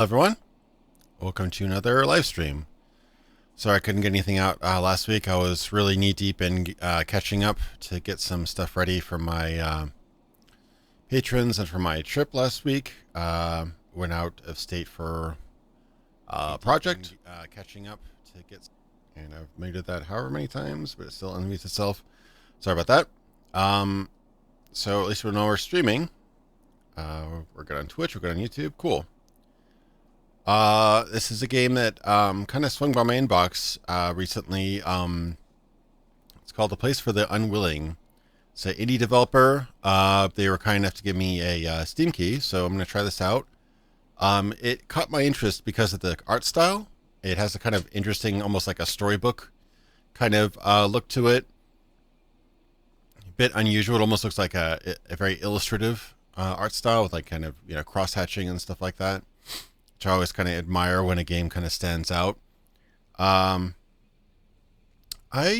Everyone, welcome to another live stream. Sorry I couldn't get anything out last week. I was really knee deep in catching up to get some stuff ready for my patrons and for my trip last week. Went out of state for a project. Catching up to get, and I've made it that however many times, but it still unmutes itself. Sorry about that. So at least we know we're streaming. We're good on Twitch. We're good on YouTube. Cool. This is a game that kind of swung by my inbox recently. It's called The Place for the Unwilling. It's an indie developer. They were kind enough to give me a Steam key, so I'm going to try this out. It caught my interest because of the art style. It has a kind of interesting, almost like a storybook kind of look to it. A bit unusual. It almost looks like a very illustrative art style with like kind of, cross-hatching and stuff like that, which I always kind of admire when a game kind of stands out. I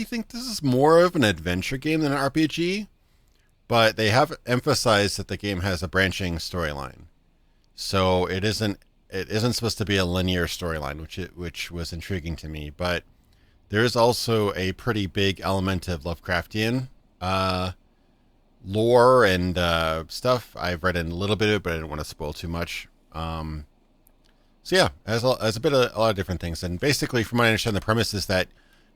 think this is more of an adventure game than an RPG, but they have emphasized that the game has a branching storyline. So it isn't supposed to be a linear storyline, which was intriguing to me. But there is also a pretty big element of Lovecraftian lore and stuff. I've read in a little bit of it, but I didn't want to spoil too much. So yeah, as a lot of different things. And basically, from what I understand, the premise is that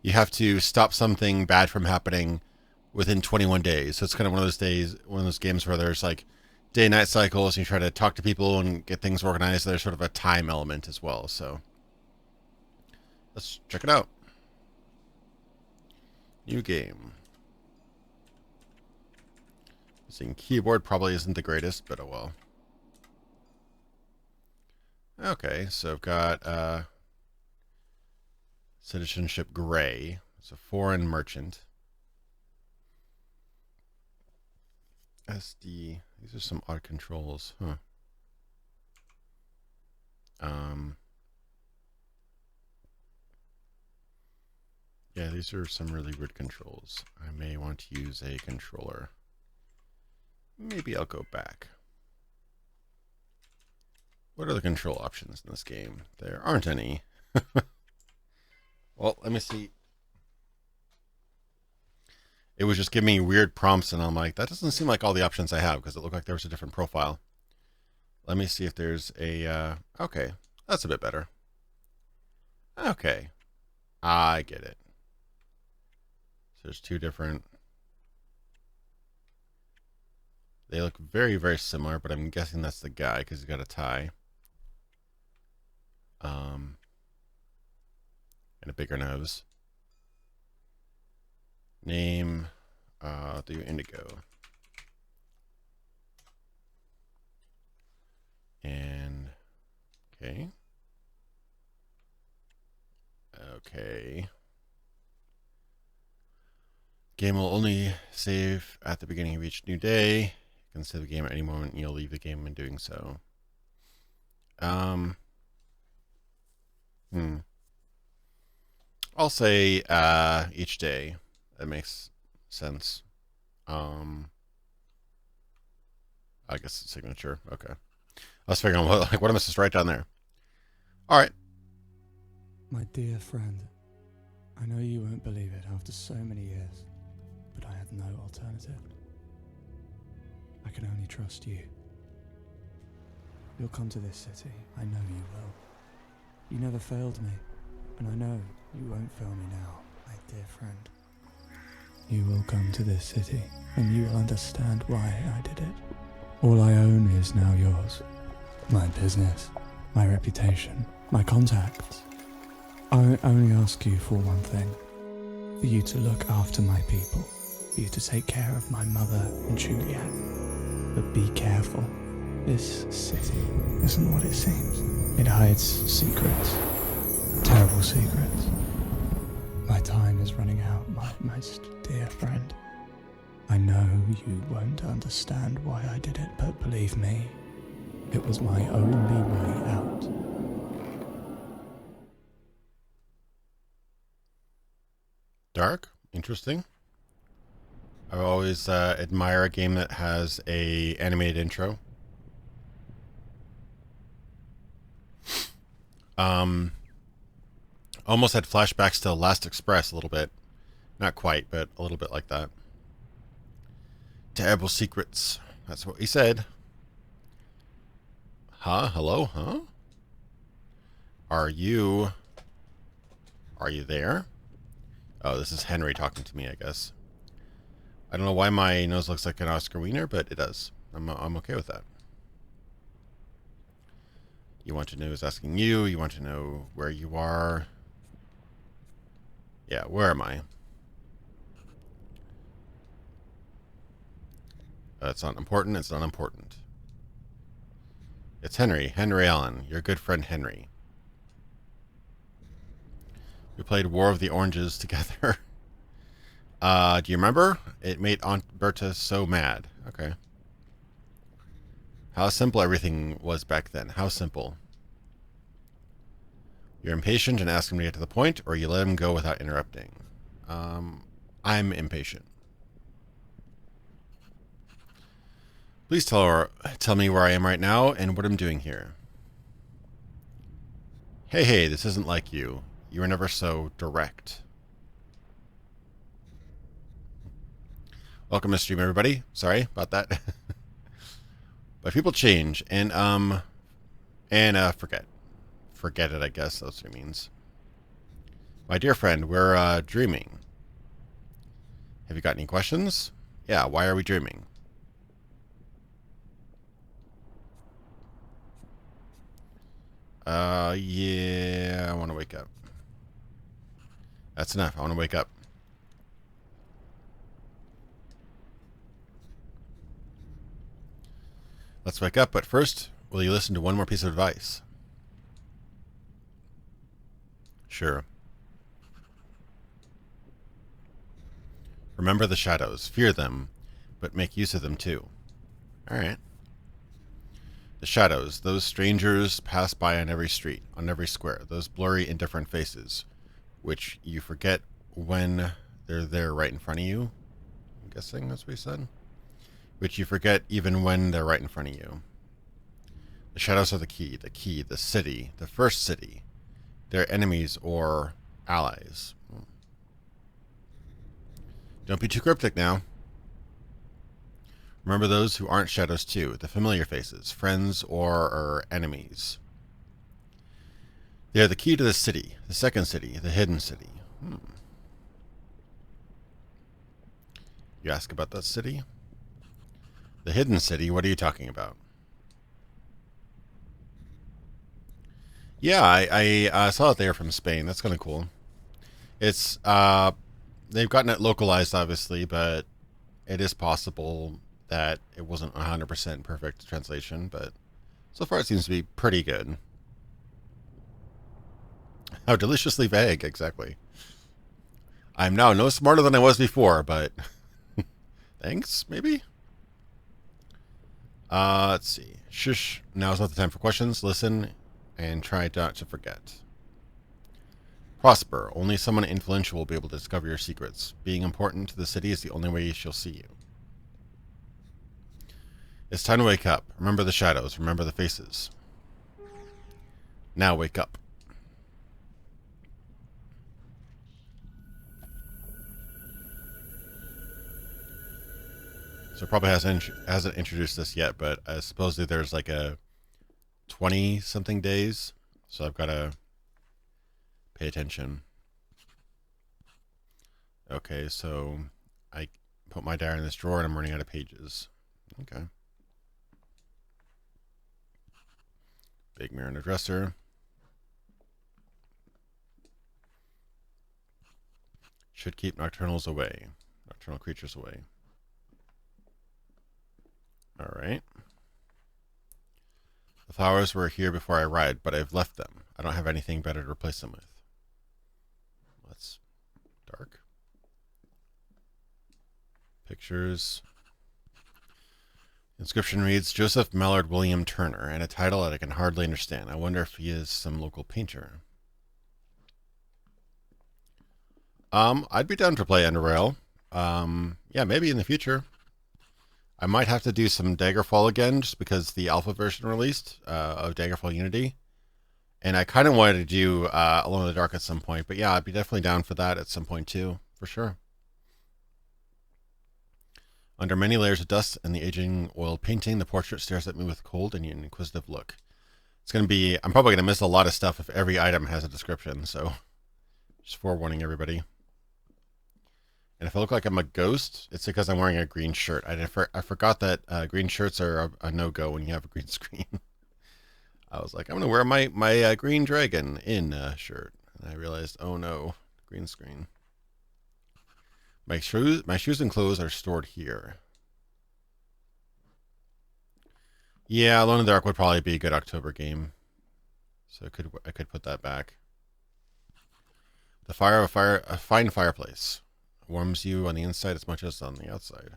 you have to stop something bad from happening within 21 days. So it's kind of one of those games where there's like day and night cycles, and you try to talk to people and get things organized. There's sort of a time element as well. So let's check it out. New game. Seeing keyboard probably isn't the greatest, but oh well. Okay, so I've got citizenship gray. It's a foreign merchant. SD. These are some odd controls, huh? Yeah, these are some really weird controls. I may want to use a controller. Maybe I'll go back. What are the control options in this game? There aren't any. Well, let me see. It was just giving me weird prompts, and I'm like, that doesn't seem like all the options I have, because it looked like there was a different profile. Let me see if there's a... okay, that's a bit better. Okay, I get it. So there's two different... They look very, very similar, but I'm guessing that's the guy, because he's got a tie. And a bigger nose. Name, do indigo. And, okay. Okay. Game will only save at the beginning of each new day. You can save the game at any moment, and you'll leave the game in doing so. I'll say each day. That makes sense. I guess it's signature. Okay. I was figuring out what am I supposed to write down there? All right. My dear friend, I know you won't believe it after so many years, but I had no alternative. I can only trust you. You'll come to this city. I know you will. You never failed me, and I know you won't fail me now, my dear friend. You will come to this city, and you will understand why I did it. All I own is now yours. My business, my reputation, my contacts. I only ask you for one thing. For you to look after my people. For you to take care of my mother and Juliet. But be careful. This city isn't what it seems. It hides secrets. Terrible secrets. My time is running out, my most dear friend. I know you won't understand why I did it, but believe me, it was my only way out. Dark. Interesting. I always admire a game that has a animated intro. Um, almost had flashbacks to Last Express a little bit. Not quite, but a little bit like that. Terrible secrets. That's what he said. Huh? Hello? Huh? Are you there? Oh, this is Henry talking to me, I guess. I don't know why my nose looks like an Oscar Wiener, but it does. I'm okay with that. You want to know who's asking you. You want to know where you are. Yeah, where am I? It's not important. It's not important. It's Henry. Henry Allen. Your good friend Henry. We played War of the Oranges together. Do you remember? It made Aunt Berta so mad. Okay. How simple everything was back then. How simple. You're impatient and ask him to get to the point, or you let him go without interrupting. I'm impatient. Please tell me where I am right now and what I'm doing here. Hey, this isn't like you. You were never so direct. Welcome to stream, everybody. Sorry about that. But people change, and forget. Forget it, I guess. That's what it means. My dear friend, we're dreaming. Have you got any questions? Yeah, why are we dreaming? Yeah, I want to wake up. That's enough. I want to wake up. Let's wake up, but first, will you listen to one more piece of advice? Sure. Remember the shadows. Fear them, but make use of them too. All right. The shadows, those strangers pass by on every street, on every square, those blurry, indifferent faces, which you forget when they're there right in front of you. I'm guessing that's what he said. Which you forget even when they're right in front of you. The shadows are the key, the city, the first city. They're enemies or allies. Don't be too cryptic now. Remember those who aren't shadows too, the familiar faces, friends or enemies. They're the key to the city, the second city, the hidden city. You ask about that city? The hidden city, what are you talking about? Yeah, I saw it there from Spain. That's kind of cool. It's, they've gotten it localized, obviously, but it is possible that it wasn't 100% perfect translation, but so far it seems to be pretty good. How deliciously vague, exactly. I'm now no smarter than I was before, but thanks, maybe? Let's see. Shush. Now's not the time for questions. Listen and try not to forget. Prosper. Only someone influential will be able to discover your secrets. Being important to the city is the only way she'll see you. It's time to wake up. Remember the shadows. Remember the faces. Now wake up. So probably hasn't introduced this yet, but supposedly there's like a 20-something days. So I've got to pay attention. Okay, so I put my diary in this drawer and I'm running out of pages. Okay. Big mirror in the dresser. Should keep nocturnal creatures away. All right. The flowers were here before I arrived, but I've left them. I don't have anything better to replace them with. That's dark. Pictures. Inscription reads, Joseph Mallard William Turner, and a title that I can hardly understand. I wonder if he is some local painter. I'd be down to play Unreal. Yeah, maybe in the future. I might have to do some Daggerfall again, just because the alpha version released of Daggerfall Unity. And I kind of wanted to do Alone in the Dark at some point, but yeah, I'd be definitely down for that at some point too, for sure. Under many layers of dust and the aging oil painting, the portrait stares at me with a cold and an inquisitive look. It's going to be, I'm probably going to miss a lot of stuff if every item has a description, so just forewarning everybody. And if I look like I'm a ghost, it's because I'm wearing a green shirt. I forgot that green shirts are a no-go when you have a green screen. I was like, I'm going to wear my green dragon in shirt. And I realized, oh no, green screen. My shoes and clothes are stored here. Yeah, Alone in the Dark would probably be a good October game. So I could put that back. A fine fireplace. Warms you on the inside as much as on the outside.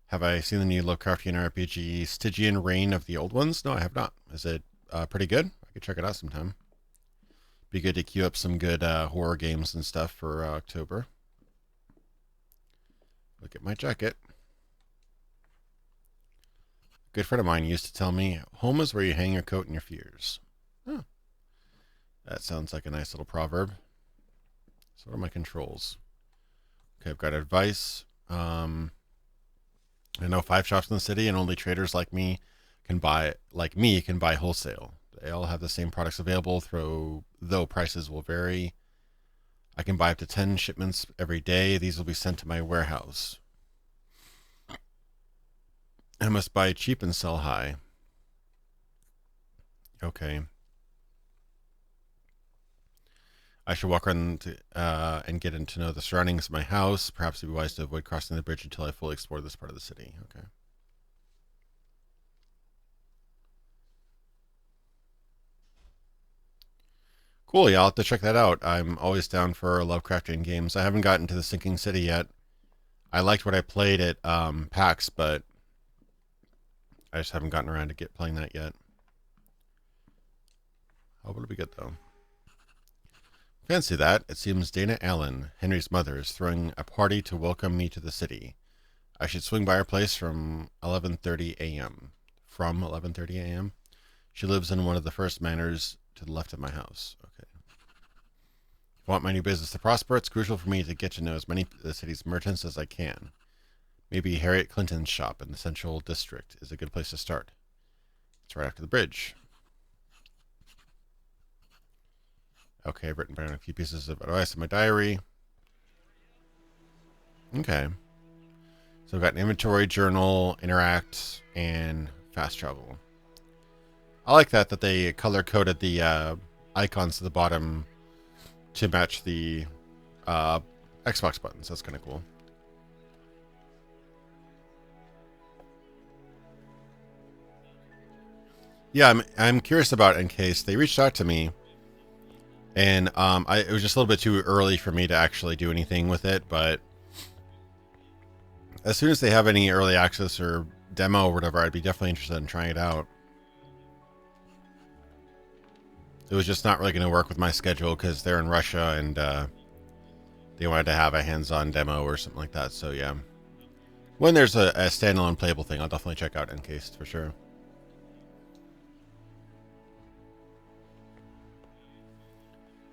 Have I seen the new Lovecraftian RPG Stygian Reign of the Old Ones? No, I have not. Is it pretty good? I could check it out sometime. Be good to queue up some good horror games and stuff for October. Look at my jacket. A good friend of mine used to tell me, home is where you hang your coat and your fears. Oh, that sounds like a nice little proverb. So what are my controls? Okay, I've got advice. I know 5 shops in the city, and only traders like me can buy wholesale. They all have the same products available, though prices will vary. I can buy up to 10 shipments every day. These will be sent to my warehouse. I must buy cheap and sell high. Okay. I should walk around and get to know the surroundings of my house. Perhaps it would be wise to avoid crossing the bridge until I fully explore this part of the city. Okay. Cool, yeah, I'll have to check that out. I'm always down for Lovecraftian games. I haven't gotten to the Sinking City yet. I liked what I played at PAX, but I just haven't gotten around to playing that yet. Hope it'll be good, though. Fancy that. It seems Dana Allen, Henry's mother, is throwing a party to welcome me to the city. I should swing by her place from 11:30 a.m. From 11:30 a.m.? She lives in one of the first manors to the left of my house. Okay. If I want my new business to prosper, it's crucial for me to get to know as many of the city's merchants as I can. Maybe Harriet Clinton's shop in the Central District is a good place to start. It's right after the bridge. Okay, I've written down a few pieces of advice in my diary. Okay. So I've got an inventory, journal, interact, and fast travel. I like that they color-coded the icons to the bottom to match the Xbox buttons. That's kind of cool. Yeah, I'm curious about Encased. They reached out to me, and it was just a little bit too early for me to actually do anything with it, but as soon as they have any early access or demo or whatever, I'd be definitely interested in trying it out. It was just not really going to work with my schedule because they're in Russia and they wanted to have a hands-on demo or something like that. So yeah, when there's a standalone playable thing, I'll definitely check out Encased for sure.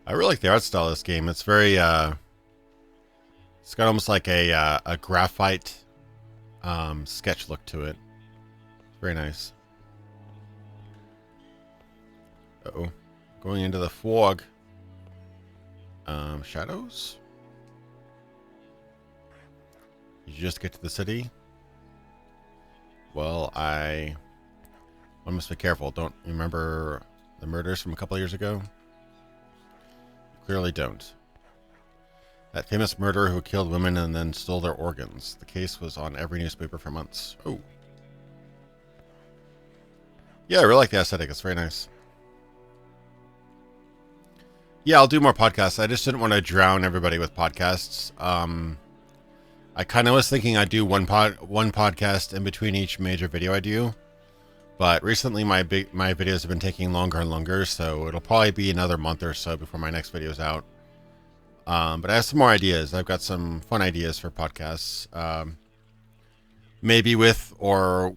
I really like the art style of this game. It's very, it's got almost like a graphite sketch look to it. It's very nice. Uh-oh. Going into the fog. Shadows? Did you just get to the city? Well, I must be careful. Don't you remember the murders from a couple of years ago? Clearly don't. That famous murderer who killed women and then stole their organs. The case was on every newspaper for months. Oh. Yeah, I really like the aesthetic. It's very nice. Yeah, I'll do more podcasts. I just didn't want to drown everybody with podcasts. I kind of was thinking I'd do one podcast in between each major video I do. But recently my videos have been taking longer and longer, so it'll probably be another month or so before my next video is out. But I have some more ideas. I've got some fun ideas for podcasts. Maybe with, or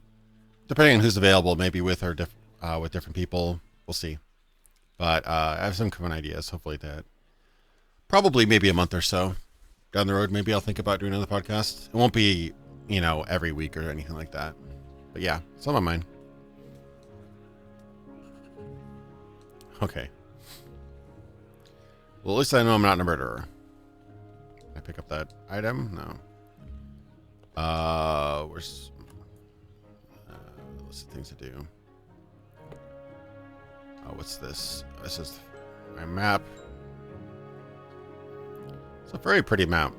depending on who's available, maybe with or with different people. We'll see. But I have some common ideas. Hopefully that probably maybe a month or so down the road, maybe I'll think about doing another podcast. It won't be, every week or anything like that. But yeah, it's on my mind. Okay. Well, at least I know I'm not a murderer. Can I pick up that item? No. Where's list of things to do? Oh, what's this? This is my map. It's a very pretty map.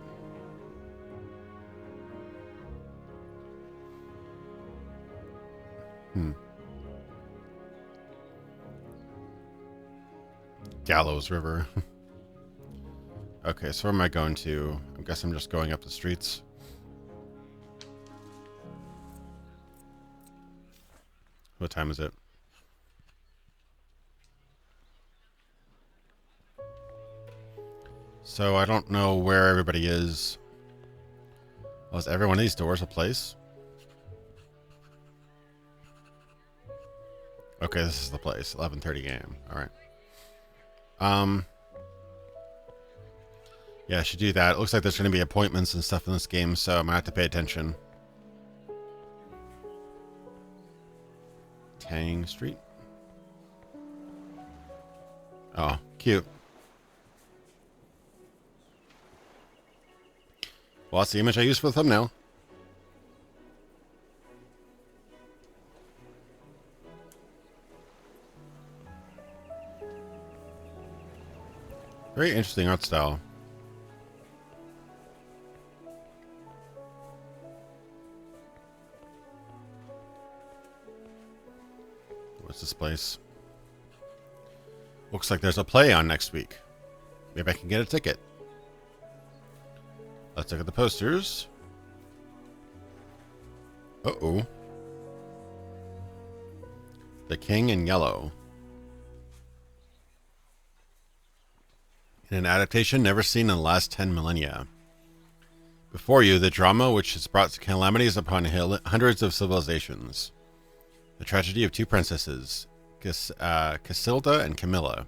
Gallows River. Okay, so where am I going to? I guess I'm just going up the streets. What time is it? So I don't know where everybody is. Well, is every one of these doors a place? Okay, this is the place. 11:30 a.m. All right. Yeah, I should do that. It looks like there's going to be appointments and stuff in this game, so I'm going to have to pay attention. Tang Street. Oh, cute. Well, that's the image I used for the thumbnail. Very interesting art style. What's this place? Looks like there's a play on next week. Maybe I can get a ticket. Let's look at the posters. Uh-oh. The King in Yellow. In an adaptation never seen in the last 10 millennia. Before you, the drama which has brought calamities upon hundreds of civilizations. The tragedy of two princesses, Casilda and Camilla,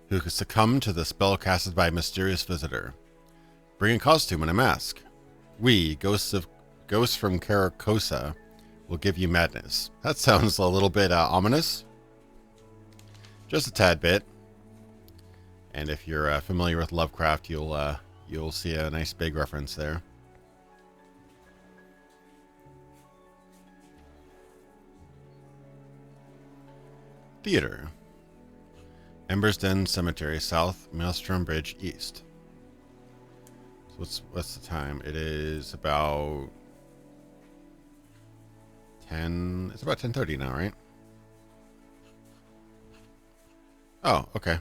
who succumb to the spell casted by a mysterious visitor. Bring a costume and a mask. We, ghosts from Caracosa, will give you madness. That sounds a little bit ominous. Just a tad bit. And if you're familiar with Lovecraft, you'll see a nice big reference there. Theater. Embers Den Cemetery south, Maelstrom Bridge east. So what's the time? It is about 10. It's about 10:30 now, right? Oh, okay.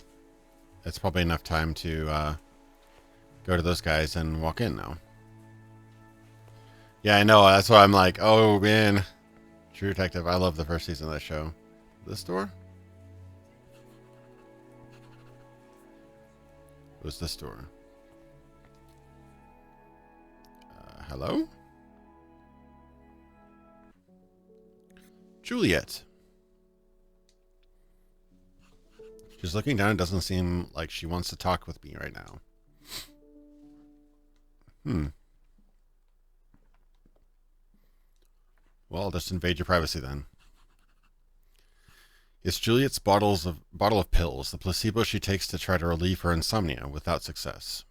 That's probably enough time to go to those guys and walk in now. Yeah, I know. That's why I'm like, oh man, True Detective. I love the first season of that show. This door? What's this door? Hello? Juliet. She's looking down. It doesn't seem like she wants to talk with me right now. Well, I'll just invade your privacy then. It's Juliet's bottle of pills, the placebo she takes to try to relieve her insomnia, without success.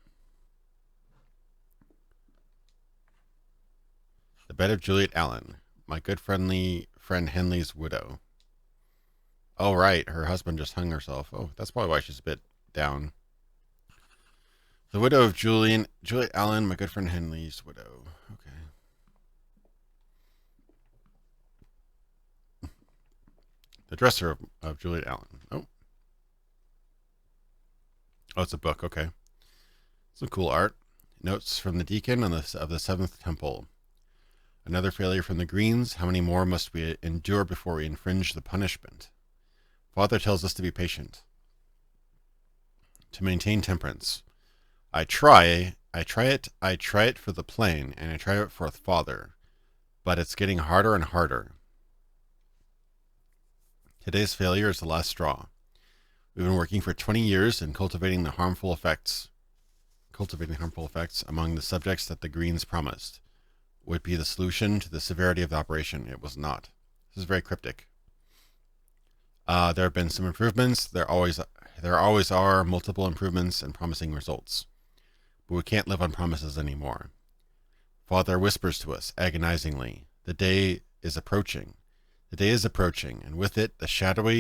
The bed of Juliet Allen, my good friend Henley's widow. Oh, right, her husband just hung herself. Oh, that's probably why she's a bit down. The widow of Juliet Allen, my good friend Henley's widow. Okay. The dresser of Juliet Allen. Oh. Oh, it's a book. Okay. Some cool art. Notes from the deacon of the Seventh Temple. Another failure from the Greens. How many more must we endure before we infringe the punishment? Father tells us to be patient. To maintain temperance. I try it for the plane, and I try it for Father. But it's getting harder and harder. Today's failure is the last straw. We've been working for 20 years and cultivating harmful effects among the subjects that the Greens promised would be the solution to the severity of the operation. It was not. This is very cryptic. There have been some improvements. There always are multiple improvements and promising results. But we can't live on promises anymore. Father whispers to us agonizingly, the day is approaching. The day is approaching, and with it the shadow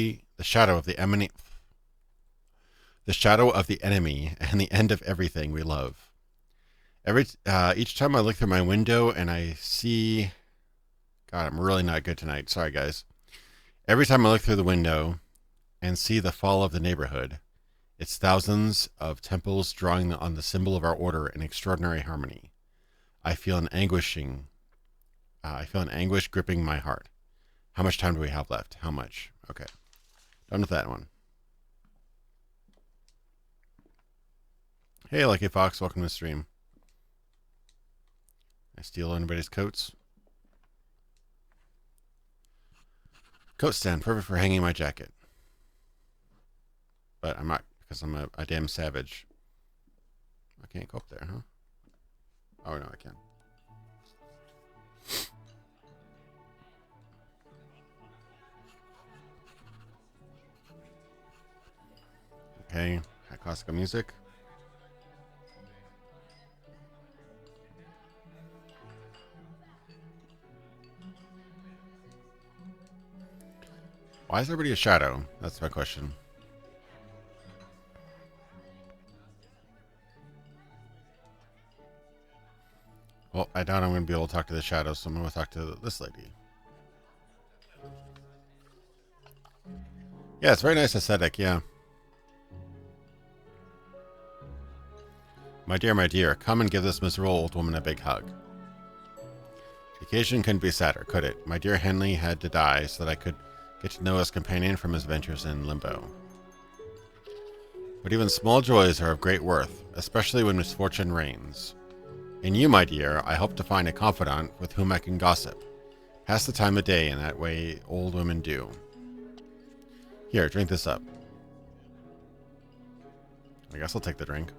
of the enemy and the end of everything we love. Each time I look through my window and I see, God, I'm really not good tonight. Sorry, guys. Every time I look through the window and see the fall of the neighborhood, its thousands of temples drawing on the symbol of our order in extraordinary harmony, I feel an anguish gripping my heart. How much time do we have left? How much? Okay. Done with that one. Hey, Lucky Fox. Welcome to the stream. I steal anybody's coats? Coat stand. Perfect for hanging my jacket. But I'm not, because I'm a damn savage. I can't go up there, huh? Oh, no, I can. Okay, classical music. Why is everybody a shadow? That's my question. Well, I doubt I'm going to be able to talk to the shadows, so I'm going to talk to this lady. Yeah, it's very nice aesthetic, yeah. My dear, come and give this miserable old woman a big hug. The occasion couldn't be sadder, could it? My dear Henley had to die so that I could get to know his companion from his ventures in limbo. But even small joys are of great worth, especially when misfortune reigns. In you, my dear, I hope to find a confidant with whom I can gossip. Pass the time of day in that way old women do. Here, drink this up. I guess I'll take the drink.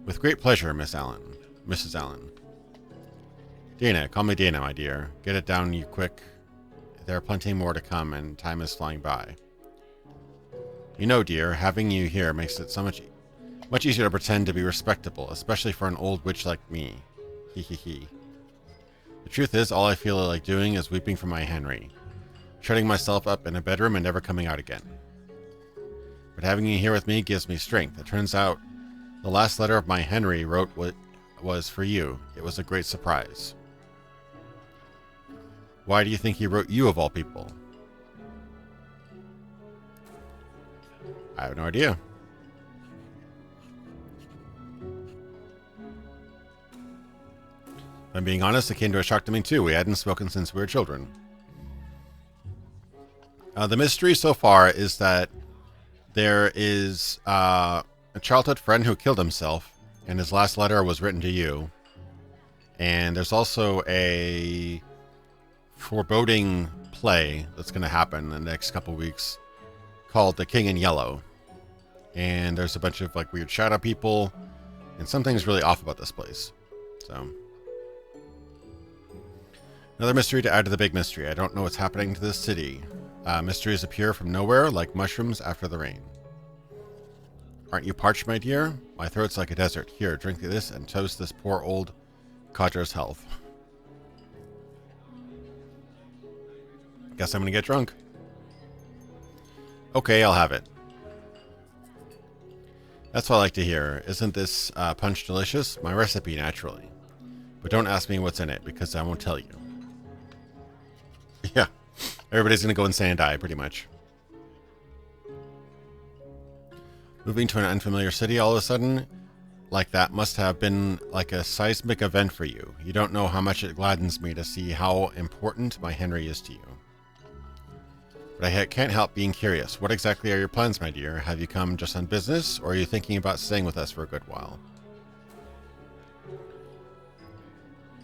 With great pleasure, Mrs. Allen. Dana, call me Dana, my dear. Get it down, you quick. There are plenty more to come, and time is flying by. You know, dear, having you here makes it so much easier to pretend to be respectable, especially for an old witch like me. Hee hee hee. The truth is, all I feel like doing is weeping for my Henry, shutting myself up in a bedroom and never coming out again. But having you here with me gives me strength. It turns out the last letter of my Henry wrote was for you. It was a great surprise. Why do you think he wrote you of all people? I have no idea. If I'm being honest, it came to a shock to me too. We hadn't spoken since we were children. The mystery so far is that there is a childhood friend who killed himself, and his last letter was written to you. And there's also a foreboding play that's going to happen in the next couple weeks called The King in Yellow. And there's a bunch of like weird shadow people, and something's really off about this place. So another mystery to add to the big mystery. I don't know what's happening to this city. Mysteries appear from nowhere like mushrooms after the rain. Aren't you parched, my dear? My throat's like a desert. Here, drink this and toast this poor old codger's health. Guess I'm gonna get drunk. Okay, I'll have it. That's what I like to hear. Isn't this punch delicious? My recipe, naturally. But don't ask me what's in it, because I won't tell you. Yeah. Everybody's gonna go insane and die, pretty much. Moving to an unfamiliar city all of a sudden, like that must have been like a seismic event for you. You don't know how much it gladdens me to see how important my Henry is to you. But I can't help being curious. What exactly are your plans, my dear? Have you come just on business, or are you thinking about staying with us for a good while?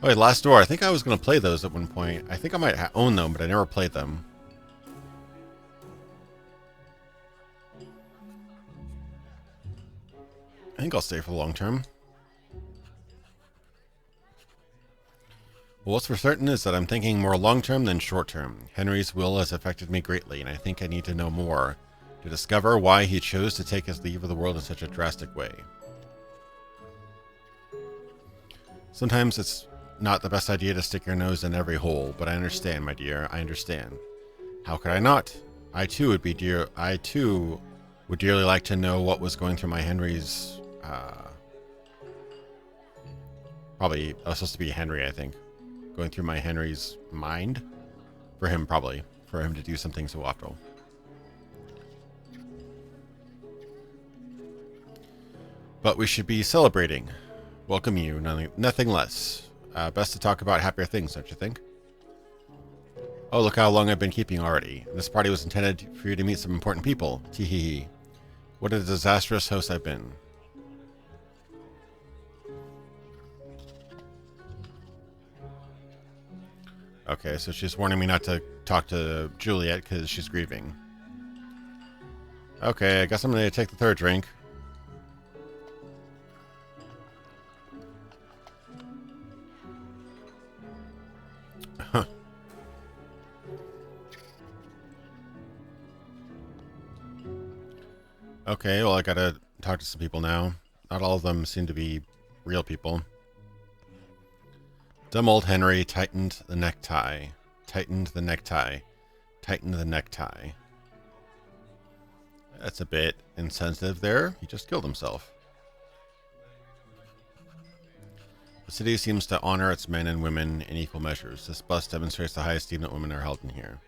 Oh, wait, Last Door. I think I was going to play those at one point. I think I might own them, but I never played them. I think I'll stay for the long term. Well, what's for certain is that I'm thinking more long term than short term. Henry's will has affected me greatly, and I think I need to know more to discover why he chose to take his leave of the world in such a drastic way. Sometimes it's not the best idea to stick your nose in every hole, but I understand, my dear. I understand. How could I not? I too would dearly like to know what was going through my Henry's. Probably I was supposed to be Henry, I think. Going through my Henry's mind. For him, probably. For him to do something so awful. But we should be celebrating. Welcome you, nothing less. Best to talk about happier things, don't you think? Oh, look how long I've been keeping already. This party was intended for you to meet some important people. Tee-hee-hee. What a disastrous host I've been. Okay, so she's warning me not to talk to Juliet because she's grieving. Okay, I guess I'm going to take the third drink. Huh. Okay, well, I gotta talk to some people now. Not all of them seem to be real people. Dumb old Henry tightened the necktie. Tightened the necktie. Tightened the necktie. That's a bit insensitive there. He just killed himself. The city seems to honor its men and women in equal measures. This bust demonstrates the high esteem that women are held in here.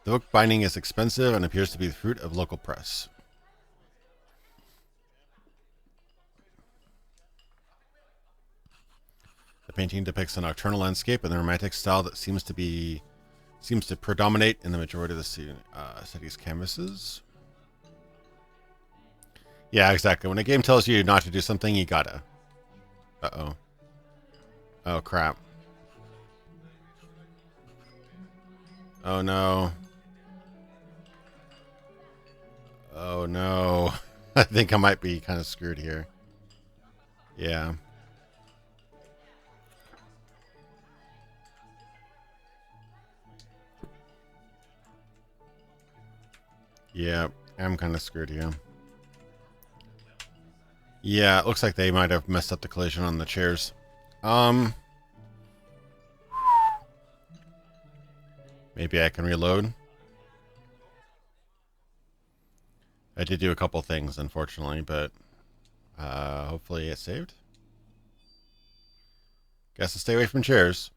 The book binding is expensive and appears to be the fruit of local press. The painting depicts a nocturnal landscape in the romantic style that seems to predominate in the majority of the city's canvases. Yeah, exactly. When a game tells you not to do something, you gotta. Uh-oh. Oh, crap. Oh, no. Oh, no. I think I might be kind of screwed here. Yeah. Yeah, I'm kind of screwed here. Yeah, it looks like they might have messed up the collision on the chairs. Maybe I can reload. I did do a couple things, unfortunately, but hopefully it saved. Guess to stay away from chairs.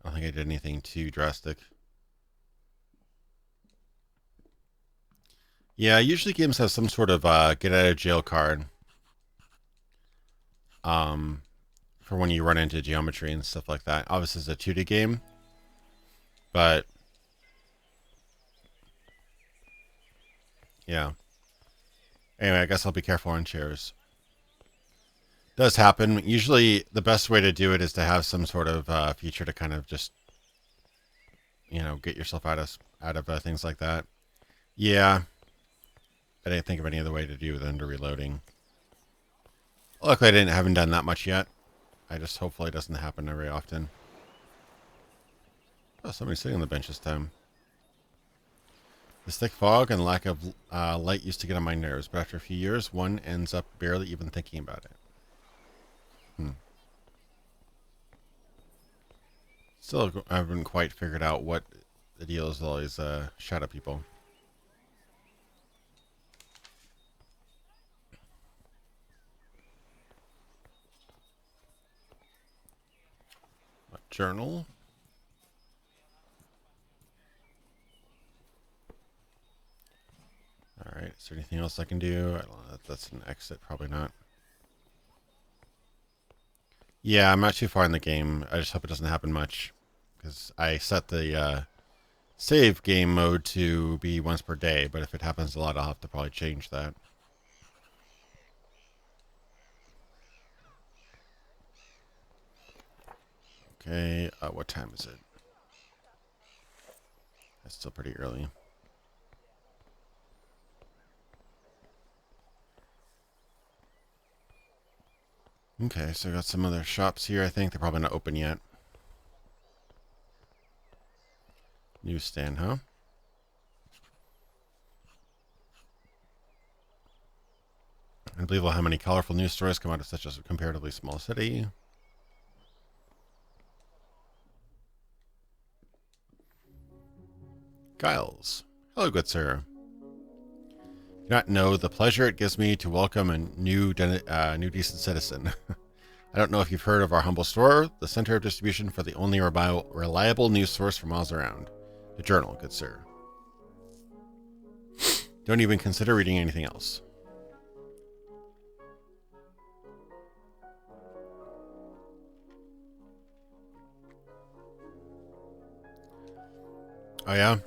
I don't think I did anything too drastic. Yeah, usually games have some sort of get out of jail card. For when you run into geometry and stuff like that. Obviously, it's a 2D game, but yeah. Anyway, I guess I'll be careful on chairs. Does happen. Usually, the best way to do it is to have some sort of feature to kind of just, get yourself out of things like that. Yeah, I didn't think of any other way to do it than to reloading. Luckily, haven't done that much yet. I just hopefully it doesn't happen very often. Oh, somebody's sitting on the bench this time. This thick fog and lack of light used to get on my nerves, but after a few years, one ends up barely even thinking about it. Still, I haven't quite figured out what the deal is with all these shadow people. A journal. Alright, is there anything else I can do? I don't know, that's an exit, probably not. Yeah, I'm not too far in the game. I just hope it doesn't happen much. Because I set the save game mode to be once per day, but if it happens a lot, I'll have to probably change that. Okay, what time is it? It's still pretty early. Okay, so I got some other shops here. I think they're probably not open yet. Newsstand, huh? Unbelievable how many colorful news stories come out of such a comparatively small city. Giles. Hello, good sir. You do not know the pleasure it gives me to welcome a new decent citizen. I don't know if you've heard of our humble store, the center of distribution for the only reliable news source for miles around. The Journal, good sir. Don't even consider reading anything else. Oh yeah?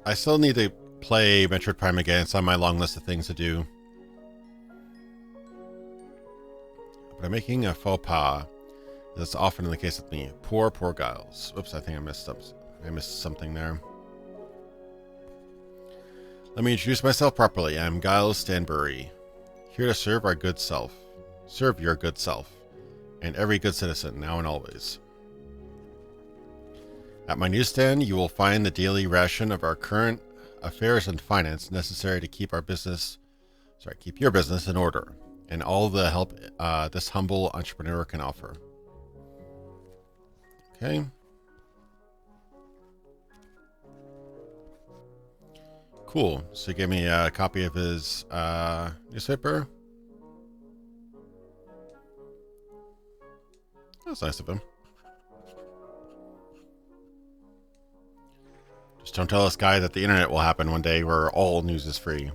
I still need to play Metroid Prime again. It's on my long list of things to do. But I'm making a faux pas. That's often the case with me. Poor Giles. Oops, I think I missed something there. Let me introduce myself properly. I'm Giles Stanbury, here to serve our good self. Serve your good self. And every good citizen, now and always. At my newsstand, you will find the daily ration of our current affairs and finance necessary to keep your business in order, and all the help this humble entrepreneur can offer. Okay. Cool. So he gave me a copy of his newspaper. That's nice of him. Just don't tell this guy that the internet will happen one day where all news is free.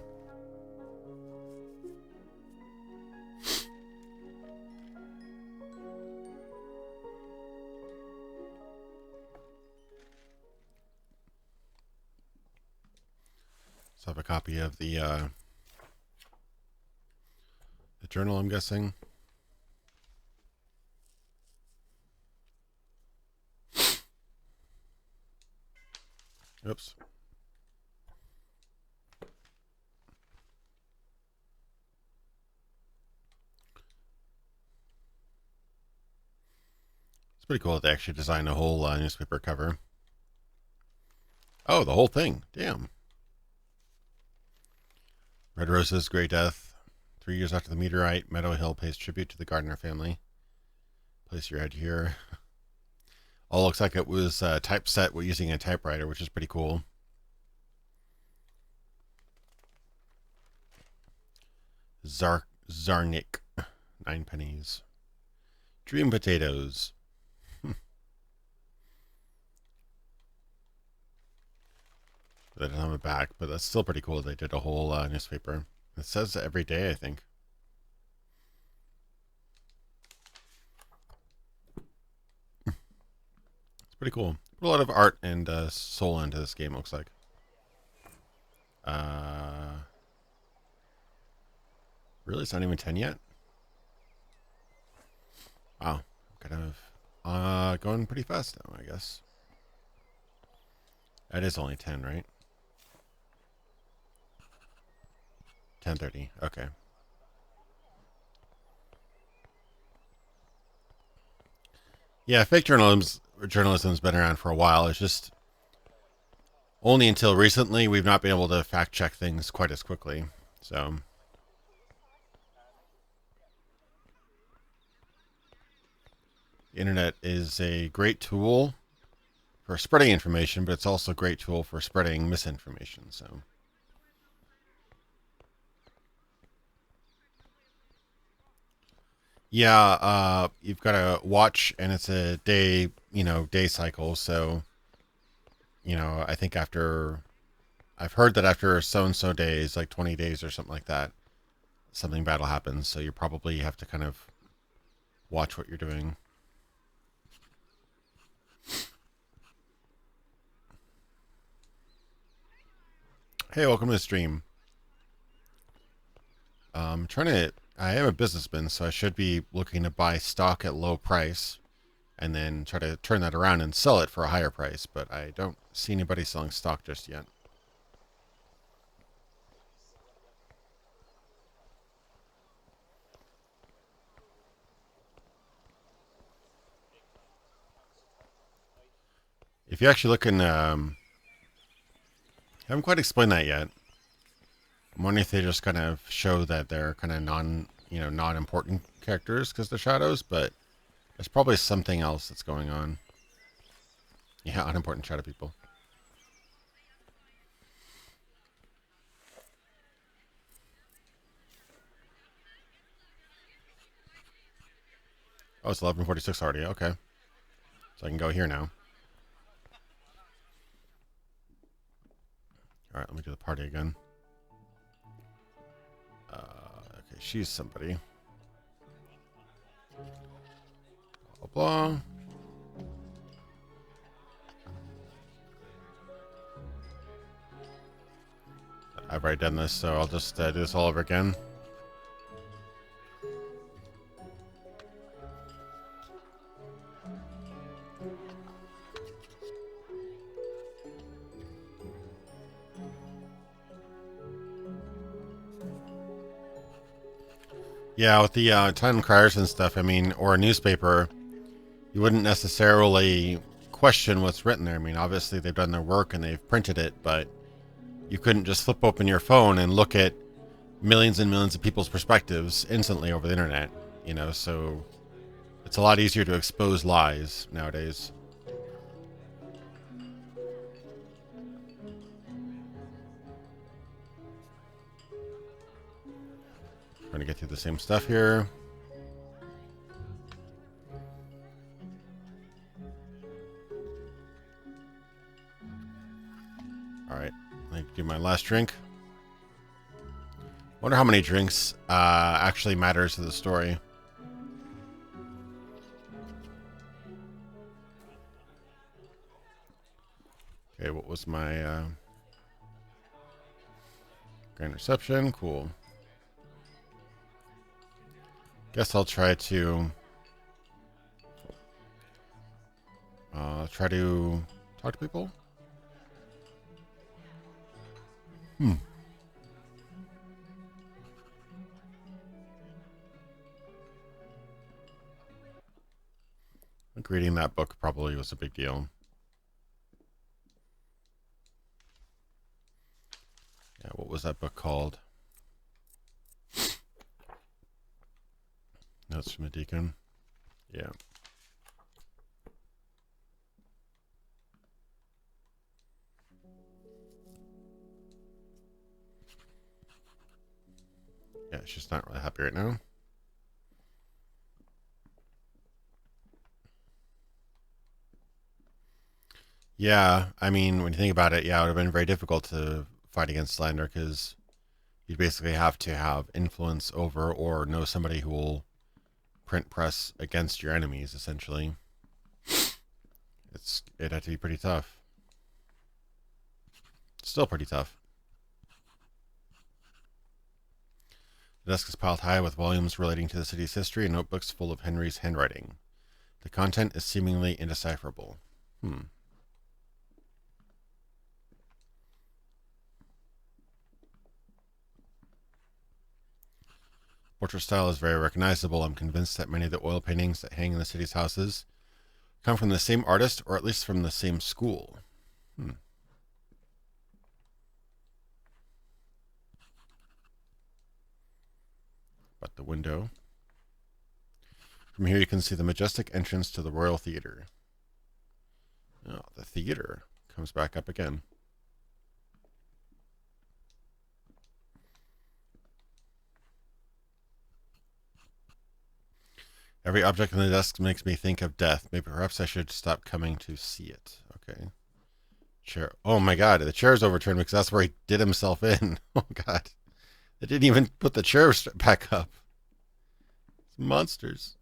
Let's have a copy of the Journal, I'm guessing. Oops. It's pretty cool that they actually designed a whole newspaper cover. Oh, the whole thing. Damn. Red Roses, Grey Death. 3 years after the meteorite, Meadow Hill pays tribute to the Gardner family. Place your head here. All looks like it was typeset using a typewriter, which is pretty cool. Zarnik, 9 pennies. Dream potatoes. They don't have it back, but that's still pretty cool. They did a whole newspaper. It says every day, I think. It's pretty cool. Put a lot of art and soul into this game, looks like. Really? It's not even 10 yet? Wow. Kind of going pretty fast now, I guess. That is only 10, right? 10:30. Okay. Yeah, fake journalism's been around for a while. It's just only until recently we've not been able to fact check things quite as quickly. So the internet is a great tool for spreading information, but it's also a great tool for spreading misinformation. So yeah, you've got to watch, and it's a day cycle. So I think I've heard that after so and so days, like 20 days or something like that, something bad will happen. So you probably have to kind of watch what you're doing. Hey, welcome to the stream. I am a businessman, so I should be looking to buy stock at low price. and then try to turn that around and sell it for a higher price. But I don't see anybody selling stock just yet. If you actually look in, I haven't quite explained that yet. I'm wondering if they just kind of show that they're kind of non-important characters because they're shadows, but there's probably something else that's going on. Yeah, unimportant shadow people. Oh, it's 11:46 already. Okay, so I can go here now. All right, let me do the party again. Okay, she's somebody. Blah, blah. I've already done this, so I'll just do this all over again. Yeah, with the time criers and stuff, I mean, or a newspaper, you wouldn't necessarily question what's written there. I mean, obviously they've done their work and they've printed it, but you couldn't just flip open your phone and look at millions and millions of people's perspectives instantly over the internet, so it's a lot easier to expose lies nowadays. Trying to get through the same stuff here. Alright, I do my last drink. Wonder how many drinks actually matters to the story. Okay, what was my grand reception? Cool. Guess I'll try to talk to people. I think reading that book probably was a big deal. Yeah, what was that book called? Notes from a Deacon. Yeah. Yeah, she's not really happy right now. Yeah, I mean, when you think about it, yeah, it would have been very difficult to fight against slander because you'd basically have to have influence over or know somebody who will print press against your enemies, essentially. It had to be pretty tough. Still pretty tough. The desk is piled high with volumes relating to the city's history and notebooks full of Henry's handwriting. The content is seemingly indecipherable. Portrait style is very recognizable. I'm convinced that many of the oil paintings that hang in the city's houses come from the same artist, or at least from the same school. But the window. From here you can see the majestic entrance to the Royal Theatre. Oh, the theater comes back up again. Every object on the desk makes me think of death. Maybe perhaps I should stop coming to see it. Okay. Chair. Oh my god, the chair's overturned because that's where he did himself in. Oh god. They didn't even put the chair back up. It's monsters.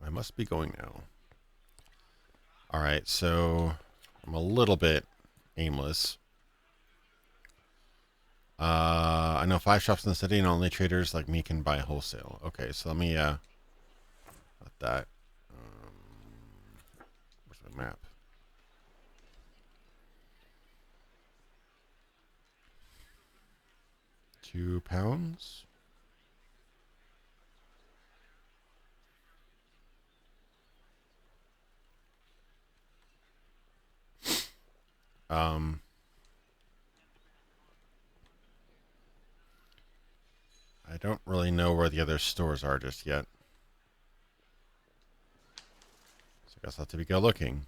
I must be going now. Alright, so I'm a little bit aimless. I know 5 shops in the city, and only traders like me can buy wholesale. Okay, so let me let that. Where's my map? £2. Um, I don't really know where the other stores are just yet. So I guess I'll have to go looking.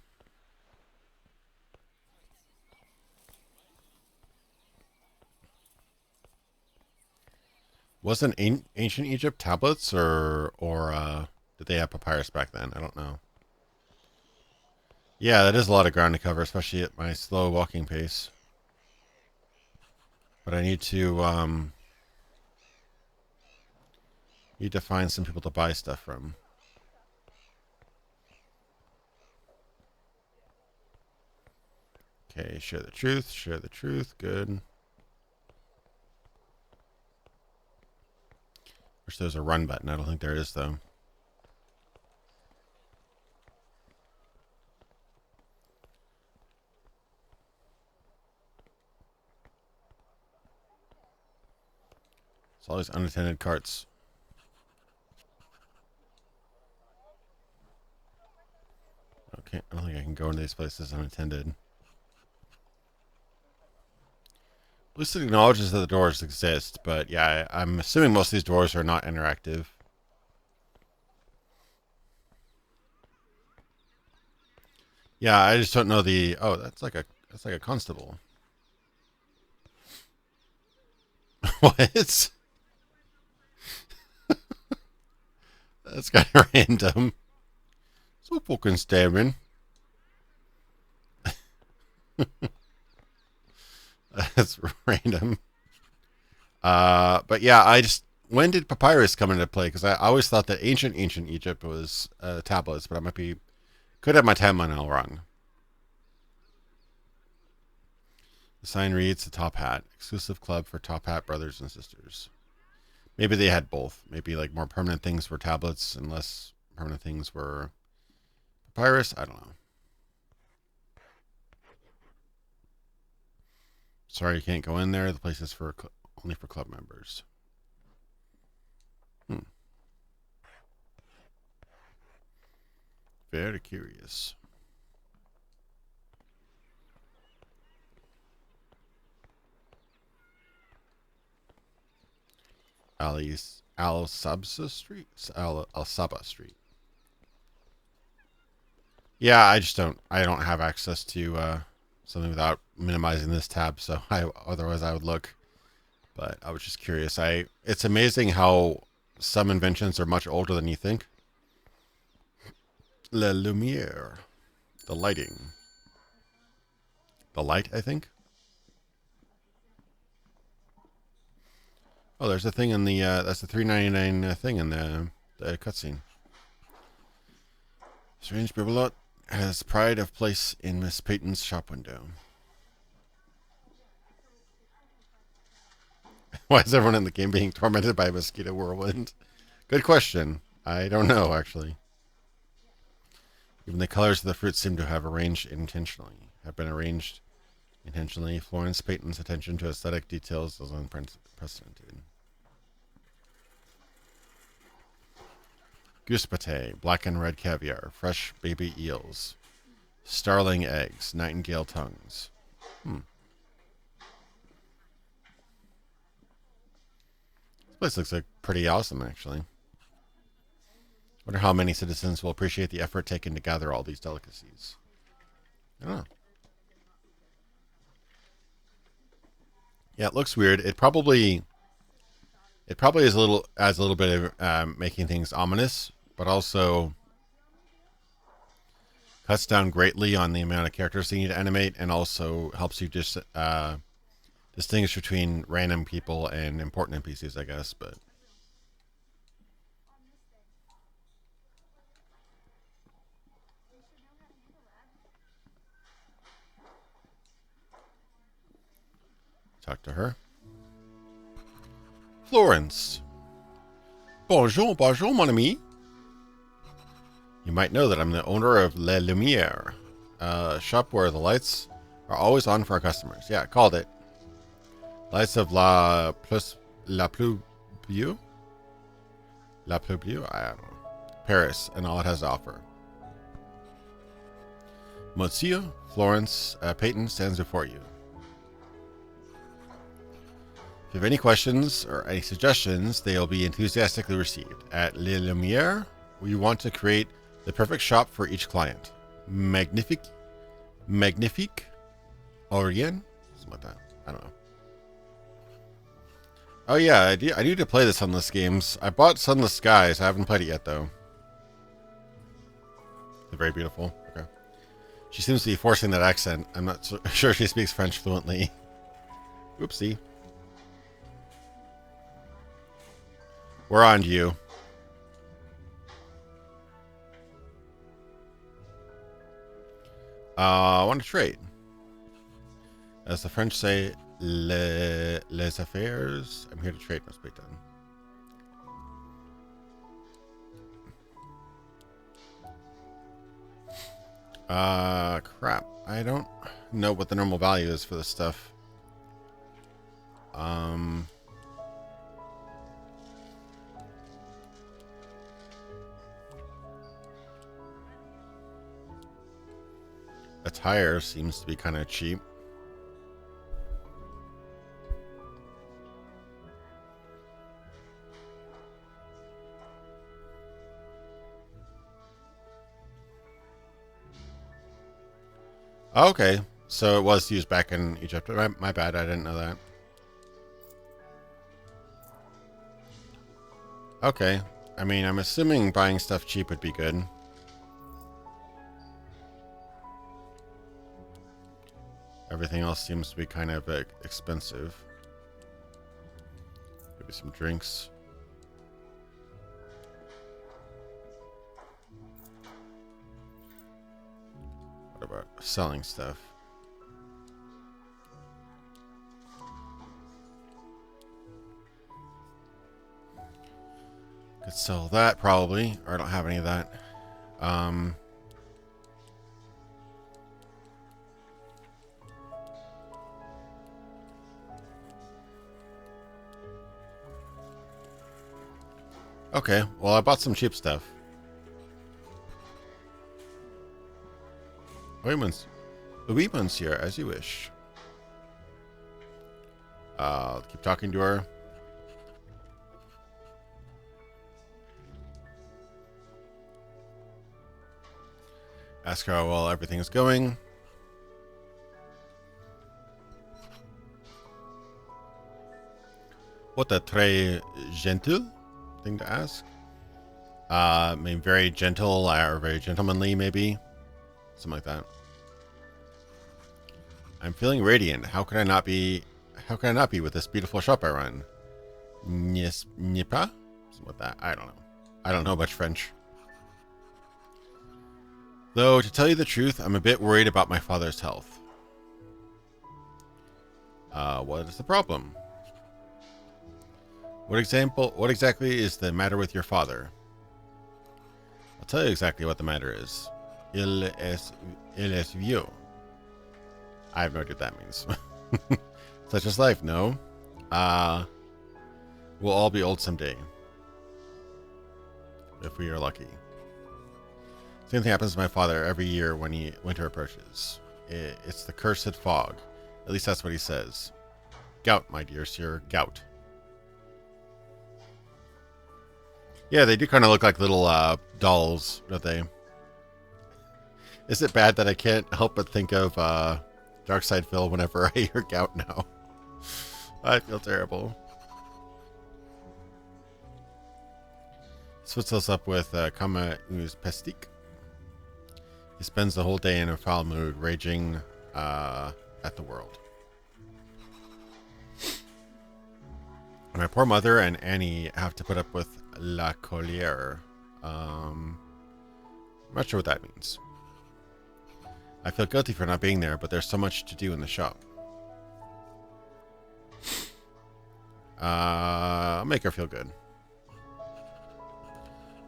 Wasn't ancient Egypt tablets or did they have papyrus back then? I don't know. Yeah, that is a lot of ground to cover, especially at my slow walking pace. But I need to find some people to buy stuff from. Okay, share the truth, share the truth. Good. Wish there was a run button. I don't think there is though. It's always unattended carts. Okay, I don't think I can go into these places unattended. At least it acknowledges that the doors exist, but yeah, I'm assuming most of these doors are not interactive. Yeah, I just don't know the. Oh, that's like a constable. What? That's kind of random. So fucking staring. That's random. But yeah, I just when did papyrus come into play? Because I always thought that ancient Egypt was tablets, but I could have my timeline all wrong. The sign reads the Top Hat exclusive club for Top Hat brothers and sisters. Maybe they had both. Maybe like more permanent things were tablets and less permanent things were papyrus. I don't know. Sorry, you can't go in there. The place is for only for club members. Hmm. Very curious. Al Sabsa Street? Al Saba Street. Yeah, I don't have access to something without minimizing this tab, so otherwise I would look. But I was just curious. It's amazing how some inventions are much older than you think. La lumière, the lighting, the light. I think. Oh, there's a thing in the that's the $3.99 thing in the cutscene. Strange Bibelot has pride of place in Miss Peyton's shop window. Why is everyone in the game being tormented by a mosquito whirlwind? Good question. I don't know, actually. Even the colors of the fruits seem to have been arranged intentionally. Florence Peyton's attention to aesthetic details is unprecedented. Goose pate, black and red caviar, fresh baby eels, starling eggs, nightingale tongues. This place looks like pretty awesome, actually. Wonder how many citizens will appreciate the effort taken to gather all these delicacies. I don't know. Yeah, it looks weird. It probably is a little bit of making things ominous, but also cuts down greatly on the amount of characters you need to animate, and also helps you just distinguish between random people and important NPCs, I guess. But talk to her. Florence. Bonjour, bonjour, mon ami. You might know that I'm the owner of Le Lumiere, a shop where the lights are always on for our customers. Yeah, called it. Lights of La Plus Bleue? La Plus Bleue? I don't know. Paris, and all it has to offer. Monsieur Florence Peyton stands before you. If you have any questions or any suggestions, they will be enthusiastically received. At Le Lumiere, we want to create the perfect shop for each client. Magnifique, Orient, something like that. I don't know. Oh yeah, I need to play the Sunless games. I bought Sunless Skies. I haven't played it yet though. They're very beautiful. Okay. She seems to be forcing that accent. I'm not sure she speaks French fluently. Oopsie. We're on to you. I want to trade. As the French say, les affaires. I'm here to trade, must be done. Crap. I don't know what the normal value is for this stuff. Attire seems to be kind of cheap. Okay, so it was used back in Egypt. My bad, I didn't know that. Okay, I mean, I'm assuming buying stuff cheap would be good. Everything else seems to be kind of expensive. Maybe some drinks. What about selling stuff? Could sell that probably, or I don't have any of that. Okay, well I bought some cheap stuff. Oui, monsieur, as you wish. I'll keep talking to her. Ask her how well everything is going. What a très gentil thing to ask. I mean, very gentle or very gentlemanly, maybe. Something like that. I'm feeling radiant. How can I not be? How can I not be with this beautiful shop I run? N'est pas? Something like that. I don't know. I don't know much French. Though, to tell you the truth, I'm a bit worried about my father's health. What is the problem? What exactly is the matter with your father? I'll tell you exactly what the matter is. Il es vieux. I have no idea what that means. Such is life, no? We'll all be old someday. If we are lucky. Same thing happens to my father every year when winter approaches. It's the cursed fog. At least that's what he says. Gout, my dear sir, gout. Yeah, they do kind of look like little dolls, don't they? Is it bad that I can't help but think of Darkside Phil whenever I hear gout now? I feel terrible. Splits us up with Kama Uz Pestique. He spends the whole day in a foul mood, raging at the world. My poor mother and Annie have to put up with La Colliere. I'm not sure what that means. I feel guilty for not being there, but there's so much to do in the shop. Make her feel good.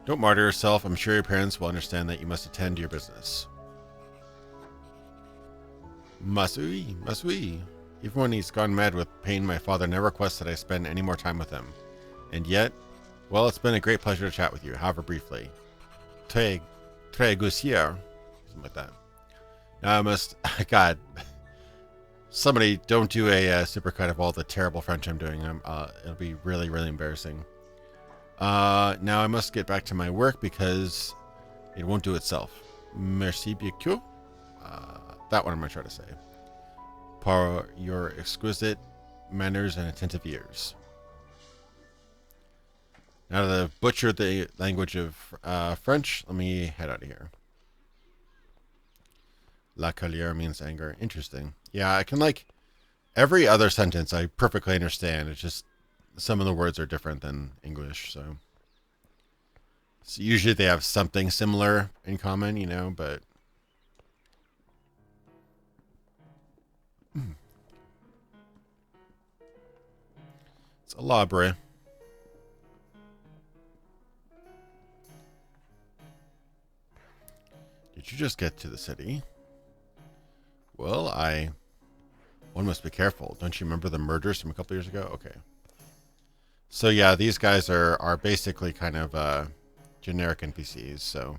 Don't martyr yourself. I'm sure your parents will understand that you must attend to your business. Masui, Masui. Even when he's gone mad with pain, my father never requests that I spend any more time with him. And yet, well, it's been a great pleasure to chat with you, however briefly. Très gusier. Something like that. Now I must... God. Somebody don't do a supercut of all the terrible French I'm doing. It'll be really, really embarrassing. Now I must get back to my work because it won't do itself. Merci beaucoup. That one I'm going to try to say. Par your exquisite manners and attentive ears. Now that I've butchered the language of French, let me head out of here. La colère means anger. Interesting. Yeah, I can every other sentence I perfectly understand. It's just some of the words are different than English, so usually they have something similar in common, you know, but it's a labre. Did you just get to the city? Well, one must be careful. Don't you remember the murders from a couple years ago? Okay. So yeah, these guys are basically kind of generic NPCs, so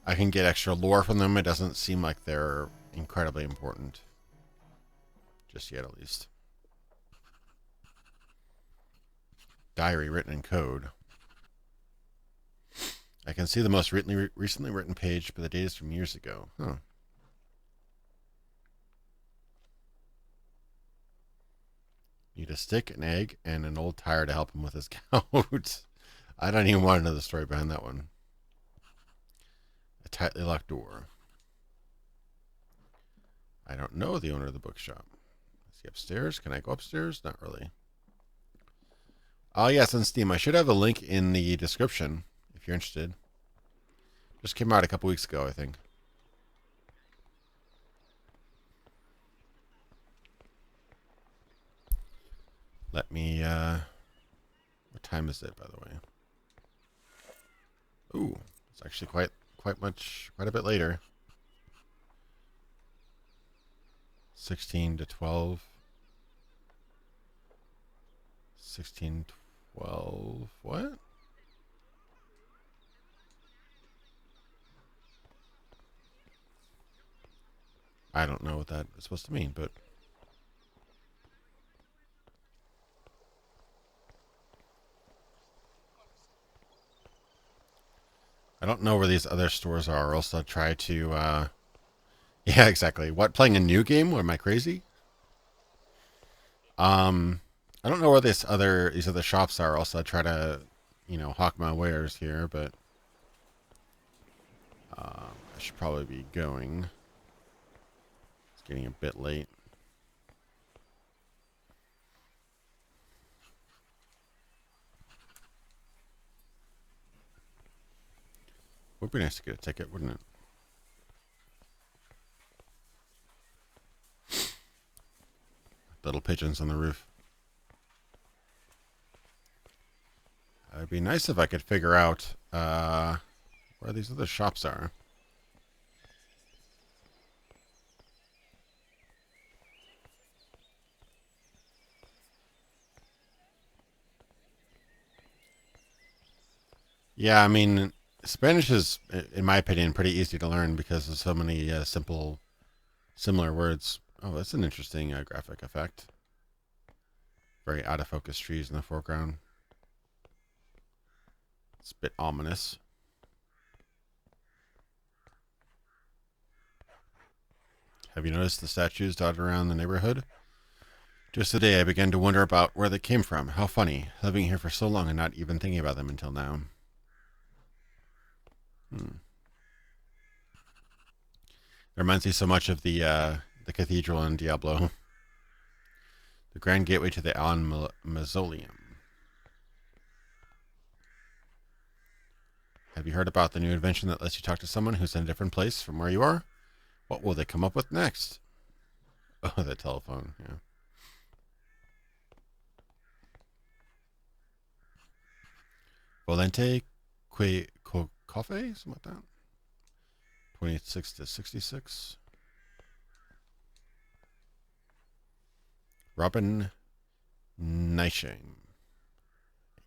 I can get extra lore from them. It doesn't seem like they're incredibly important. Just yet, at least. Diary written in code. I can see the most recently written page, but the date is from years ago. Huh. Need a stick, an egg, and an old tire to help him with his gout. I don't even want to know the story behind that one. A tightly locked door. I don't know the owner of the bookshop. Is he upstairs? Can I go upstairs? Not really. Oh, yes, on Steam. I should have a link in the description if you're interested. Just came out a couple weeks ago, I think. Let me, what time is it, by the way? Ooh, it's actually quite a bit later. 16 to 12. 16, 12, what? I don't know what that is supposed to mean, but... I don't know where these other stores are, or else I'll try to, yeah, exactly. What, playing a new game? Or am I crazy? I don't know where these other shops are, or else I'll try to, you know, hawk my wares here, but... I should probably be going. It's getting a bit late. Would be nice to get a ticket, wouldn't it? Little pigeons on the roof. It'd be nice if I could figure out where these other shops are. Yeah, I mean, Spanish is, in my opinion, pretty easy to learn because of so many similar words. Oh, that's an interesting graphic effect. Very out of focus trees in the foreground. It's a bit ominous. Have you noticed the statues dotted around the neighborhood? Just today I began to wonder about where they came from. How funny, living here for so long and not even thinking about them until now. It reminds me so much of the cathedral in Diablo. The grand gateway to the Allen Mausoleum. Have you heard about the new invention that lets you talk to someone who's in a different place from where you are? What will they come up with next? Oh, the telephone, yeah. Volente, Coffee, something like that. 26 to 66. Robin Nightshame,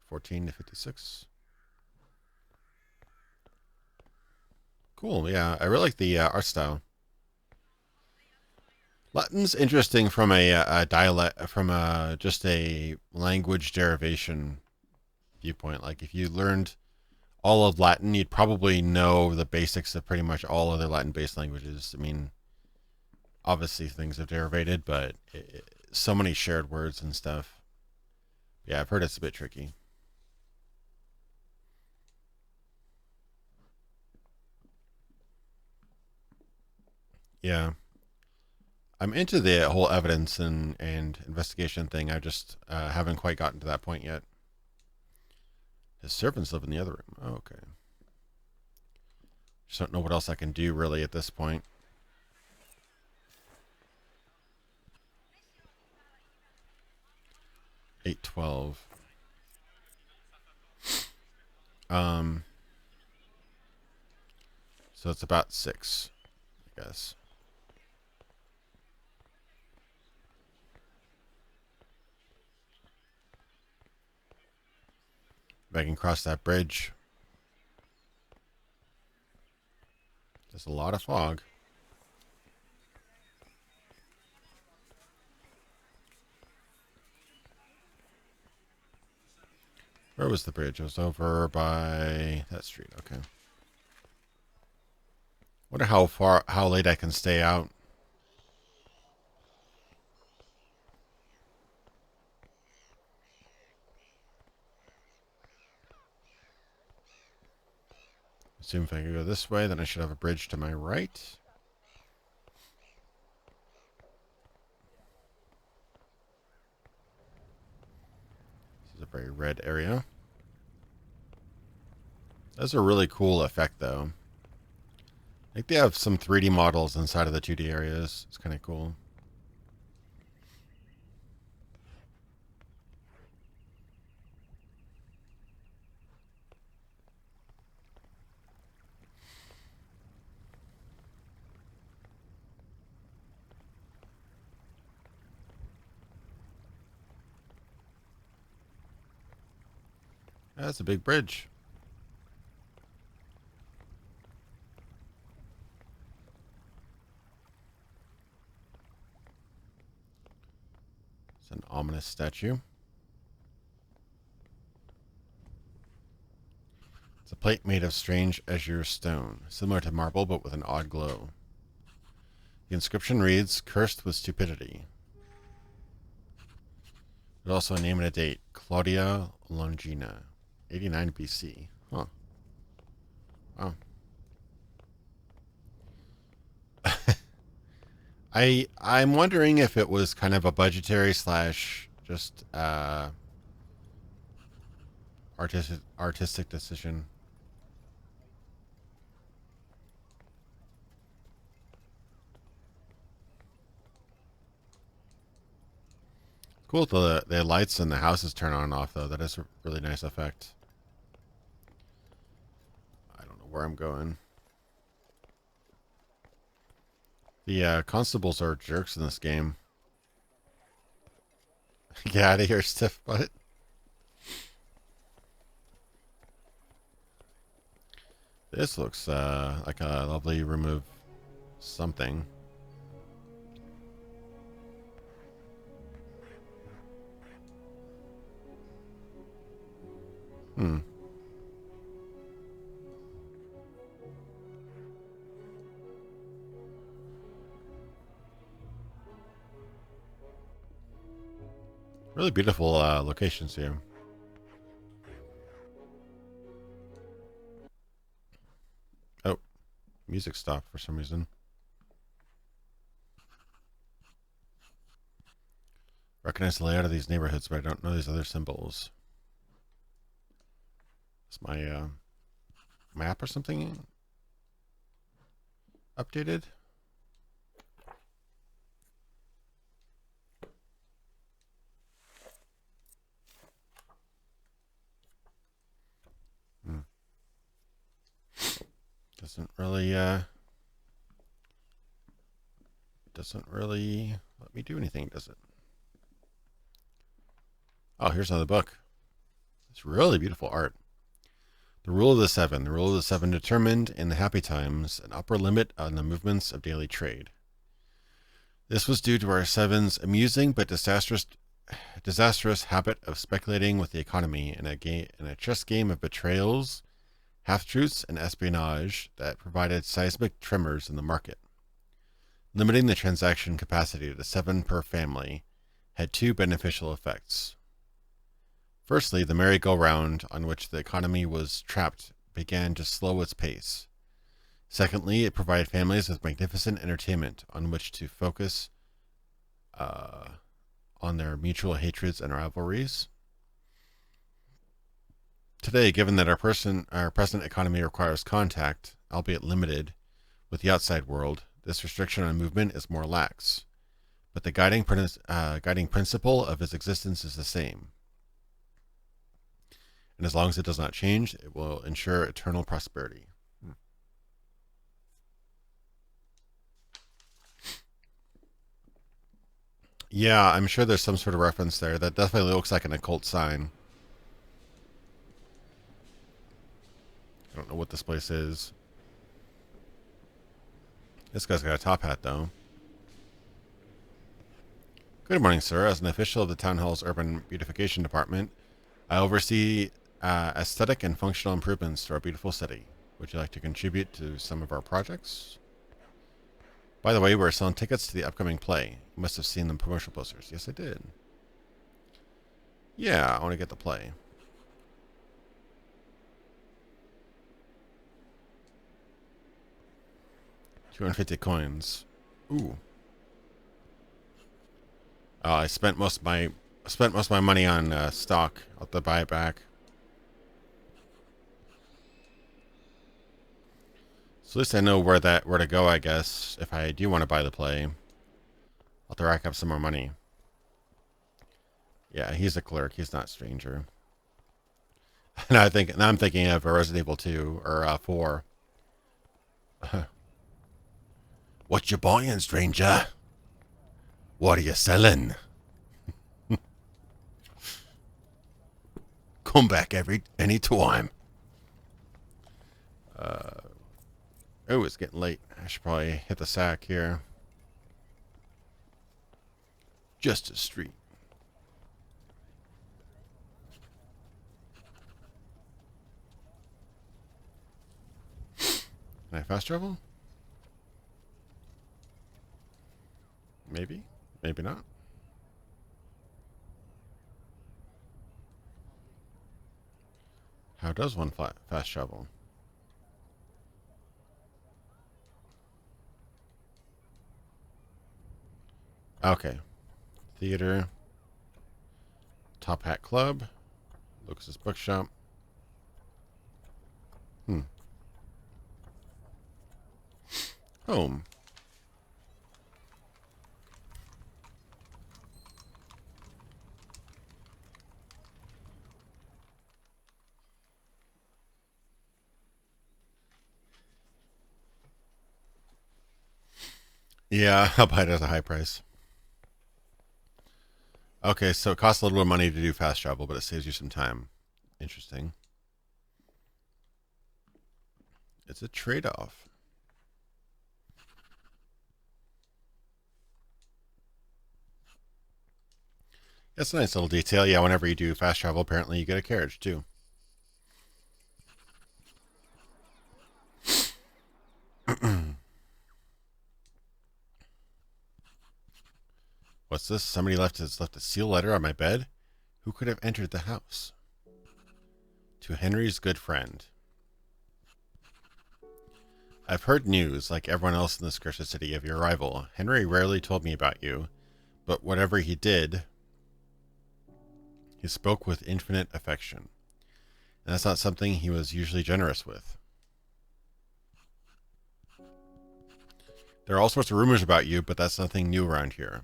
14 to 56. Cool, yeah. I really like the art style. Latin's interesting from a dialect, from just a language derivation viewpoint. Like if you learned all of Latin, you'd probably know the basics of pretty much all other Latin-based languages. I mean, obviously things have derivated, but so many shared words and stuff. Yeah, I've heard it's a bit tricky. Yeah. I'm into the whole evidence and investigation thing. I just haven't quite gotten to that point yet. His servants live in the other room. Oh, okay. Just don't know what else I can do really at this point. $8.12. So it's about 6, I guess. If I can cross that bridge. There's a lot of fog. Where was the bridge? It was over by that street. Okay. Wonder how late I can stay out. Assume if I can go this way, then I should have a bridge to my right. This is a very red area. That's a really cool effect, though. I think they have some 3D models inside of the 2D areas. It's kind of cool. That's a big bridge. It's an ominous statue. It's a plate made of strange azure stone, similar to marble but with an odd glow. The inscription reads, "Cursed with stupidity." There's also a name and a date, Claudia Longina, 89 BC. Huh. Wow. I'm wondering if it was kind of a budgetary slash just artistic decision. Cool. The lights in the houses turn on and off though. That is a really nice effect. I don't know where I'm going. The constables are jerks in this game. Get out of here, stiff butt. This looks like a lovely remove something. Hmm. Really beautiful locations here. Oh, music stopped for some reason. Recognize the layout of these neighborhoods, but I don't know these other symbols. Is my map or something updated? Doesn't really let me do anything, does it? Oh, here's another book. It's really beautiful art. The Rule of the Seven. The Rule of the Seven determined, in the happy times, an upper limit on the movements of daily trade. This was due to our Seven's amusing but disastrous habit of speculating with the economy in a chess game of betrayals, half-truths, and espionage that provided seismic tremors in the market. Limiting the transaction capacity to 7 per family had 2 beneficial effects. Firstly, the merry-go-round on which the economy was trapped began to slow its pace. Secondly, it provided families with magnificent entertainment on which to focus on their mutual hatreds and rivalries. Today, given that our present economy requires contact, albeit limited, with the outside world, this restriction on movement is more lax, but the guiding principle of its existence is the same. And as long as it does not change, it will ensure eternal prosperity. Yeah, I'm sure there's some sort of reference there. That definitely looks like an occult sign. I don't know what this place is. This guy's got a top hat, though. Good morning, sir. As an official of the Town Hall's Urban Beautification Department, I oversee aesthetic and functional improvements to our beautiful city. Would you like to contribute to some of our projects? By the way, we're selling tickets to the upcoming play. You must have seen the promotional posters. Yes, I did. Yeah, I want to get the play. $250 Ooh. I spent most of my money on stock. I'll have to buy it back. So at least I know where to go, I guess, if I do want to buy the play. I'll have to rack up some more money. Yeah, he's a clerk. He's not a stranger. And now I'm thinking of Resident Evil 2 or 4. What you buying, stranger? What are you selling? Come back any time. Oh, it's getting late. I should probably hit the sack here. Justice Street. Can I fast travel? Maybe. Maybe not. How does one fast travel? Okay. Theater. Top Hat Club. Lucas's Bookshop. Home. Yeah, I'll buy it at a high price. Okay, so it costs a little bit of money to do fast travel, but it saves you some time. Interesting. It's a trade-off. That's a nice little detail. Yeah, whenever you do fast travel, apparently you get a carriage, too. What's this? Somebody left a seal letter on my bed? Who could have entered the house? To Henry's good friend. I've heard news, like everyone else in this cursed city, of your arrival. Henry rarely told me about you, but whatever he did, he spoke with infinite affection. And that's not something he was usually generous with. There are all sorts of rumors about you, but that's nothing new around here.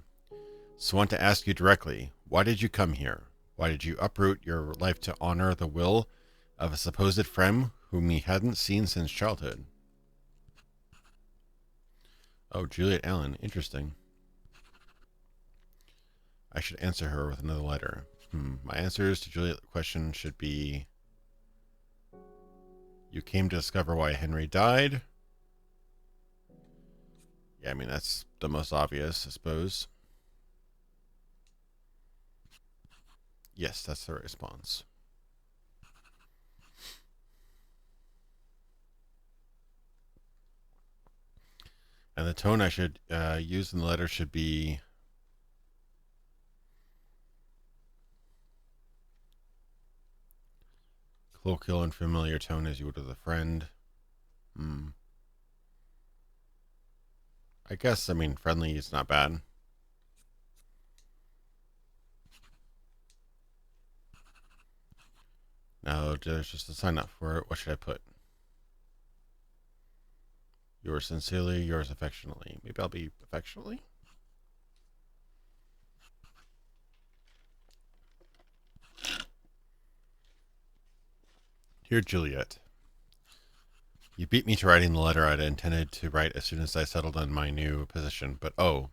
So I want to ask you directly, why did you come here? Why did you uproot your life to honor the will of a supposed friend whom he hadn't seen since childhood? Oh, Juliet Allen. Interesting. I should answer her with another letter. My answers to Juliet's question should be: you came to discover why Henry died. Yeah, I mean, that's the most obvious, I suppose. Yes, that's the right response. And the tone I should use in the letter should be colloquial and familiar tone as you would with a friend. I guess, I mean, friendly is not bad. No, there's just a sign up for it. What should I put? Yours sincerely, yours affectionately. Maybe I'll be affectionately? Dear Juliet, you beat me to writing the letter I'd intended to write as soon as I settled on my new position, but oh,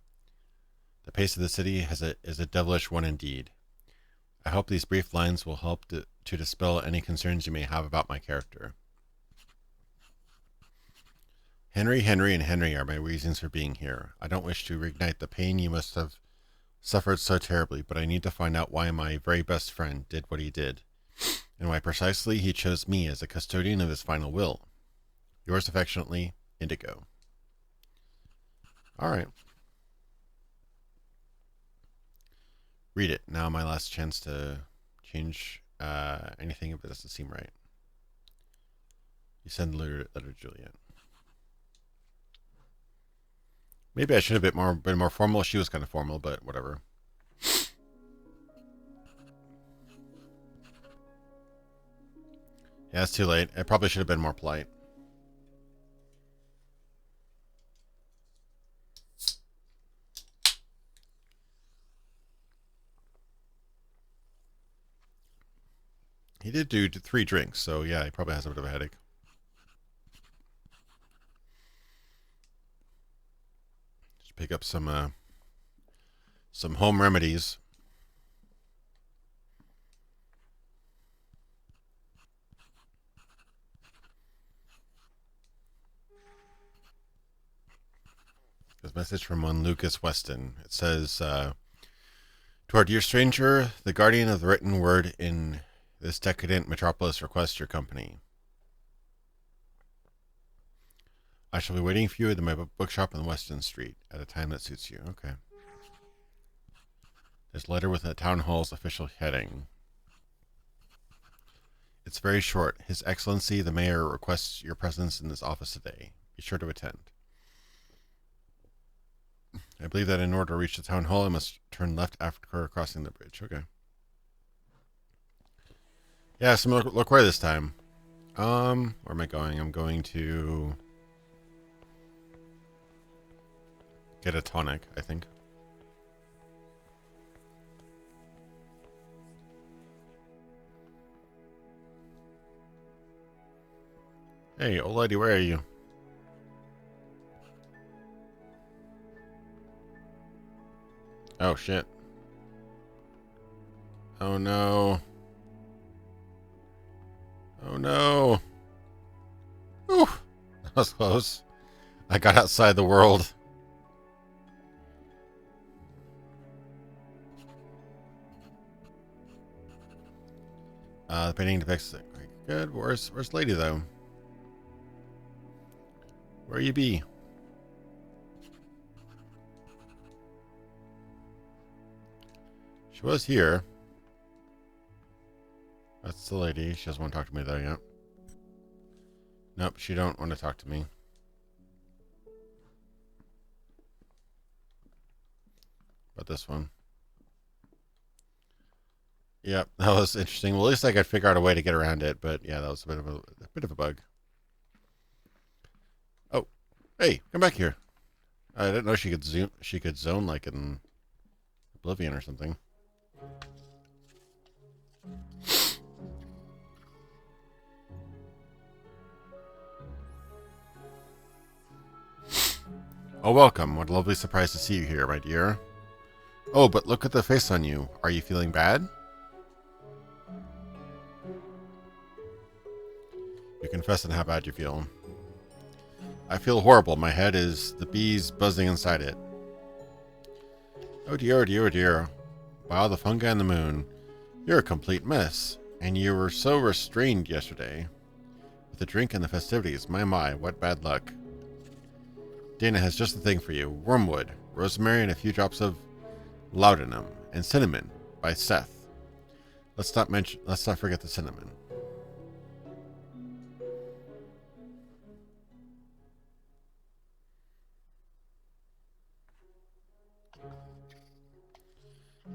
the pace of the city is a devilish one indeed. I hope these brief lines will help to dispel any concerns you may have about my character. Henry, Henry, and Henry are my reasons for being here. I don't wish to reignite the pain you must have suffered so terribly, but I need to find out why my very best friend did what he did, and why precisely he chose me as the custodian of his final will. Yours affectionately, Indigo. All right. Read it. Now my last chance to change anything if it doesn't seem right. You send the letter to Juliet. Maybe I should have been more formal. She was kind of formal, but whatever. Yeah, it's too late. I probably should have been more polite. He did do 3 drinks, so yeah, he probably has a bit of a headache. Just pick up some home remedies. This message from one Lucas Weston. It says, to our dear stranger, the guardian of the written word in this decadent metropolis requests your company. I shall be waiting for you at my bookshop on Weston Street at a time that suits you. Okay. There's a letter with the town hall's official heading. It's very short. His Excellency the Mayor requests your presence in this office today. Be sure to attend. I believe that in order to reach the town hall, I must turn left after crossing the bridge. Okay. Yeah, some LaCroix this time. Where am I going? I'm going to get a tonic, I think. Hey, old lady, where are you? Oh, shit. Oh, no. Oh, no. Ooh, that was close. I got outside the world. The painting depicts it. Good. Where's Lady, though? Where you be? She was here. That's the lady. She doesn't want to talk to me, though, yet. Nope, she don't want to talk to me. But this one. Yep, that was interesting. Well, at least I could figure out a way to get around it. But yeah, that was a bit of a bug. Oh, hey, come back here. I didn't know she could zoom. She could zone like in Oblivion or something. Oh, welcome. What a lovely surprise to see you here, my dear. Oh, but look at the face on you. Are you feeling bad? You confess on how bad you feel. I feel horrible. My head is the bees buzzing inside it. Oh dear, oh dear, oh dear. Wow, the fungi and the moon. You're a complete mess. And you were so restrained yesterday. With the drink and the festivities. My, what bad luck. Dana has just the thing for you. Wormwood, rosemary, and a few drops of laudanum. And cinnamon by Seth. Let's not forget the cinnamon.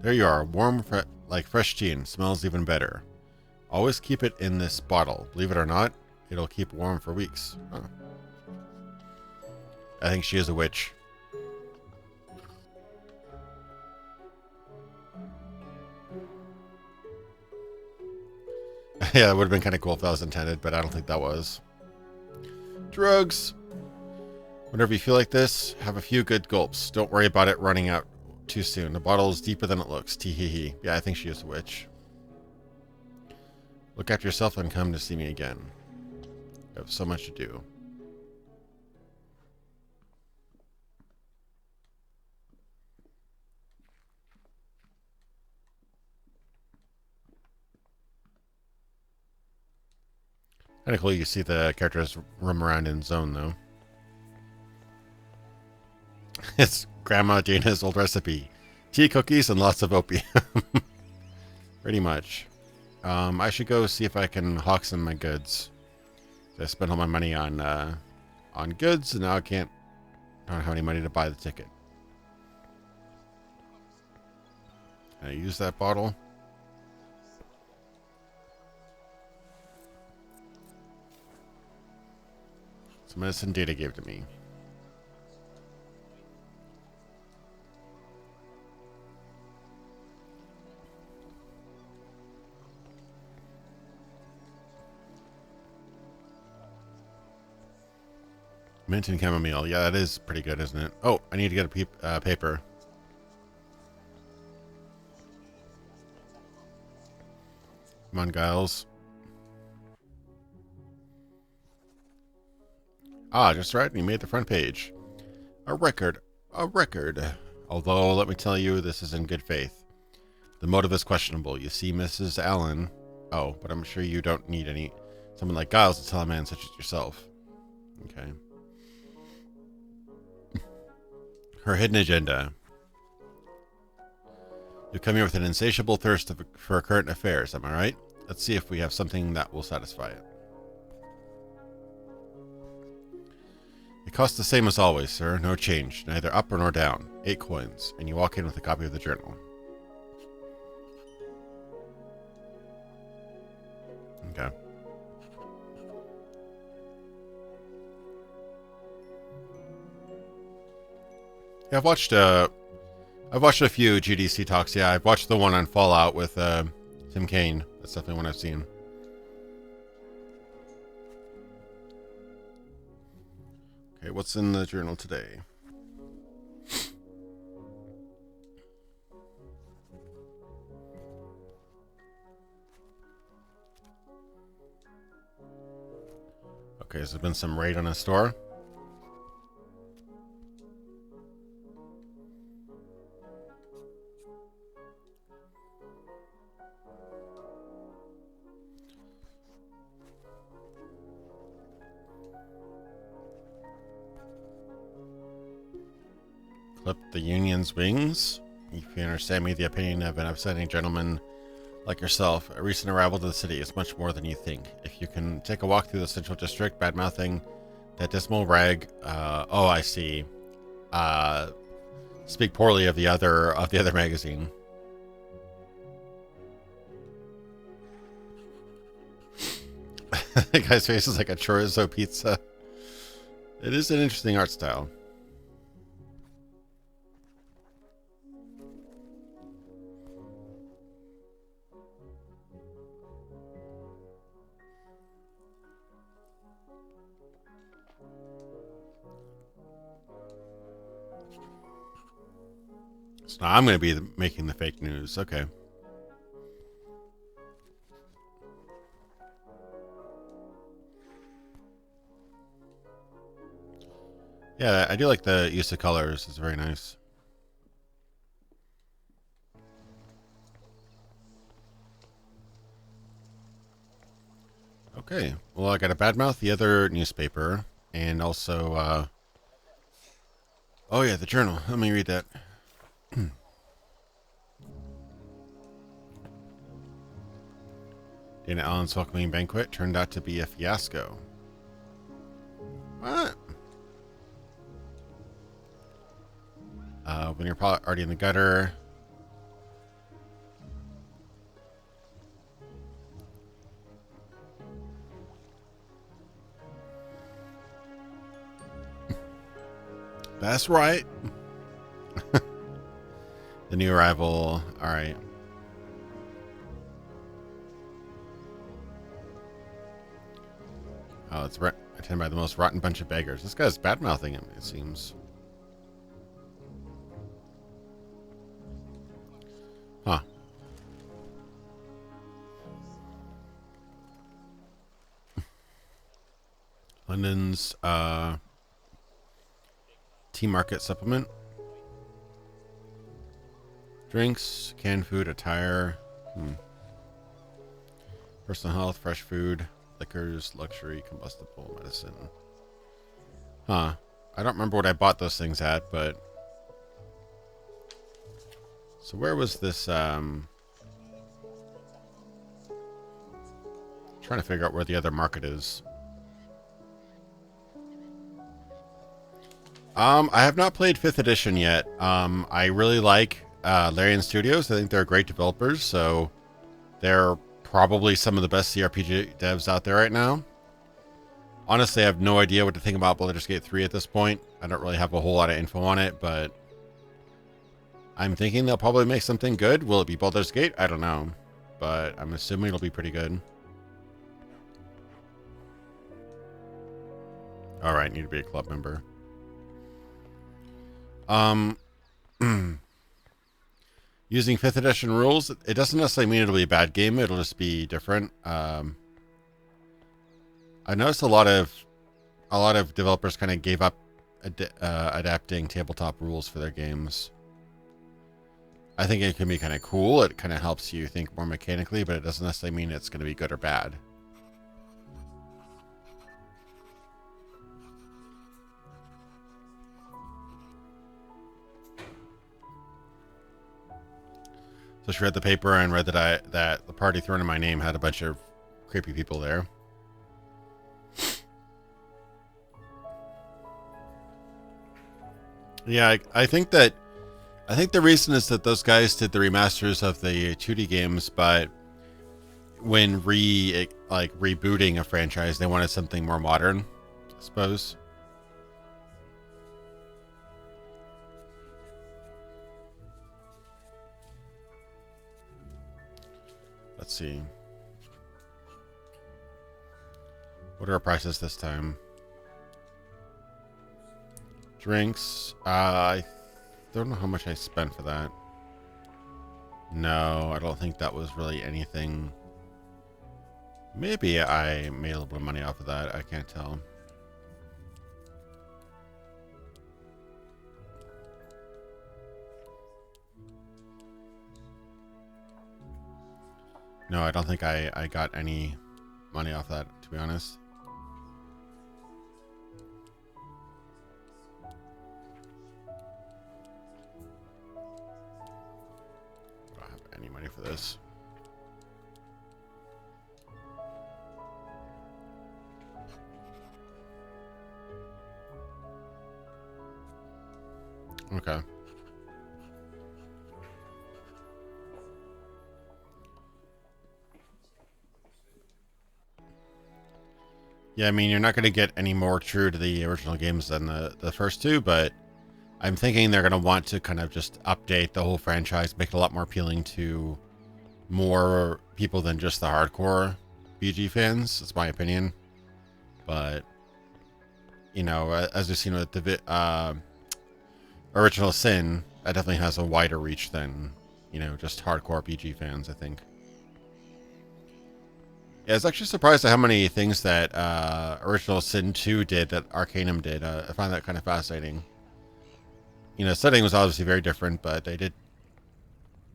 There you are, warm like fresh tea, and smells even better. Always keep it in this bottle. Believe it or not, it'll keep warm for weeks. Huh. I think she is a witch. Yeah, it would have been kind of cool if that was intended, but I don't think that was. Drugs! Whenever you feel like this, have a few good gulps. Don't worry about it running out too soon. The bottle is deeper than it looks. Tee-hee-hee. Yeah, I think she is a witch. Look after yourself and come to see me again. I have so much to do. Kind of cool you see the characters roam around in zone, though. It's Grandma Dana's old recipe. Tea, cookies, and lots of opium. Pretty much. I should go see if I can hawk some of my goods. I spent all my money on goods, and now I don't have any money to buy the ticket. Can I use that bottle? Some medicine Data gave to me. Mint and chamomile. Yeah, that is pretty good, isn't it? Oh, I need to get a paper. Come on, Giles. Ah, just right. You made the front page. A record. A record. Although, let me tell you, this is in good faith. The motive is questionable. You see, Mrs. Allen... Oh, but I'm sure you don't need someone like Giles to tell a man such as yourself. Okay. Her hidden agenda. You come here with an insatiable thirst for current affairs, am I right? Let's see if we have something that will satisfy it. It costs the same as always, sir. No change. Neither up nor down. 8 coins. And you walk in with a copy of the journal. Okay. Yeah, I've watched a few GDC talks. Yeah, I've watched the one on Fallout with Tim Kaine. That's definitely one I've seen. Okay, what's in the journal today? Okay, so there's been some raid on a store. Clip the Union's wings. If you understand me, the opinion of an upstanding gentleman like yourself, a recent arrival to the city is much more than you think. If you can take a walk through the central district, bad-mouthing that dismal rag. Oh, I see. Speak poorly of the other magazine. The guy's face is like a chorizo pizza. It is an interesting art style. So now I'm going to be making the fake news. Okay. Yeah, I do like the use of colors. It's very nice. Okay. Well, I got a Badmouth, the other newspaper, and also, oh yeah, the journal. Let me read that. Dana Allen's welcoming banquet turned out to be a fiasco. What? When you're already in the gutter. That's right. The new arrival. All right. Oh, it's attended by the most rotten bunch of beggars. This guy's bad-mouthing him, it seems. Huh. London's tea market supplement. Drinks, canned food, attire. Personal health, fresh food, liquors, luxury, combustible, medicine. Huh. I don't remember what I bought those things at, but... So where was this, trying to figure out where the other market is. I have not played 5th edition yet. I really like Larian Studios. I think they're great developers, so they're probably some of the best CRPG devs out there right now. Honestly, I have no idea what to think about Baldur's Gate 3 at this point. I don't really have a whole lot of info on it, but I'm thinking they'll probably make something good. Will it be Baldur's Gate? I don't know, but I'm assuming it'll be pretty good. All right, need to be a club member. Using 5th edition rules, it doesn't necessarily mean it'll be a bad game. It'll just be different. I noticed a lot of developers kind of gave up adapting tabletop rules for their games. I think it can be kind of cool. It kind of helps you think more mechanically, but it doesn't necessarily mean it's going to be good or bad. So she read the paper and read that the party thrown in my name had a bunch of creepy people there. Yeah, I think the reason is that those guys did the remasters of the 2D games, but when rebooting a franchise, they wanted something more modern, I suppose. Let's see. What are our prices this time? Drinks. I don't know how much I spent for that. No, I don't think that was really anything. Maybe I made a little bit of money off of that. I can't tell. No, I don't think I got any money off that, to be honest. I don't have any money for this. Okay. Yeah, I mean, you're not going to get any more true to the original games than the first two, but I'm thinking they're going to want to kind of just update the whole franchise, make it a lot more appealing to more people than just the hardcore BG fans. That's my opinion. But, you know, as we've seen with the original Sin, that definitely has a wider reach than, you know, just hardcore RPG fans, I think. Yeah, I was actually surprised at how many things that original Sin 2 did that Arcanum did. I find that kind of fascinating. You know, setting was obviously very different, but they did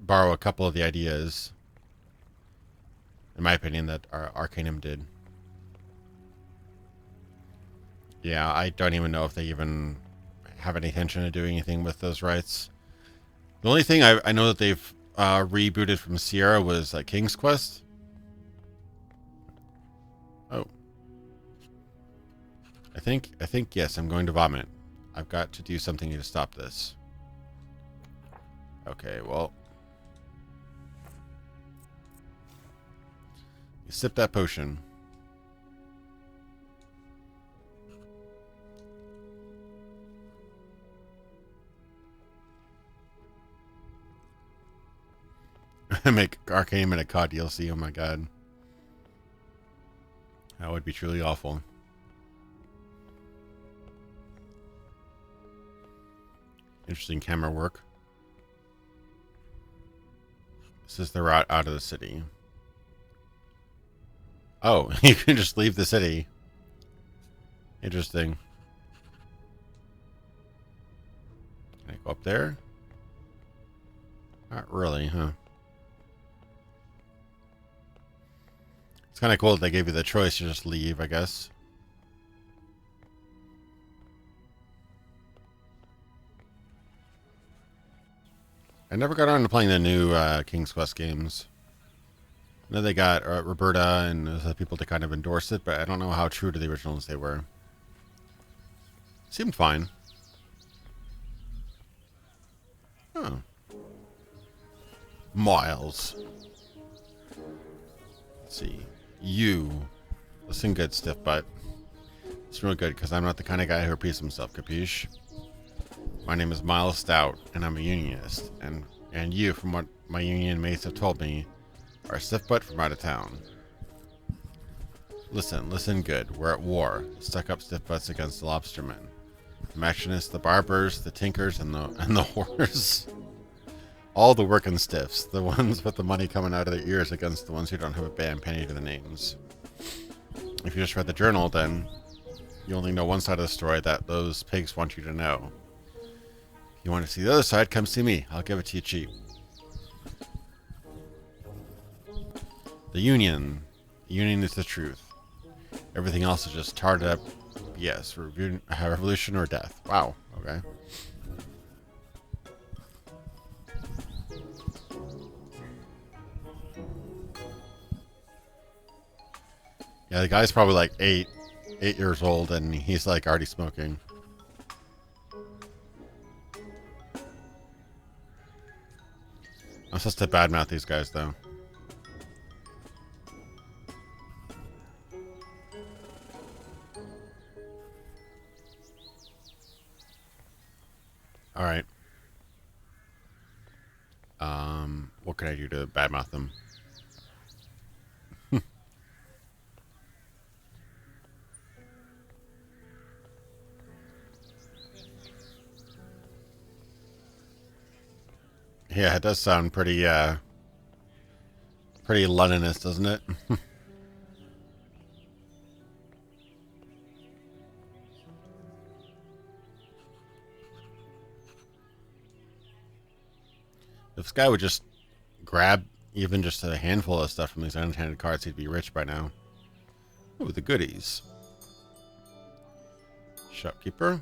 borrow a couple of the ideas, in my opinion, that Arcanum did. Yeah, I don't even know if they even have any intention of doing anything with those rights. The only thing I know that they've rebooted from Sierra was King's Quest. Oh. I think, yes, I'm going to vomit. I've got to do something to stop this. Okay, well. You sip that potion. Make Arcanum and a COD DLC, oh my god. That would be truly awful. Interesting camera work. This is the route out of the city. Oh, you can just leave the city. Interesting. Can I go up there? Not really, huh? It's kind of cool that they gave you the choice to just leave, I guess. I never got around to playing the new King's Quest games. I know they got Roberta and the people to kind of endorse it, but I don't know how true to the originals they were. Seemed fine. Oh. Miles. Let's see. You. Listen good, stiff butt. It's real good, because I'm not the kind of guy who repeats himself, capiche? My name is Miles Stout, and I'm a unionist. And you, from what my union mates have told me, are a stiff butt from out of town. Listen good. We're at war. Stuck-up stiff butts against the lobstermen. The machinists, the barbers, the tinkers, and the whores. All the working stiffs. The ones with the money coming out of their ears against the ones who don't have a bad penny to the names. If you just read the journal, then you only know one side of the story that those pigs want you to know. If you want to see the other side, come see me. I'll give it to you cheap. The Union. The Union is the truth. Everything else is just tarred up BS. Revolution or death. Wow. Okay. Yeah, the guy's probably like 8 years old, and he's like already smoking. I'm supposed to badmouth these guys, though. All right. What can I do to badmouth them? Yeah, it does sound pretty, pretty Londonist, doesn't it? If this guy would just grab even just a handful of stuff from these unintended cards, he'd be rich by now. Ooh, the goodies. Shopkeeper.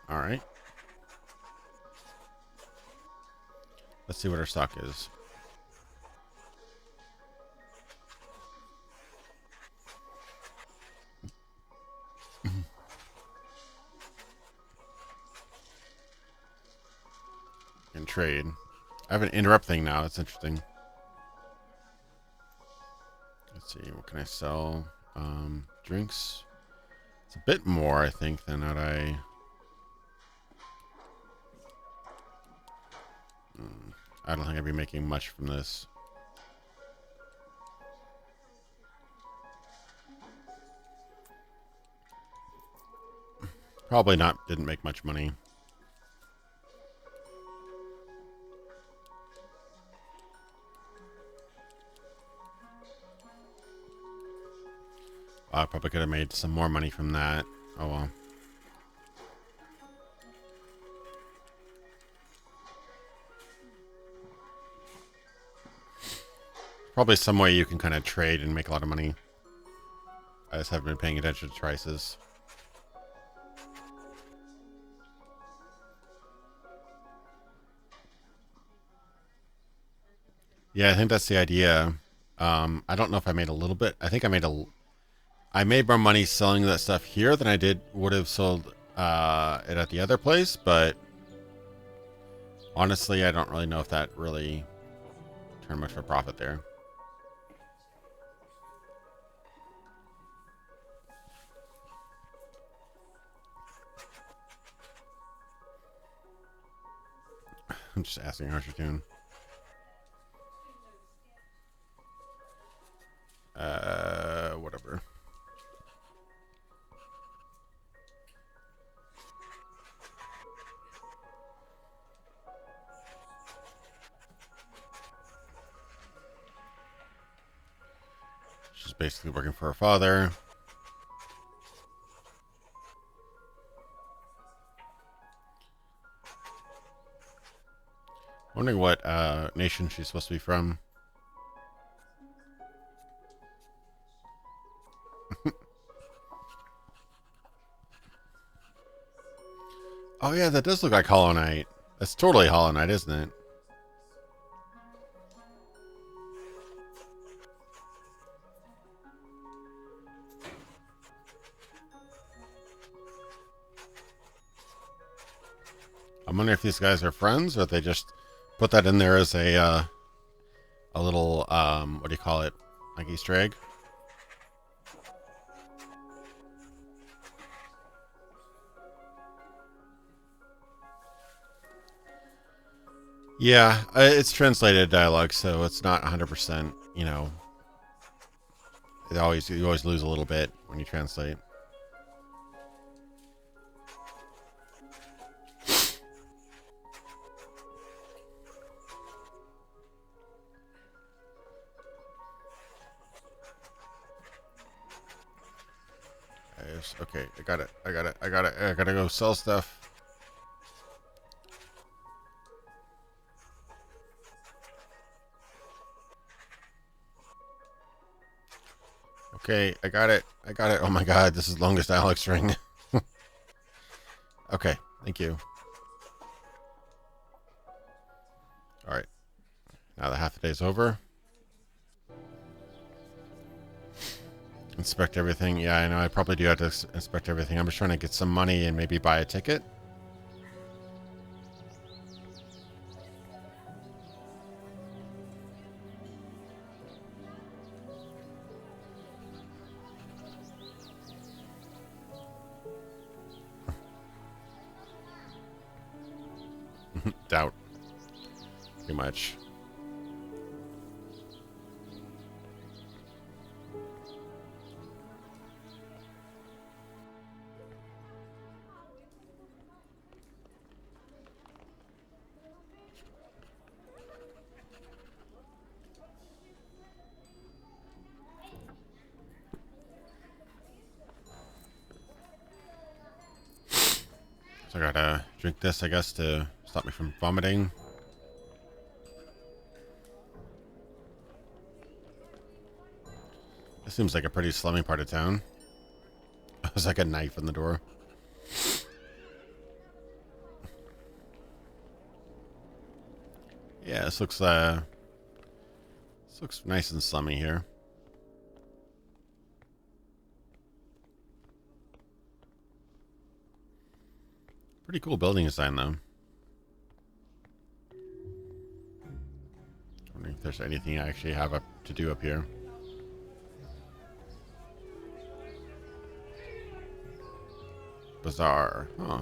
All right. Let's see what our stock is. And trade. I have an interrupt thing now. That's interesting. Let's see. What can I sell? Drinks. It's a bit more, I think, than what I... I don't think I'd be making much from this. Probably not, didn't make much money. I probably could have made some more money from that. Oh well. Probably some way you can kind of trade and make a lot of money. I just haven't been paying attention to prices. Yeah, I think that's the idea. I don't know if I made a little bit. I think I made more money selling that stuff here than I would have sold it at the other place, but honestly, I don't really know if that really turned much of a profit there. I'm just asking how she's doing. Whatever. She's basically working for her father. Wondering what nation she's supposed to be from. Oh yeah, that does look like Hollow Knight. That's totally Hollow Knight, isn't it? I'm wondering if these guys are friends or if they just put that in there as a little what do you call it? Like Easter egg. Yeah, it's translated dialogue, so it's not 100%. You know, you always lose a little bit when you translate. Okay, I got it. I gotta go sell stuff. Okay, I got it. Oh my god, this is the longest dialogue string. Okay, thank you. Alright. Now that half the day's over. Inspect everything. Yeah, I know. I probably do have to inspect everything. I'm just trying to get some money and maybe buy a ticket. Doubt. Too much. So I gotta drink this, I guess, to stop me from vomiting. This seems like a pretty slummy part of town. There's like a knife in the door. Yeah, this looks nice and slummy here. Pretty cool building design, though. Wondering if there's anything I actually have to do up here. Bazaar. Huh.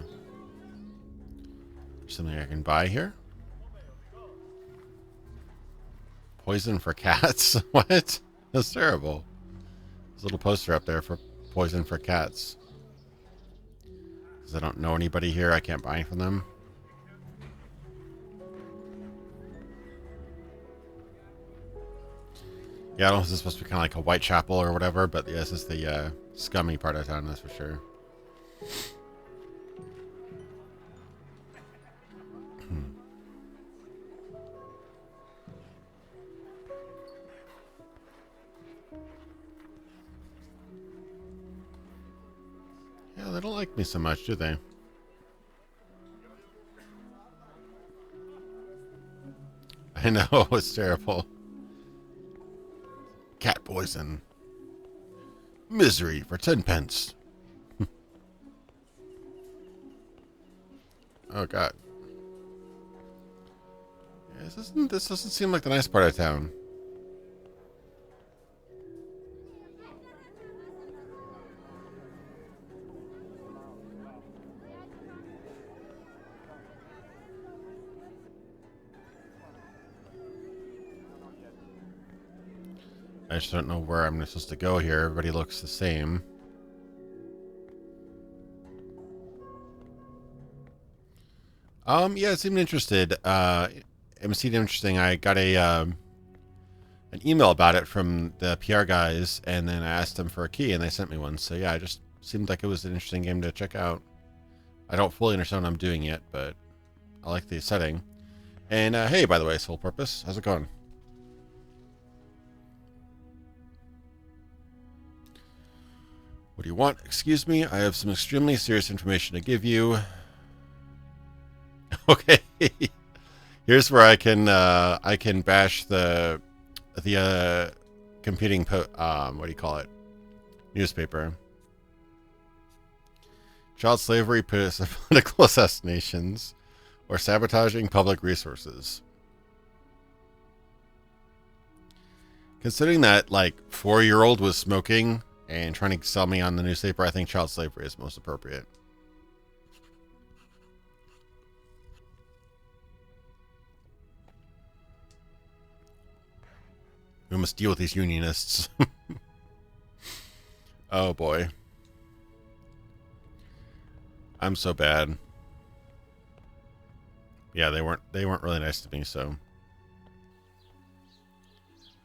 Something I can buy here? Poison for cats? What? That's terrible. There's a little poster up there for poison for cats. Because I don't know anybody here. I can't buy from them. Yeah, I don't know if this is supposed to be kind of like a Whitechapel or whatever, but yeah, this is the scummy part of town, that's for sure. Yeah, they don't like me so much, do they? I know, it's terrible. Cat poison. Misery for 10 pence. Oh, God. Yeah, this doesn't seem like the nice part of town. I just don't know where I'm supposed to go here. Everybody looks the same. Yeah, it seemed interested. It seemed interesting. I got an email about it from the PR guys, and then I asked them for a key, and they sent me one. So yeah, it just seemed like it was an interesting game to check out. I don't fully understand what I'm doing yet, but I like the setting. And hey, by the way, Sole Purpose, how's it going? What do you want? Excuse me, I have some extremely serious information to give you. Okay, here's where I can bash the competing what do you call it? Newspaper. Child slavery, political assassinations, or sabotaging public resources. Considering that like 4-year-old was smoking and trying to sell me on the newspaper, I think child slavery is most appropriate. We must deal with these unionists. Oh boy. I'm so bad. Yeah, they weren't really nice to me, so.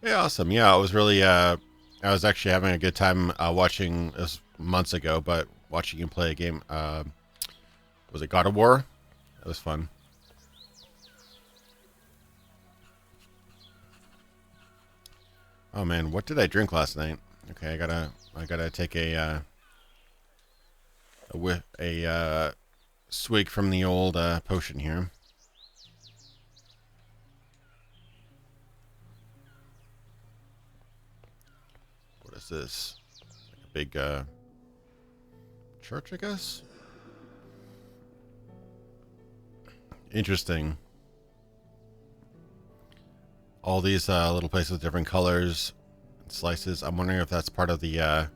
Yeah, awesome. Yeah, it was really I was actually having a good time watching this months ago, but watching you play a game. Was it God of War? It was fun. Oh man, what did I drink last night? Okay, I gotta take a swig from the old potion here. What is this? Like a big church, I guess. Interesting. All these little places with different colors and slices. I'm wondering if that's part of the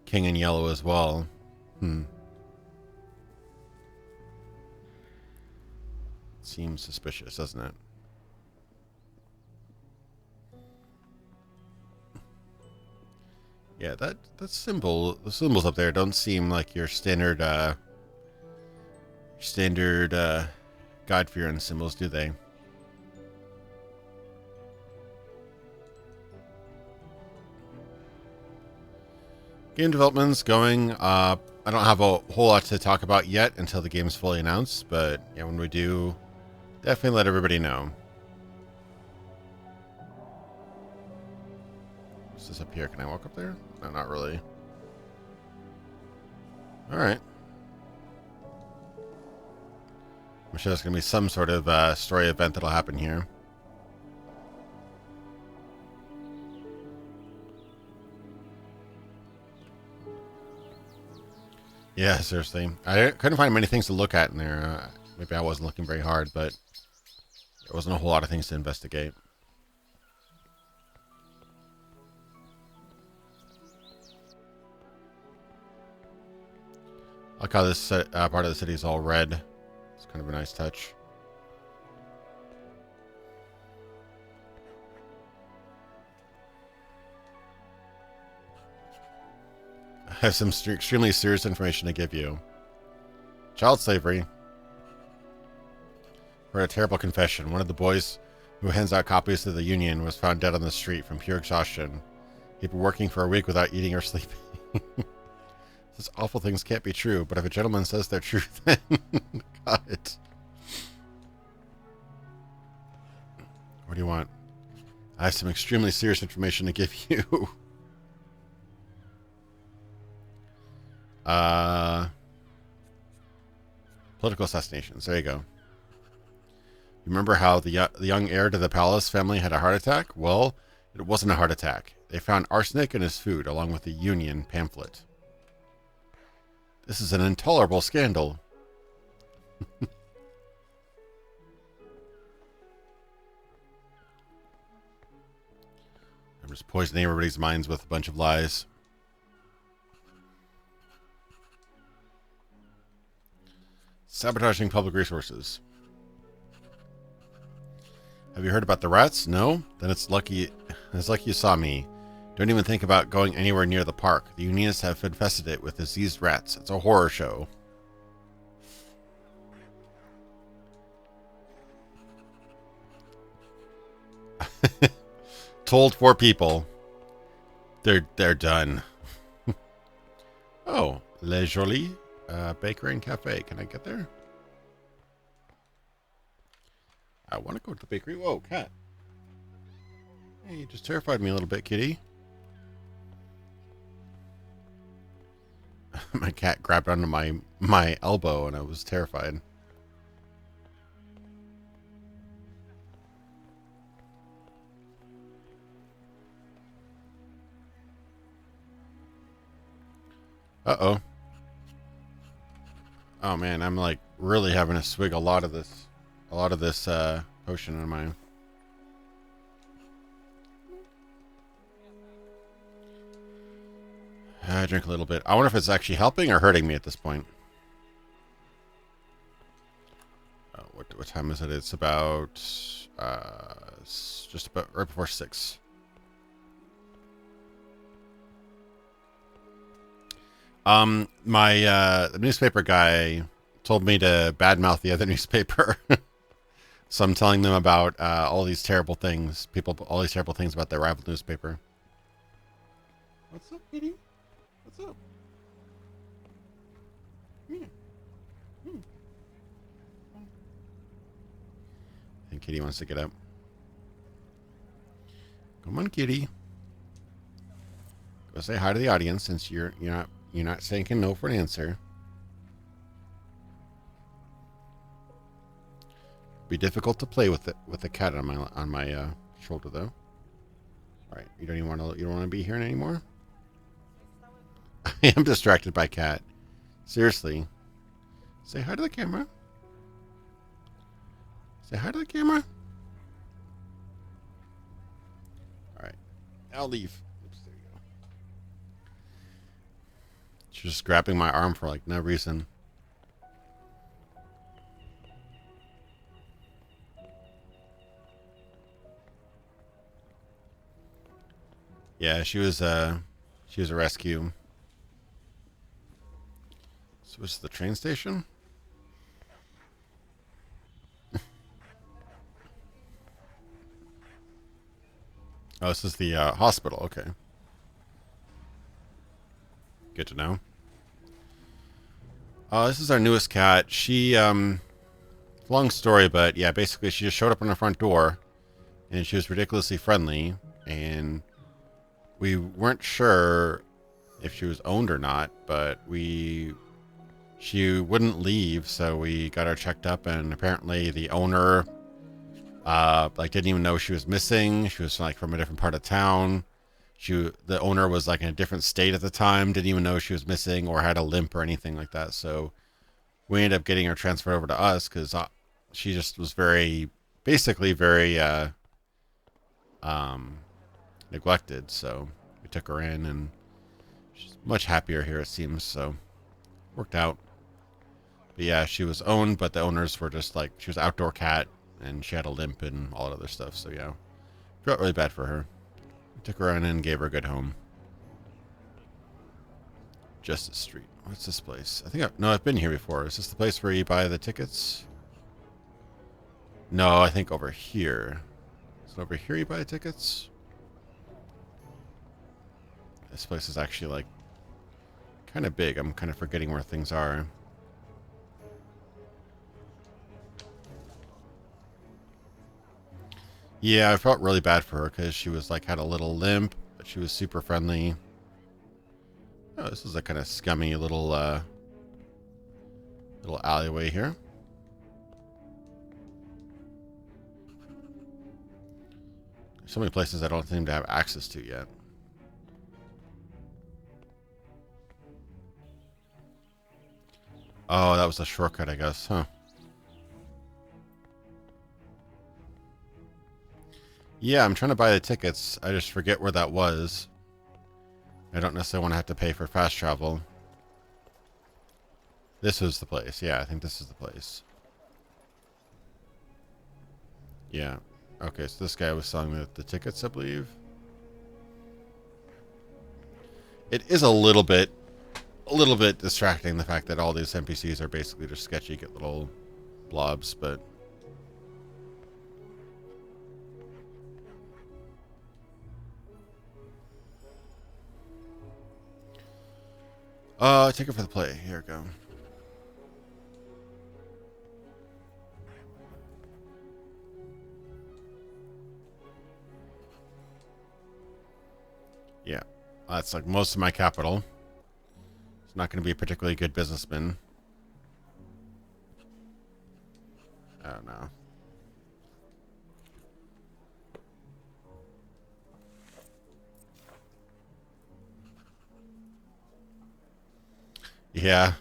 King in Yellow as well. Seems suspicious, doesn't it? Yeah, that symbol, the symbols up there don't seem like your standard God-fearing symbols, do they? Game development's going. I don't have a whole lot to talk about yet until the game's fully announced, but yeah, when we do, definitely let everybody know. What's this up here? Can I walk up there? No, not really. Alright. I'm sure there's going to be some sort of story event that'll happen here. Yeah, seriously. I couldn't find many things to look at in there. Maybe I wasn't looking very hard, but there wasn't a whole lot of things to investigate. I like how this part of the city is all red. It's kind of a nice touch. I have some extremely serious information to give you. Child slavery. Heard a terrible confession. One of the boys who hands out copies to the Union was found dead on the street from pure exhaustion. He'd been working for a week without eating or sleeping. Such awful things can't be true, but if a gentleman says they're true, then... God. What do you want? I have some extremely serious information to give you. Political assassinations. There you go. You remember how the young heir to the palace family had a heart attack? Well, it wasn't a heart attack. They found arsenic in his food, along with the Union pamphlet. This is an intolerable scandal. I'm just poisoning everybody's minds with a bunch of lies. Sabotaging public resources. Have you heard about the rats? No? Then it's lucky you saw me. Don't even think about going anywhere near the park. The Unionists have infested it with diseased rats. It's a horror show. Told 4 people. They're done. Oh, Le Jolie Bakery and Cafe. Can I get there? I want to go to the bakery. Whoa, cat. Hey, you just terrified me a little bit, kitty. My cat grabbed onto my elbow and I was terrified. Uh-oh. Oh man, I'm like really having to swig a lot of this potion in mine. I drink a little bit. I wonder if it's actually helping or hurting me at this point. What time is it? It's about just about right before 6. The newspaper guy told me to badmouth the other newspaper. So I'm telling them about all these terrible things. All these terrible things about their rival newspaper. What's up, kitty? What's up? Come here. I think Kitty wants to get up. Come on, Kitty. Go say hi to the audience since you're not saying no for an answer. Be difficult to play with the cat on my shoulder though. All right, you don't want to be here anymore. I am distracted by cat. Seriously, say hi to the camera. Say hi to the camera. All right, I'll leave. Oops, there you go. She's just grabbing my arm for like no reason. Yeah, she was a rescue. So this is the train station? Oh, this is the hospital. Okay. Good to know. This is our newest cat. She, long story, but yeah, basically she just showed up on the front door and she was ridiculously friendly and we weren't sure if she was owned or not, but she wouldn't leave, so we got her checked up, and apparently the owner didn't even know she was missing. She was like from a different part of town. The owner was like in a different state at the time, didn't even know she was missing or had a limp or anything like that. So we ended up getting her transferred over to us because she just was very neglected. So we took her in and she's much happier here, it seems. So worked out. But yeah, she was owned, but the owners were just like, she was an outdoor cat and she had a limp and all that other stuff. So yeah, felt really bad for her. We took her in and gave her a good home. Justice Street. What's this place? I think I've been here before. Is this the place where you buy the tickets? No, I think over here. Is it over here you buy the tickets? This place is actually like kind of big. I'm kind of forgetting where things are. Yeah, I felt really bad for her because she was like had a little limp, but she was super friendly. Oh, this is a kind of scummy little little alleyway here. There's so many places I don't seem to have access to yet. Oh, that was a shortcut, I guess, huh? Yeah, I'm trying to buy the tickets. I just forget where that was. I don't necessarily want to have to pay for fast travel. This was the place. Yeah, I think this is the place. Yeah. Okay, so this guy was selling the tickets, I believe. It is a little bit distracting, the fact that all these NPCs are basically just sketchy little blobs, but... ticket for the play. Here we go. Yeah. That's like most of my capital. It's not going to be a particularly good businessman. Oh, no. Yeah.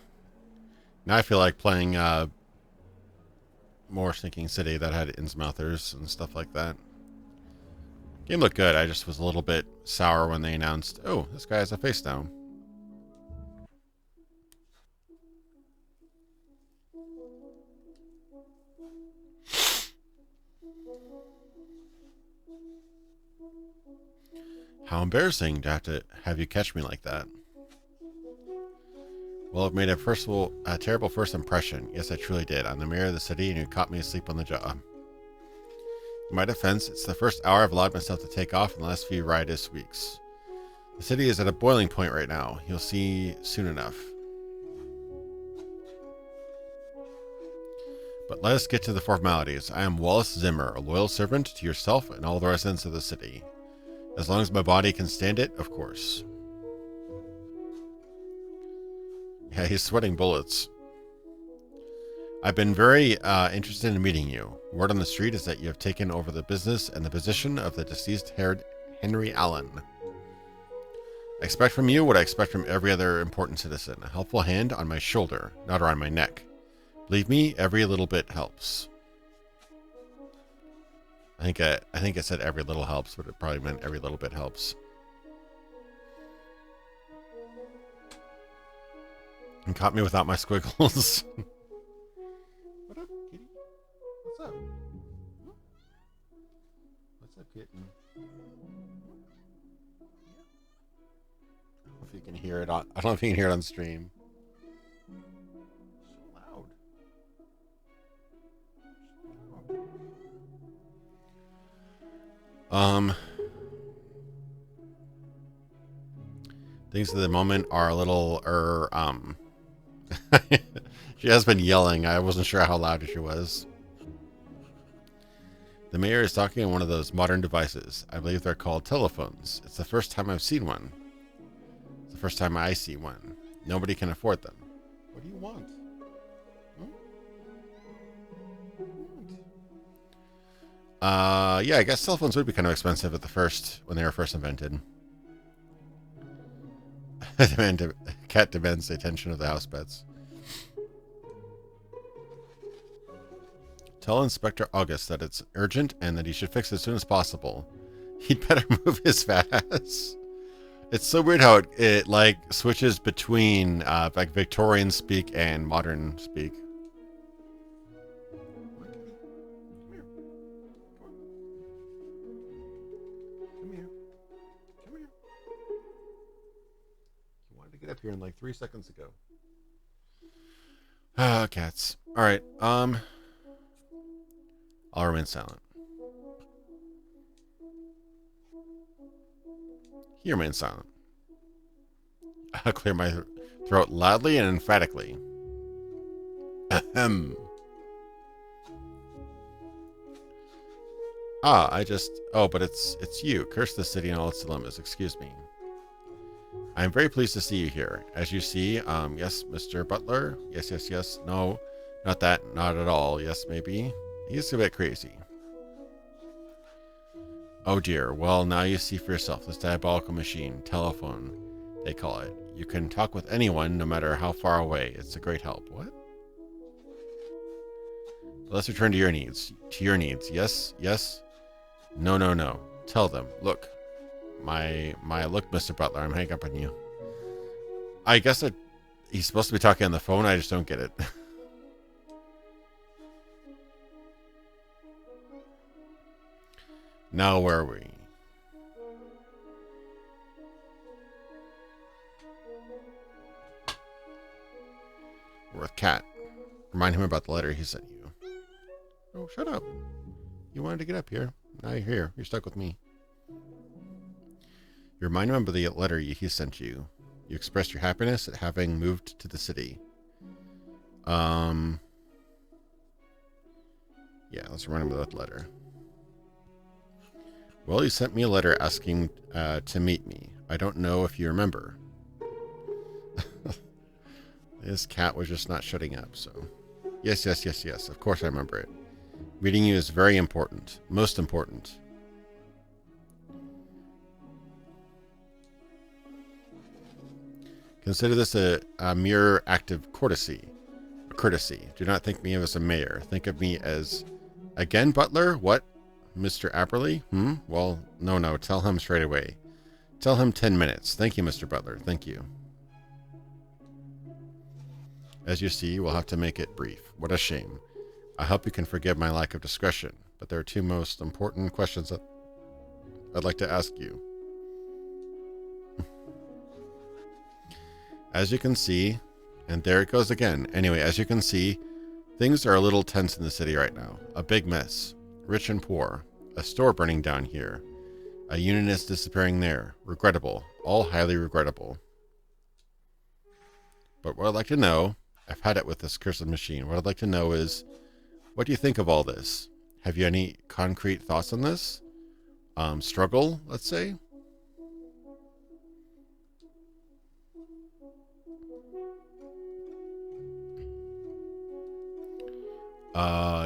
Now I feel like playing more Sinking City that had Innsmouthers and stuff like that. Game looked good. I just was a little bit sour when they announced, oh, this guy has a face now. How embarrassing to have you catch me like that. Well, I've made a terrible first impression. Yes, I truly did. On the mayor of the city, and you caught me asleep on the job. In my defense, it's the first hour I've allowed myself to take off in the last few riotous weeks. The city is at a boiling point right now. You'll see soon enough. But let us get to the formalities. I am Wallace Zimmer, a loyal servant to yourself and all the residents of the city. As long as my body can stand it, of course. Yeah, he's sweating bullets. I've been very interested in meeting you. Word on the street is that you have taken over the business and the position of the deceased Henry Allen. I expect from you what I expect from every other important citizen. A helpful hand on my shoulder, not around my neck. Believe me, every little bit helps. I think it said every little helps, but it probably meant every little bit helps. And caught me without my squiggles. What up, kitty? What's up? What's up, kitten? I don't know if you can hear it on. I don't know if you can hear it on stream. So loud. Things at the moment are a little she has been yelling. I wasn't sure how loud she was. The mayor is talking on one of those modern devices. I believe they're called telephones. It's the first time I've seen one. It's the first time I see one. Nobody can afford them. What do you want? Yeah, I guess cell phones would be kind of expensive when they were first invented. Cat demands the attention of the house pets. Tell Inspector August that it's urgent and that he should fix it as soon as possible. He'd better move his fat ass. It's so weird how it like switches between like Victorian speak and modern speak. Come here. Come here. You wanted to get up here in like 3 seconds ago. Ah, cats. All right. I'll remain silent. He remains silent. I'll clear my throat loudly and emphatically. Ahem. Oh, but it's you. Curse the city and all its dilemmas. Excuse me. I am very pleased to see you here. As you see, yes, Mr. Butler. Yes, yes, yes. No, not that. Not at all. Yes, maybe. He's a bit crazy. Oh dear. Well, now you see for yourself. This diabolical machine, telephone, they call it. You can talk with anyone, no matter how far away. It's a great help. What? Let's return to your needs. To your needs. Yes, yes. No, no, no. Tell them. Look. Look, Mr. Butler, I'm hanging up on you. I guess he's supposed to be talking on the phone. I just don't get it. Now, where are we? We're with Cat. Remind him about the letter he sent you. Oh, shut up. You wanted to get up here. Now you're here. You're stuck with me. You remind him of the letter he sent you. You expressed your happiness at having moved to the city. Yeah, let's remind him of that letter. Well, you sent me a letter asking to meet me. I don't know if you remember. This cat was just not shutting up, so... Yes, yes, yes, yes. Of course I remember it. Meeting you is very important. Most important. Consider this a mere act of courtesy. Do not think me of as a mayor. Think of me as... Again, Butler? What? Mr. Apperly? Well, no. Tell him straight away. Tell him 10 minutes. Thank you, Mr. Butler. Thank you. As you see, we'll have to make it brief. What a shame. I hope you can forgive my lack of discretion, but there are two most important questions that I'd like to ask you. As you can see, and there it goes again. Anyway, as you can see, things are a little tense in the city right now. A big mess. Rich and poor. A store burning down here. A unionist disappearing there. Regrettable. All highly regrettable. But what I'd like to know, I've had it with this cursed machine. What I'd like to know is, what do you think of all this? Have you any concrete thoughts on this? Struggle, let's say?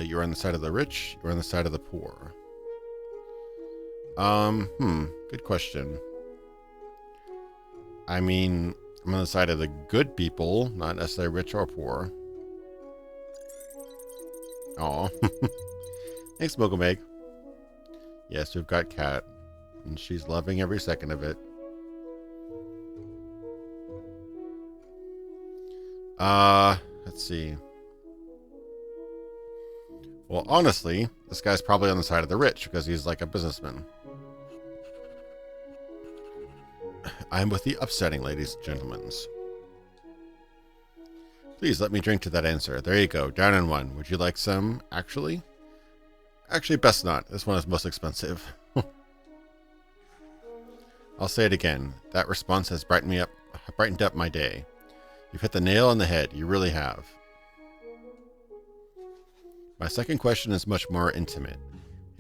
You're on the side of the rich, you're on the side of the poor. Good question. I mean, I'm on the side of the good people, not necessarily rich or poor. Aw. Thanks, Mogomeg. Yes, we've got Cat, and she's loving every second of it. Let's see. Well, honestly, this guy's probably on the side of the rich because he's like a businessman. I'm with the upsetting, ladies and gentlemen. Please let me drink to that answer. There you go, down in one. Would you like some, actually? Actually, best not. This one is most expensive. I'll say it again. That response has brightened up my day. You've hit the nail on the head. You really have. My second question is much more intimate,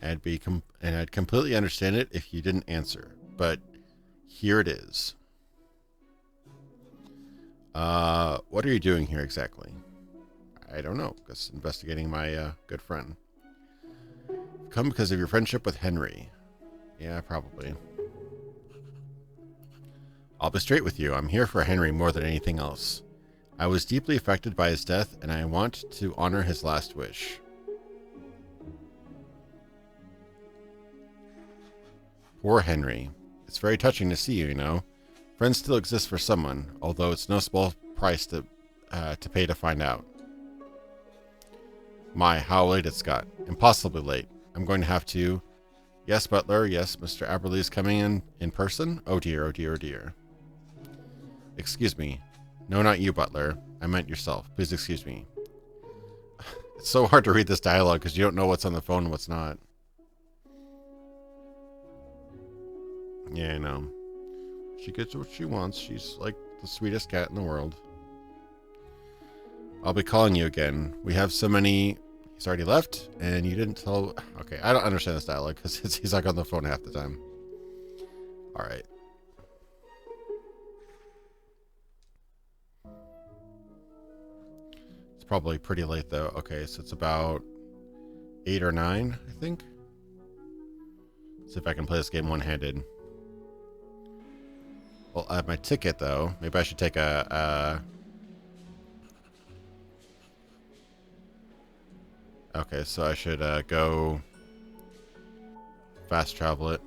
and I'd completely understand it if you didn't answer. But here it is. What are you doing here exactly? I don't know. Just investigating my good friend. Come because of your friendship with Henry. Yeah, probably. I'll be straight with you. I'm here for Henry more than anything else. I was deeply affected by his death, and I want to honor his last wish. Poor Henry. It's very touching to see you, you know. Friends still exist for someone, although it's no small price to pay to find out. My, how late it's got. Impossibly late. I'm going to have to... Yes, Butler. Yes, Mr. Aberley's coming in person? Oh dear, oh dear, oh dear. Excuse me. No, not you, Butler. I meant yourself. Please excuse me. It's so hard to read this dialogue because you don't know what's on the phone and what's not. Yeah, I know. She gets what she wants. She's like the sweetest cat in the world. I'll be calling you again. We have so many... He's already left, and you didn't tell... Okay, I don't understand this dialogue because he's like on the phone half the time. Alright. It's probably pretty late, though. Okay, so it's about 8 or 9, I think. See if I can play this game one-handed. Well, I have my ticket, though. Maybe I should take a... Okay, so I should go fast travel it.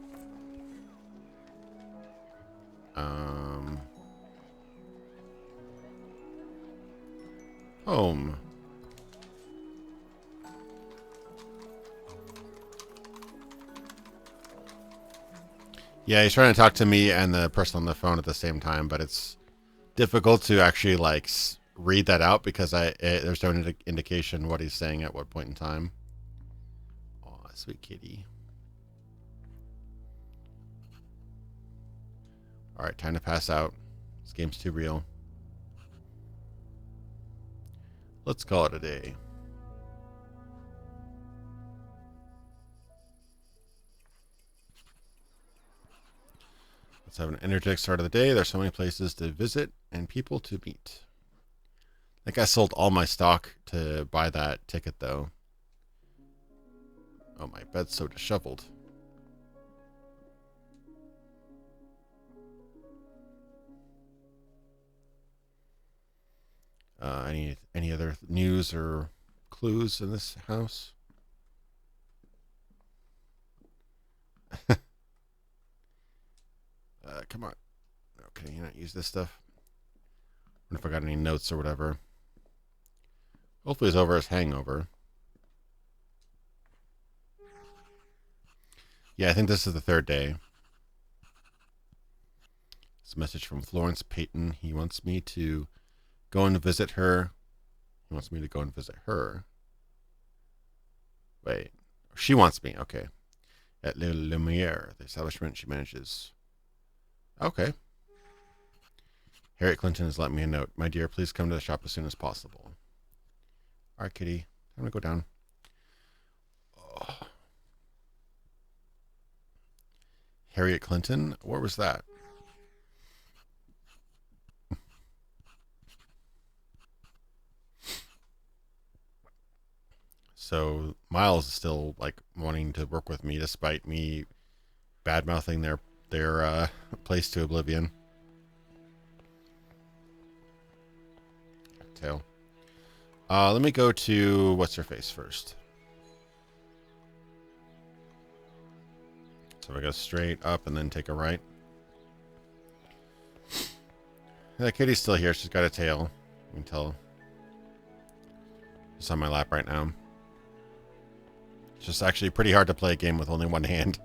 Home. Yeah, he's trying to talk to me and the person on the phone at the same time, but it's difficult to actually like read that out because there's no indication what he's saying at what point in time. Oh, sweet kitty. All right, time to pass out. This game's too real. Let's call it a day. Let's have an energetic start of the day. There's so many places to visit and people to meet. I think I sold all my stock to buy that ticket, though. Oh, my bed's so disheveled. Any other news or clues in this house? Come on. No, can you not use this stuff? I wonder if I got any notes or whatever. Hopefully it's over his hangover. Yeah, I think this is the third day. It's a message from Florence Payton. He wants me to go and visit her. He wants me to go and visit her. Wait. She wants me. Okay. At Le Lumiere, the establishment she manages. Okay. Harriet Clinton has left me a note. My dear, please come to the shop as soon as possible. All right, kitty. I'm going to go down. Oh. Harriet Clinton? Where was that? So Miles is still like wanting to work with me despite me bad mouthing their place to oblivion. Tail. Let me go to what's her face first. So I go straight up and then take a right. Yeah, Kitty's still here. She's got a tail. You can tell. She's on my lap right now. It's just actually pretty hard to play a game with only one hand.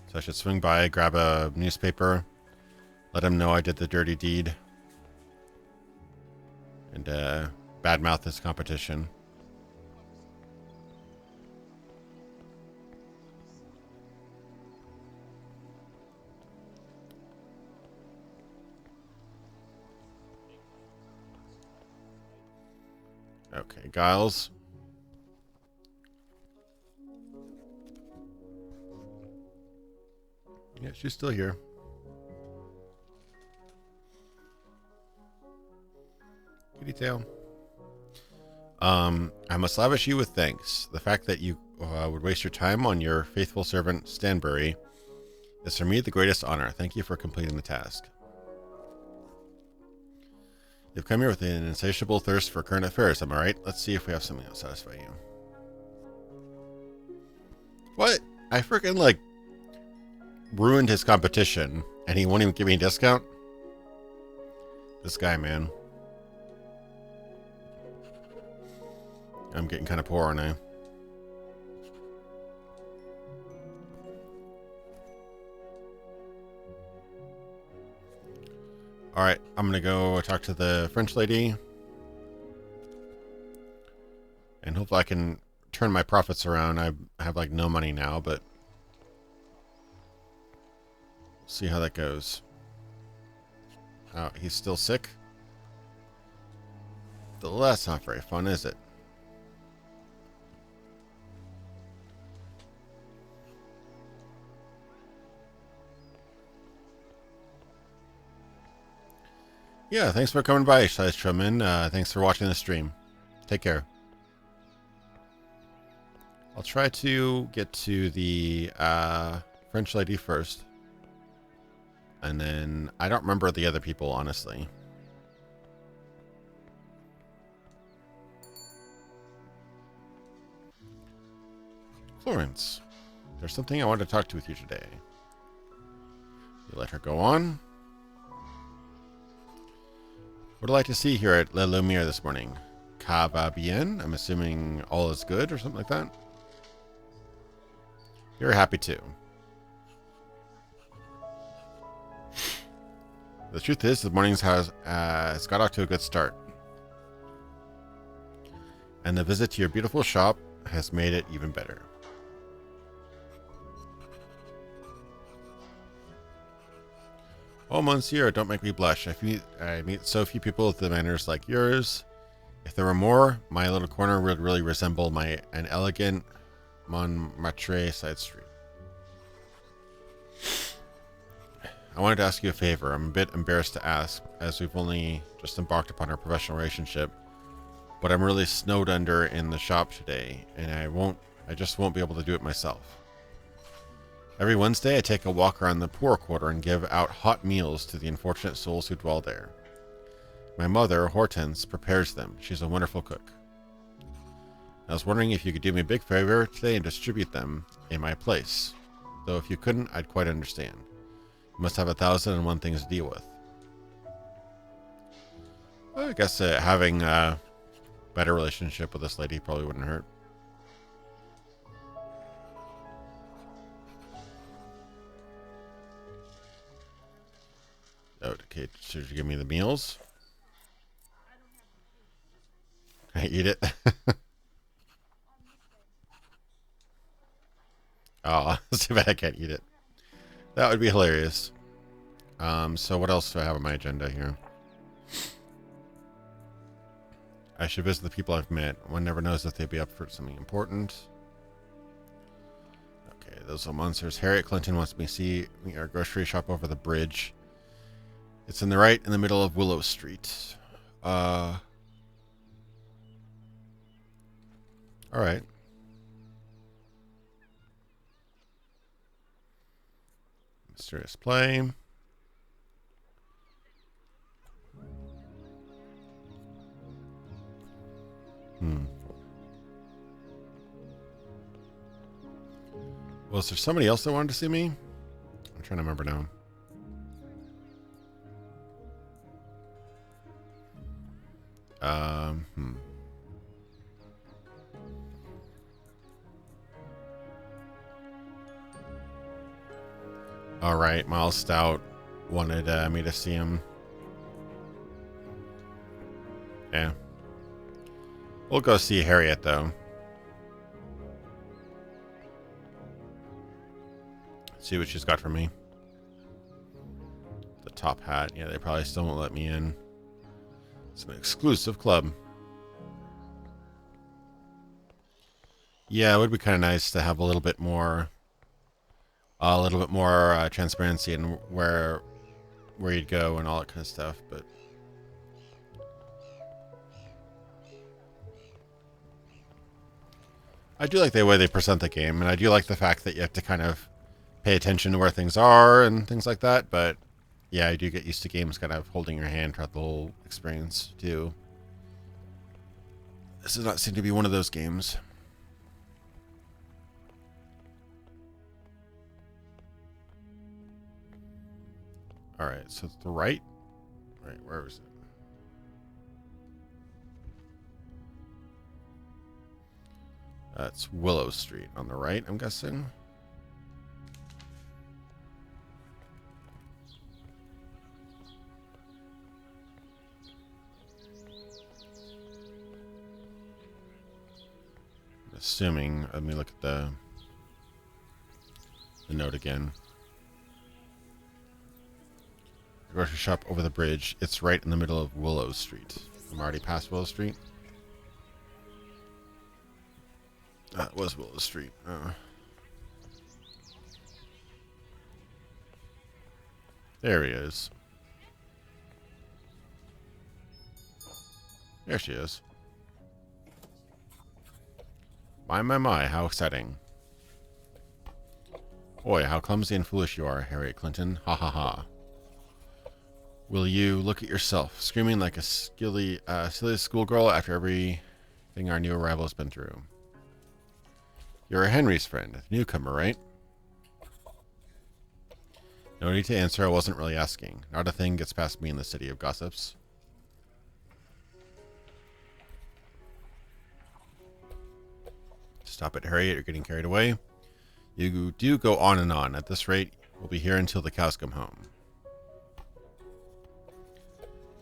So I should swing by, grab a newspaper, let him know I did the dirty deed, and badmouth this competition. Okay, Giles. Yeah, she's still here. Kitty tail. I must lavish you with thanks. The fact that you would waste your time on your faithful servant Stanbury is for me the greatest honor. Thank you for completing the task. You've come here with an insatiable thirst for current affairs, am I right? Let's see if we have something that'll satisfy you. What? I freaking like ruined his competition and he won't even give me a discount? This guy, man. I'm getting kind of poor, aren't I? Alright, I'm gonna go talk to the French lady. And hopefully I can turn my profits around. I have like no money now, but see how that goes. Oh, he's still sick? Well, that's not very fun, is it? Yeah, thanks for coming by, Size Truman. Thanks for watching the stream. Take care. I'll try to get to the French lady first. And then I don't remember the other people, honestly. Florence, there's something I want to talk to with you today. You let her go on? What would I like to see here at La Lumiere this morning? Ça va bien? I'm assuming all is good or something like that. You're happy too. The truth is, the morning's has got off to a good start. And the visit to your beautiful shop has made it even better. Oh, monsieur, don't make me blush. I meet so few people with the manners like yours. If there were more, my little corner would really resemble an elegant Montmartre side street. I wanted to ask you a favor. I'm a bit embarrassed to ask, as we've only just embarked upon our professional relationship. But I'm really snowed under in the shop today, and I just won't be able to do it myself. Every Wednesday, I take a walk around the poor quarter and give out hot meals to the unfortunate souls who dwell there. My mother, Hortense, prepares them. She's a wonderful cook. I was wondering if you could do me a big favor today and distribute them in my place. Though if you couldn't, I'd quite understand. You must have 1,001 things to deal with. Well, I guess having a better relationship with this lady probably wouldn't hurt. Okay, should you give me the meals? Can I eat it? Oh, it's too bad I can't eat it. That would be hilarious. So what else do I have on my agenda here? I should visit the people I've met. One never knows if they'd be up for something important. Okay, those little monsters. Harriet Clinton wants me to see our grocery shop over the bridge. It's in the middle of Willow Street. Alright. Mysterious play. Well, is there somebody else that wanted to see me? I'm trying to remember now. All right, Miles Stout wanted me to see him. Yeah. We'll go see Harriet, though. See what she's got for me. The top hat. Yeah, they probably still won't let me in. It's an exclusive club. Yeah, it would be kind of nice to have a little bit more transparency in where you'd go and all that kind of stuff, but I do like the way they present the game, and I do like the fact that you have to kind of pay attention to where things are and things like that, but yeah, I do get used to games kind of holding your hand throughout the whole experience, too. This does not seem to be one of those games. Alright, so it's the right? Right, where is it? That's Willow Street on the right, I'm guessing. assuming. Let me look at the note again. Grocery shop over the bridge. It's right in the middle of Willow Street. I'm already past Willow Street. That was Willow Street. There he is. There she is. My, how exciting. Boy, how clumsy and foolish you are, Harriet Clinton. Ha ha ha. Will you look at yourself, screaming like a silly schoolgirl after everything our new arrival has been through? You're Henry's friend, newcomer, right? No need to answer, I wasn't really asking. Not a thing gets past me in the city of gossips. Stop it, Harriet, you're getting carried away. You do go on and on. At this rate, we'll be here until the cows come home.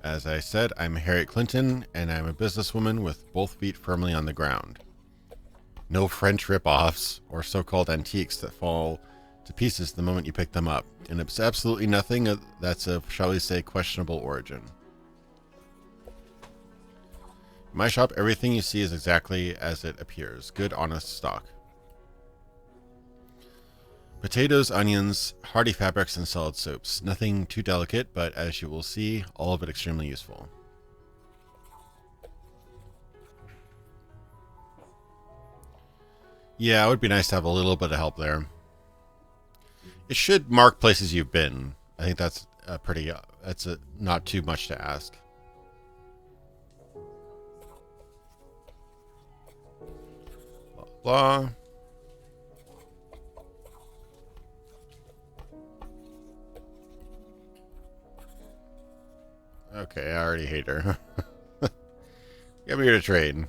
As I said, I'm Harriet Clinton, and I'm a businesswoman with both feet firmly on the ground. No French rip-offs or so-called antiques that fall to pieces the moment you pick them up, and it's absolutely nothing that's of, shall we say, questionable origin. In my shop, everything you see is exactly as it appears. Good, honest stock. Potatoes, onions, hardy fabrics, and solid soaps. Nothing too delicate, but as you will see, all of it extremely useful. Yeah, it would be nice to have a little bit of help there. It should mark places you've been. I think that's not too much to ask. Blah, blah. Okay, I already hate her. Get me here to trade.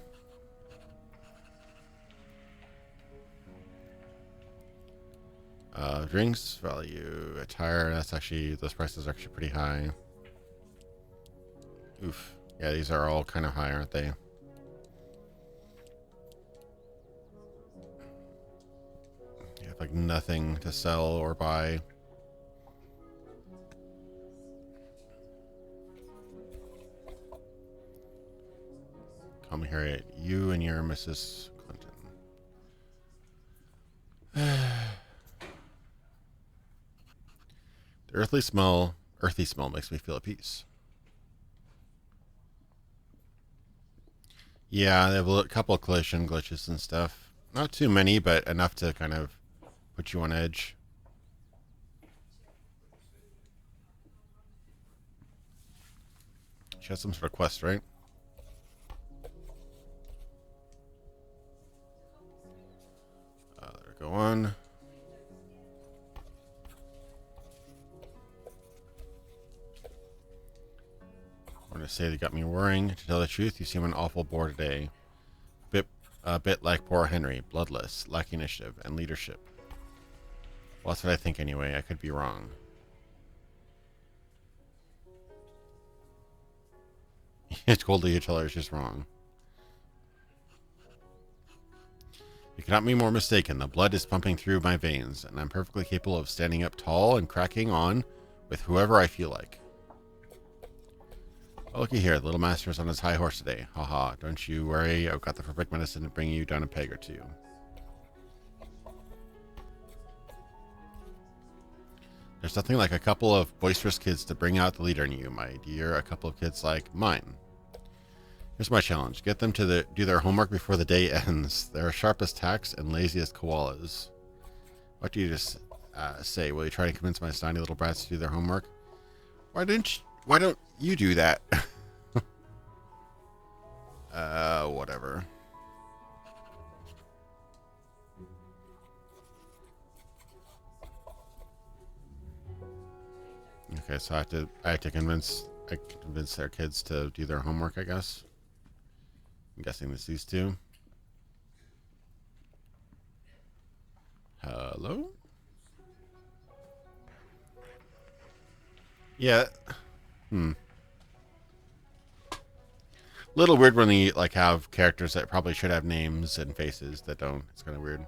Drinks, value, attire. Those prices are actually pretty high. Oof. Yeah, these are all kind of high, aren't they? You have like nothing to sell or buy. Come here, you and your Mrs. Clinton. The earthy smell makes me feel at peace. Yeah, they have a couple of collision glitches and stuff. Not too many, but enough to kind of put you on edge. She has some sort of quest, right? There we go on. I want to say they got me worrying. To tell the truth, you seem an awful bore today. A bit like poor Henry, bloodless, lacking initiative and leadership. Well, that's what I think anyway. I could be wrong. Coldly, you tell her she's wrong. You cannot be more mistaken. The blood is pumping through my veins, and I'm perfectly capable of standing up tall and cracking on with whoever I feel like. Oh, looky here, the little master's on his high horse today. Haha, don't you worry, I've got the perfect medicine to bring you down a peg or two. There's nothing like a couple of boisterous kids to bring out the leader in you, my dear. A couple of kids like mine. Here's my challenge. Get them to do their homework before the day ends. They're sharp as tacks and lazy as koalas. What do you just say? Will you try to convince my snotty little brats to do their homework? Why don't you do that? Whatever. Okay, so I have to convince their kids to do their homework, I guess. I'm guessing it's these two. Hello? Yeah. Little weird when you like have characters that probably should have names and faces that don't. It's kind of weird.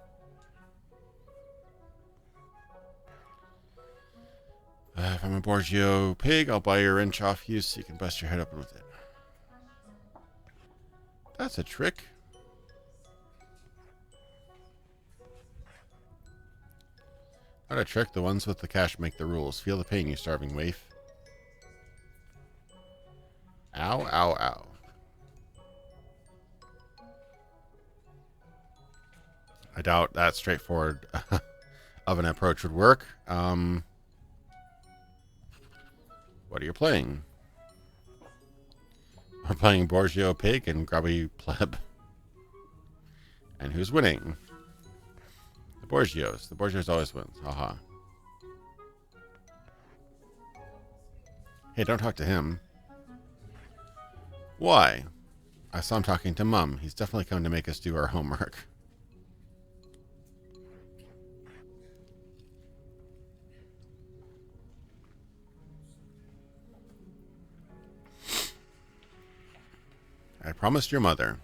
If I'm a Borgio pig, I'll buy your wrench off you so you can bust your head open with it. That's a trick. Not a trick. The ones with the cash make the rules. Feel the pain, you starving waif. Ow, ow, ow. I doubt that straightforward of an approach would work. What are you playing? We're playing Borgio Pig and Grubby Pleb. And who's winning? The Borgios. The Borgios always wins. Haha. Hey, don't talk to him. Why? I saw him talking to Mum. He's definitely come to make us do our homework. I promised your mother.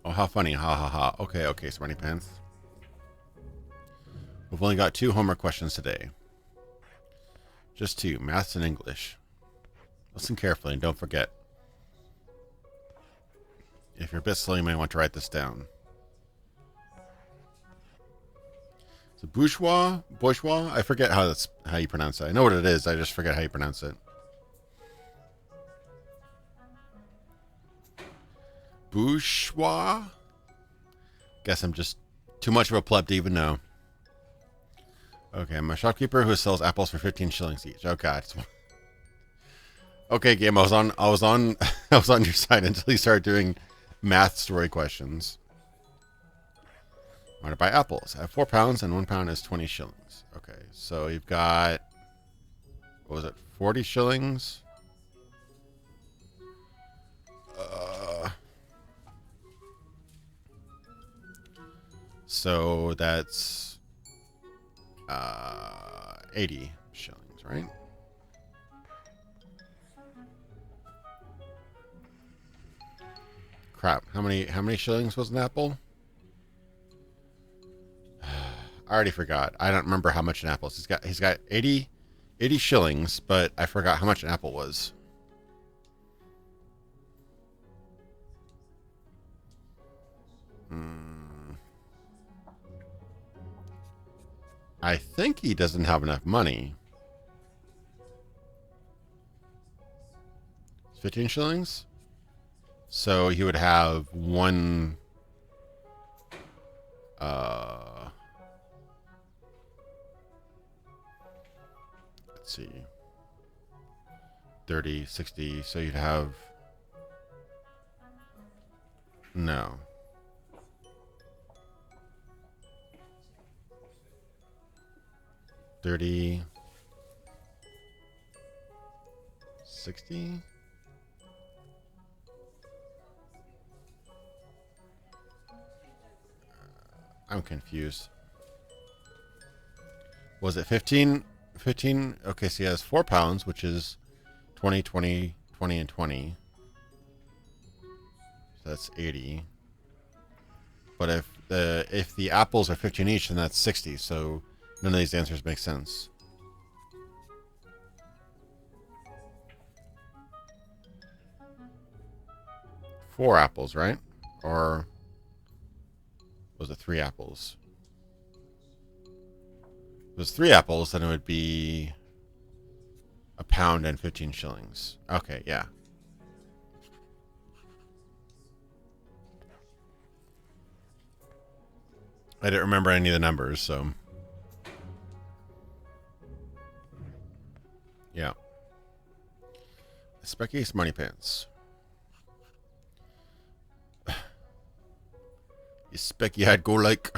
Oh, how funny. Ha ha ha. Okay, okay, Smarty Pants. We've only got 2 homework questions today. Just 2. Maths and English. Listen carefully and don't forget. If you're a bit slow, you might want to write this down. So bourgeois? Bourgeois? I forget how you pronounce it. I know what it is. I just forget how you pronounce it. Bourgeois? Guess I'm just too much of a pleb to even know. Okay, I'm a shopkeeper who sells apples for 15 shillings each. Oh god. Okay, game. I was on I was on your side until you started doing math story questions. I want to buy apples. I have 4 pounds and 1 pound is 20 shillings. Okay, so you've got, what was it, 40 shillings? So that's 80 shillings, right? Crap. How many shillings was an apple? I already forgot. I don't remember how much an apple is. He's got 80 shillings, but I forgot how much an apple was. I think he doesn't have enough money. 15 shillings? So he would have one... let's see. 30, 60. So you'd have... No. $30, 60. I'm confused. Was it 15? 15? Okay, so he has 4 pounds, which is 20, 20, 20, and 20. So that's 80. But if the apples are 15 each, then that's 60. So none of these answers make sense. Four apples, right? Or was it 3 apples? If it was 3 apples, then it would be a pound and 15 shillings. Okay, yeah. I didn't remember any of the numbers, so... Yeah. Specky Smarty Pants. You specky-eyed go like.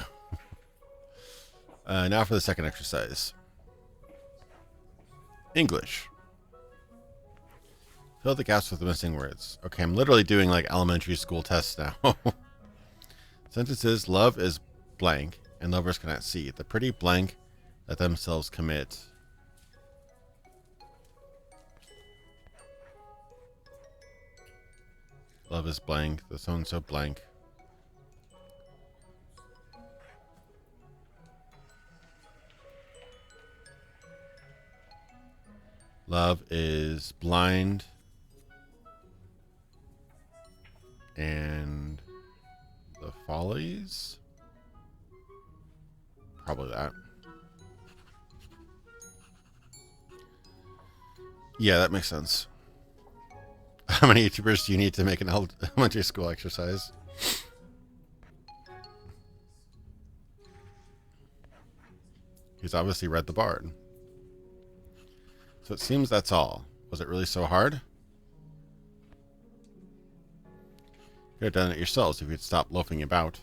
Now for the second exercise. English. Fill the gaps with the missing words. Okay, I'm literally doing like elementary school tests now. Sentences: love is blank, and lovers cannot see. The pretty blank let themselves commit. Love is blank. The zone's so blank. Love is blind. And the follies? Probably that. Yeah, that makes sense. How many YouTubers do you need to make an elementary school exercise? He's obviously read the Bard. So it seems that's all. Was it really so hard? You could have done it yourselves if you'd stop loafing about.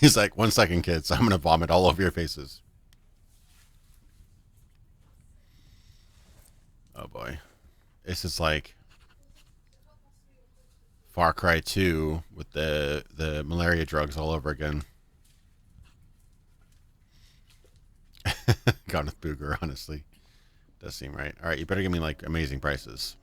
He's like, 1 second, kids. I'm going to vomit all over your faces. Oh, boy. This is like Far Cry 2 with the malaria drugs all over again. Gone with Booger, honestly. Does seem right. All right, you better give me, like, amazing prices.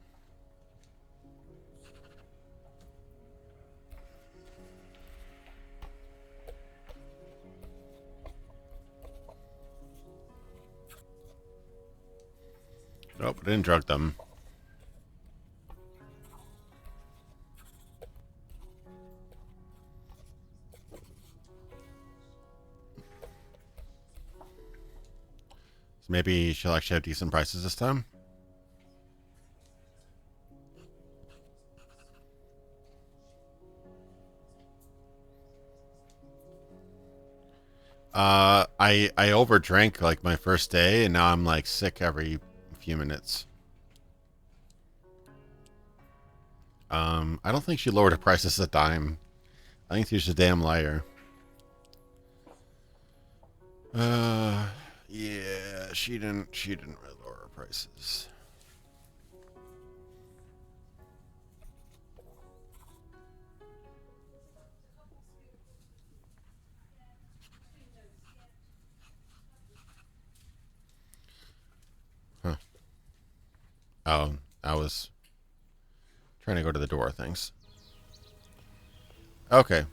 Nope, I didn't drug them. So maybe she'll actually have decent prices this time. I overdrank like my first day, and now I'm like sick every few minutes. I don't think she lowered her prices a dime. I think she's a damn liar. Yeah, she didn't really lower her prices. Huh. Oh, I was trying to go to the door, thanks. Okay.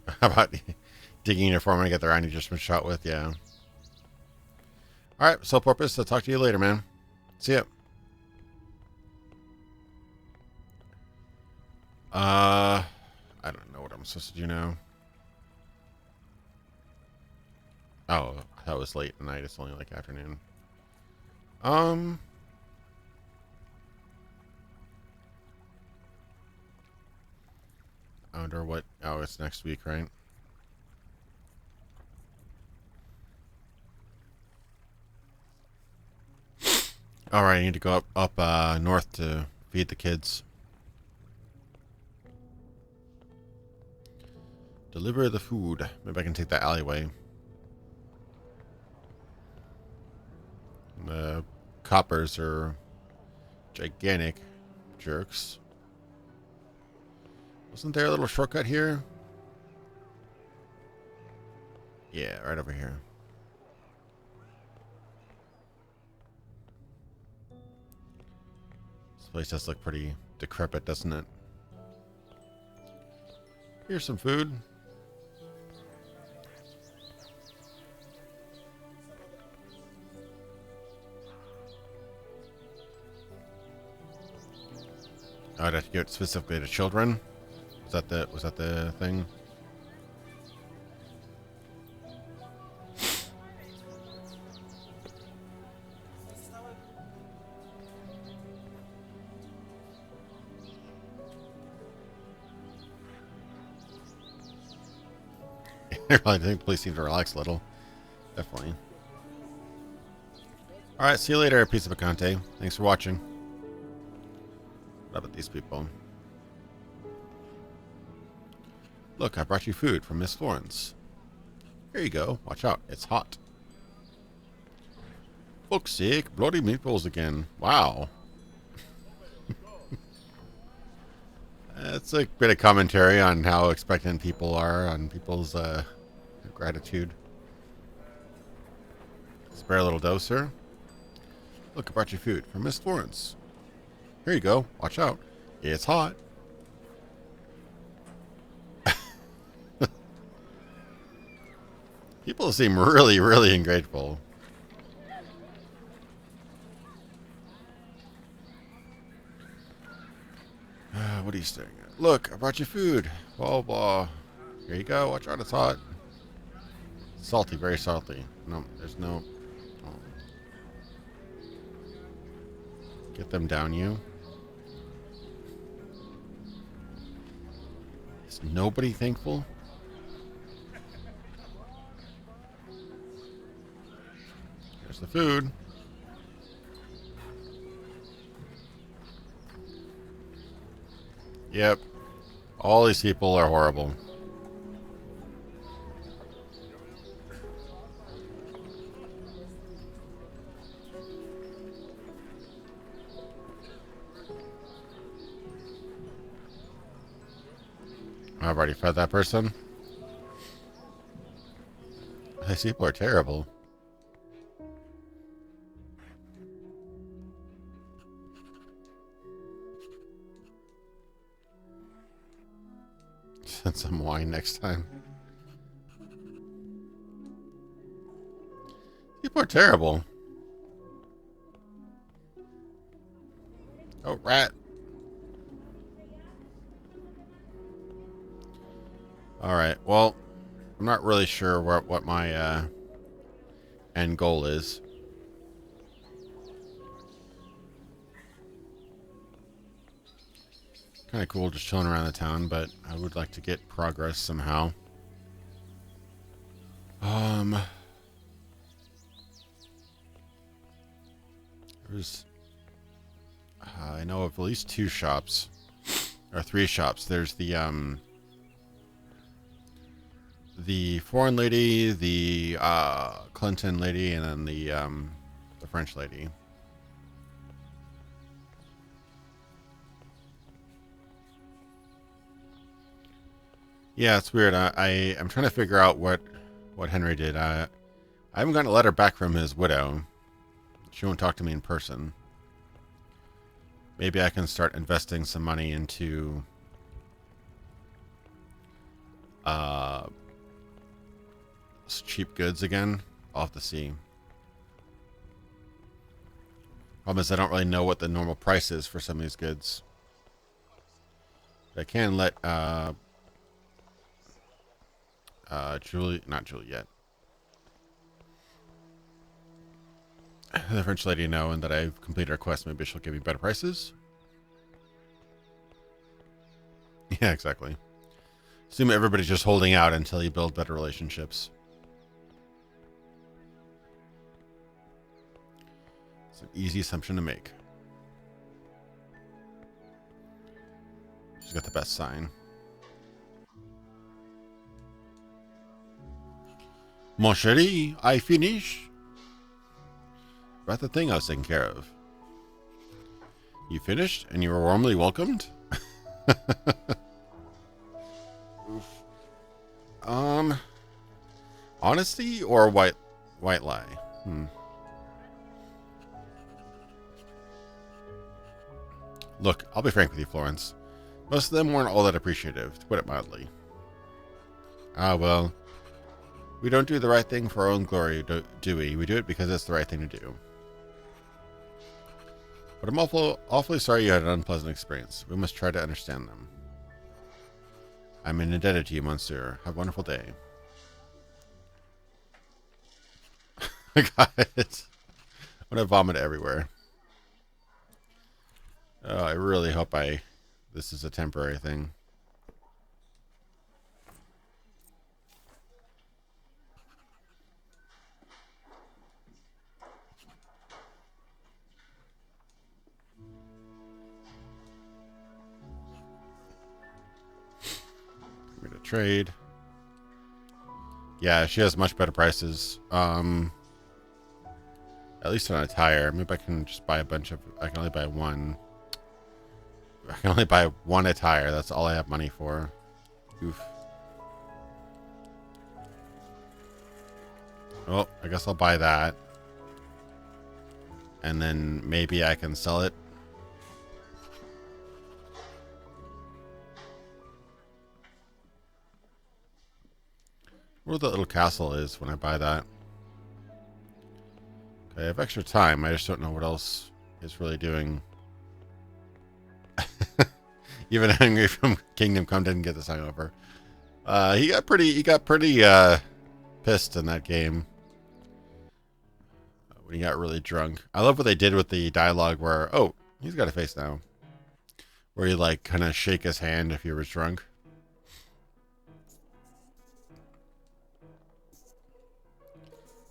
How about digging in for me to get the round you just been shot with? Yeah. Alright, sole purpose. I'll talk to you later, man. See ya. I don't know what I'm supposed to do now. Oh, that was late at night. It's only like afternoon. I wonder what... Oh, it's next week, right? Alright, I need to go up north to feed the kids. Deliver the food. Maybe I can take that alleyway. The coppers are gigantic jerks. Wasn't there a little shortcut here? Yeah, right over here. This place does look pretty decrepit, doesn't it? Here's some food. I'd have to give it specifically to children. Was that the thing? I think the police need to relax a little. Definitely. Alright, see you later, piece of Picante. Thanks for watching. What about these people? Look, I brought you food from Miss Florence. Here you go. Watch out. It's hot. Fuck's sake. Bloody meatballs again. Wow. That's a bit of commentary on how expectant people are on people's gratitude. Spare a little doser. Look, I brought you food from Miss Florence. Here you go. Watch out. It's hot. People seem really, really ungrateful. What are you staring at? Look, I brought you food. Blah, blah. Here you go. Watch out. It's hot. Salty. Very salty. No, there's no... Oh. Get them down, you. Is nobody thankful? There's the food. Yep. All these people are horrible. I've already fed that person. These people are terrible. Send some wine next time. People are terrible. Oh, rat. Alright, well, I'm not really sure what my end goal is. Kind of cool just chilling around the town, but I would like to get progress somehow. There's... I know of at least 2 shops. Or 3 shops. There's the foreign lady, the Clinton lady, and then the French lady. Yeah, it's weird. I'm trying to figure out what Henry did. I haven't gotten a letter back from his widow. She won't talk to me in person. Maybe I can start investing some money into cheap goods again. I'll have to see. Problem is I don't really know what the normal price is for some of these goods. I can let not Juliet, the French lady know, and that I've completed her quest. Maybe she'll give me better prices. Yeah, exactly. Assume everybody's just holding out until you build better relationships. It's an easy assumption to make. She's got the best sign. Mon chéri, I finish. About the thing I was taking care of. You finished and you were warmly welcomed? Oof. Honesty or white lie? Look, I'll be frank with you, Florence. Most of them weren't all that appreciative, to put it mildly. Ah, well. We don't do the right thing for our own glory, do we? We do it because it's the right thing to do. But I'm awfully sorry you had an unpleasant experience. We must try to understand them. I'm indebted to you, monsieur. Have a wonderful day. I got it. I'm going to vomit everywhere. Oh, I really hope this is a temporary thing. Trade. Yeah, she has much better prices. At least on a tire. Maybe I can just buy a bunch of... I can only buy one. I can only buy one attire. That's all I have money for. Oof. Well, I guess I'll buy that. and then maybe I can sell it. Where the little castle is when I buy that. Okay, I have extra time. I just don't know what else is really doing. Even Angry from Kingdom Come didn't get this hangover. He got pretty pissed in that game when he got really drunk. I love what they did with the dialogue where, oh, he's got a face now, where you like kind of shake his hand if he was drunk.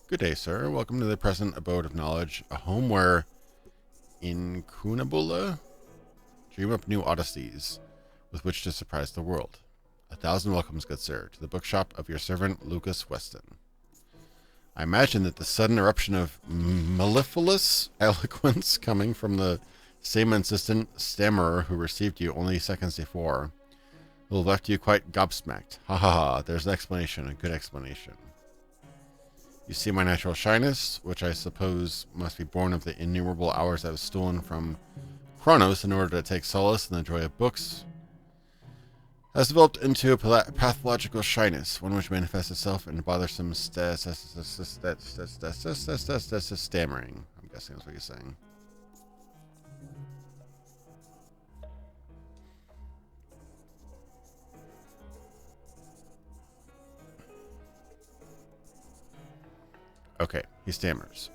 Good day, sir. Welcome to the present abode of knowledge, a home where incunabula dream up new odysseys with which to surprise the world. 1,000 welcomes, good sir, to the bookshop of your servant Lucas Weston. I imagine that the sudden eruption of mellifluous eloquence coming from the same insistent stammerer who received you only seconds before will have left you quite gobsmacked. Ha ha ha, there's an explanation, a good explanation. You see my natural shyness, which I suppose must be born of the innumerable hours I was stolen from Kronos in order to take solace in the joy of books, has developed into a pathological shyness, one which manifests itself in bothersome stammering. I'm guessing that's what he's saying. Okay, he stammers.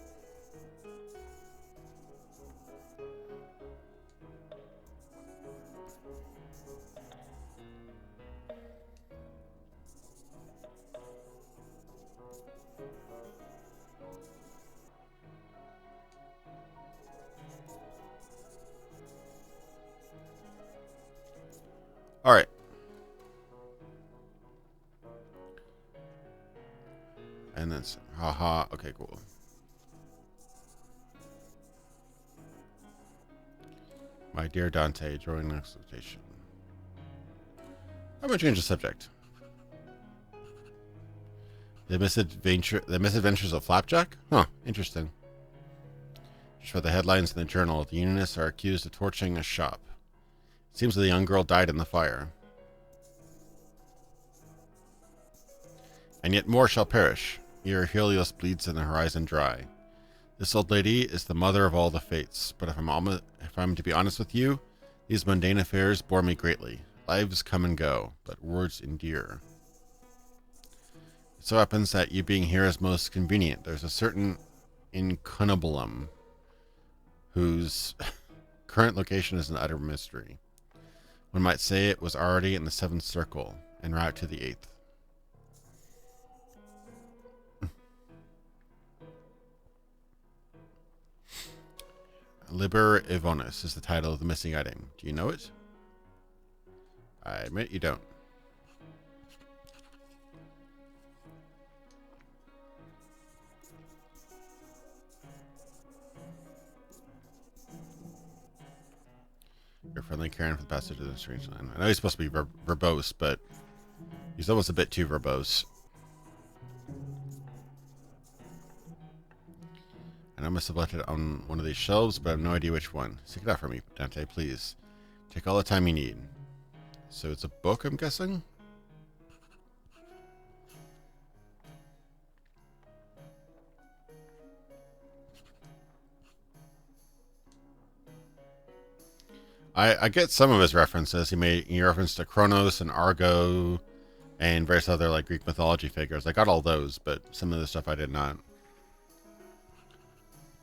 All right. And then, haha. Okay, cool. My dear Dante, drawing an expectation. I'm going to change the subject. The misadventures of Flapjack? Huh, interesting. Just for the headlines in the journal, the Unionists are accused of torching a shop. It seems that the young girl died in the fire. And yet more shall perish, ere Helios bleeds and the horizon dry. This old lady is the mother of all the fates, but if I'm to be honest with you, these mundane affairs bore me greatly. Lives come and go, but words endear. It so happens that you being here is most convenient. There's a certain incunabulum whose current location is an utter mystery. One might say it was already in the 7th circle, en route to the 8th. Liber Ivonus is the title of the missing item. Do you know it? I admit you don't. Your friendly Karen for the passage of the strange land. I know he's supposed to be verbose, but he's almost a bit too verbose. I must have left it on one of these shelves, but I have no idea which one. Stick it out for me, Dante, please. Take all the time you need. So it's a book, I'm guessing? I get some of his references. He referenced to Kronos and Argo and various other like Greek mythology figures. I got all those, but some of the stuff I did not.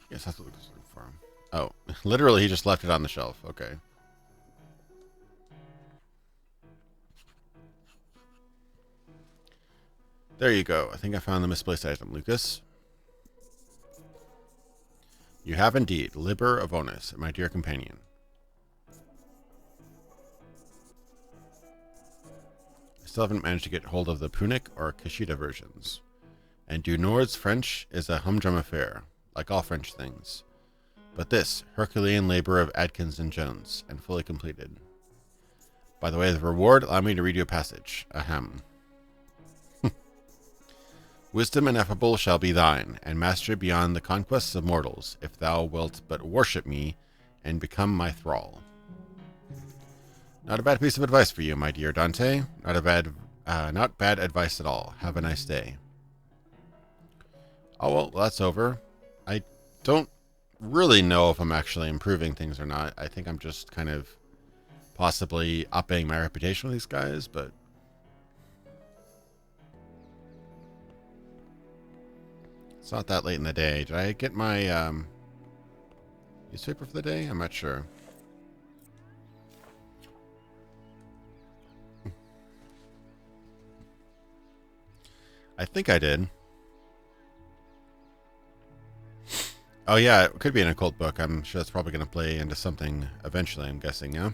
Yes, that's what Lucas looking for. Oh, literally he just left it on the shelf. Okay. There you go. I think I found the misplaced item, Lucas. You have indeed. Liber Ivonus, my dear companion. I still haven't managed to get hold of the Punic or Kashida versions. And Du Nord's French is a humdrum affair, like all French things. But this, Herculean labor of Adkins and Jones, and fully completed. By the way, the reward, allow me to read you a passage. Ahem. Wisdom ineffable shall be thine, and mastery beyond the conquests of mortals, if thou wilt but worship me and become my thrall. Not a bad piece of advice for you, my dear Dante. Not bad advice at all. Have a nice day. Oh, well, that's over. I don't really know if I'm actually improving things or not. I think I'm just kind of possibly upping my reputation with these guys, but it's not that late in the day. Did I get my newspaper for the day? I'm not sure. I think I did. Oh yeah, it could be an occult book. I'm sure that's probably going to play into something eventually, I'm guessing, yeah?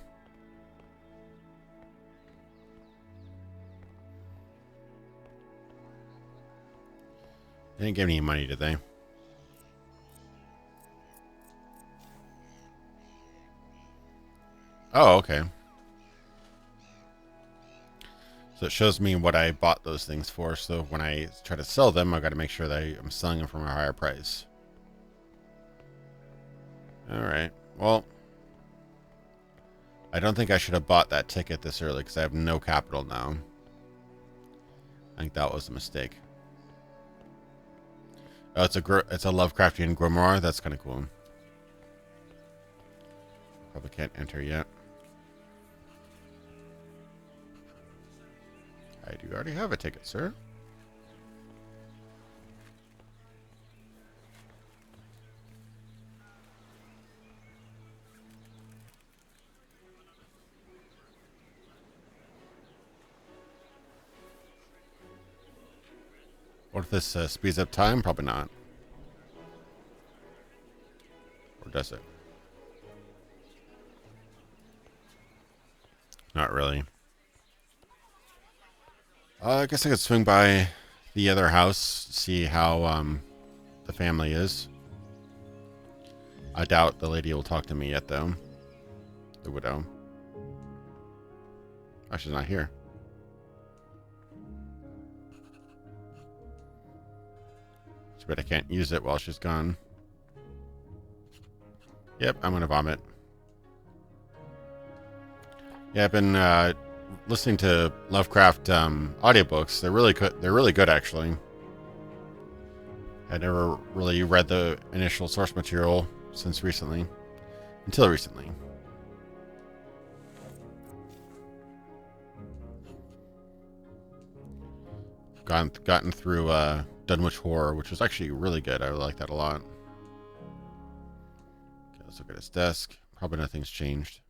They didn't give me any money, did they? Oh, okay. So it shows me what I bought those things for, so when I try to sell them, I've got to make sure that I'm selling them for a higher price. Alright, well, I don't think I should have bought that ticket this early because I have no capital now. I think that was a mistake. Oh, it's a Lovecraftian grimoire. That's kind of cool. Probably can't enter yet. I do already have a ticket, sir. What if this speeds up time? Probably not. Or does it? Not really. I guess I could swing by the other house, see how the family is. I doubt the lady will talk to me yet, though. The widow. Oh, she's not here. Too bad I can't use it while she's gone. Yep, I'm gonna vomit. Yeah, I've been listening to Lovecraft audiobooks. They're really good. They're really good, actually. I never really read the initial source material since recently, until recently. Gotten through Dunwich Horror, which was actually really good. I like that a lot. Okay, let's look at his desk. Probably nothing's changed.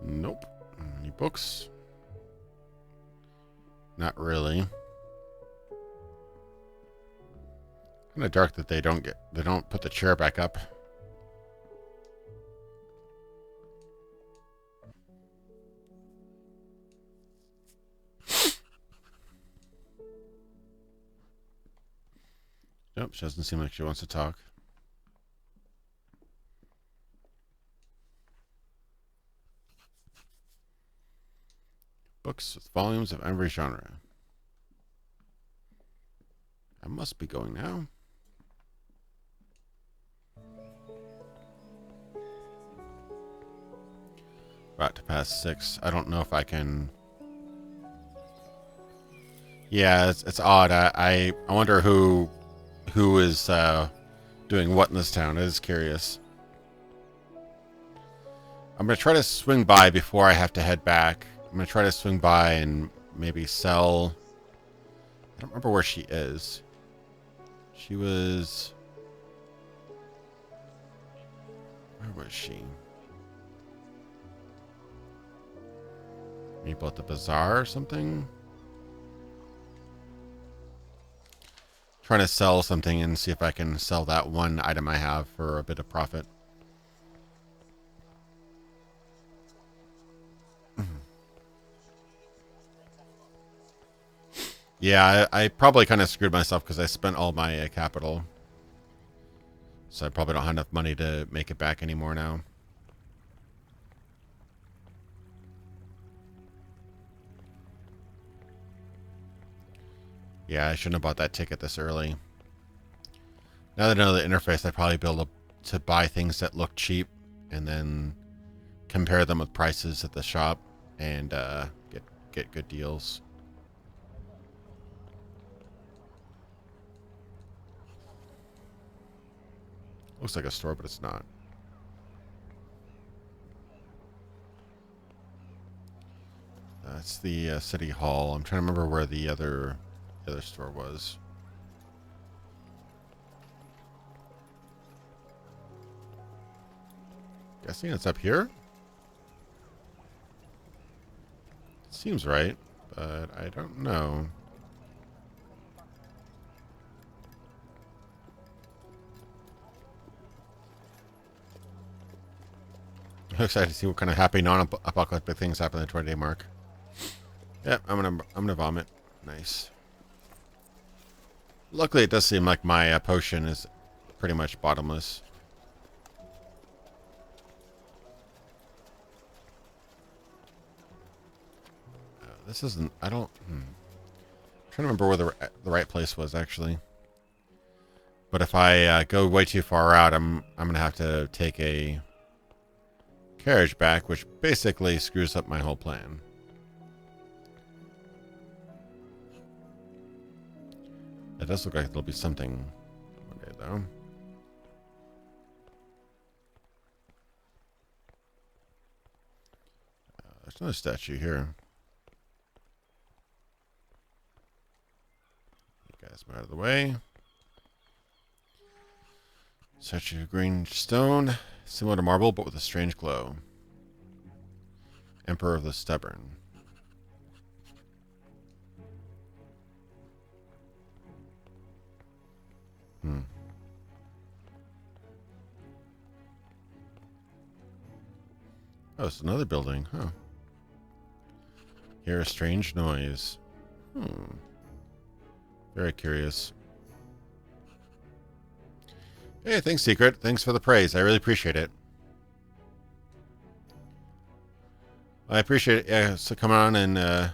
Nope. Any books? Not really. Kind of dark that they don't put the chair back up. Nope, she doesn't seem like she wants to talk. Books with volumes of every genre. I must be going now. About to pass 6. I don't know if I can. Yeah, it's odd. I wonder who is doing what in this town. It is curious. I'm gonna try to swing by before I have to head back. I'm gonna try to swing by and maybe sell. I don't remember where she is. She was. Where was she? Maybe at the bazaar or something? Trying to sell something and see if I can sell that one item I have for a bit of profit. Yeah, I probably kind of screwed myself because I spent all my capital. So I probably don't have enough money to make it back anymore now. Yeah, I shouldn't have bought that ticket this early. Now that I know the interface, I'd probably be able to buy things that look cheap and then compare them with prices at the shop and get good deals. Looks like a store, but it's not. That's the city hall. I'm trying to remember where the other store was. Guessing it's up here? Seems right, but I don't know. I'm excited to see what kind of happy non-apocalyptic things happen at the 20-day mark. Yep, I'm gonna vomit. Nice. Luckily, it does seem like my potion is pretty much bottomless. This isn't. I don't. I'm trying to remember where the right place was actually. But if I go way too far out, I'm gonna have to take a carriage back, which basically screws up my whole plan. It does look like there'll be something one day, though. There's another statue here. You guys move out of the way. Statue of green stone, similar to marble, but with a strange glow. Emperor of the Stubborn. Oh, it's another building, huh? Hear a strange noise. Very curious. Hey, thanks, Secret. Thanks for the praise. I really appreciate it. I appreciate it. Yeah, so come on and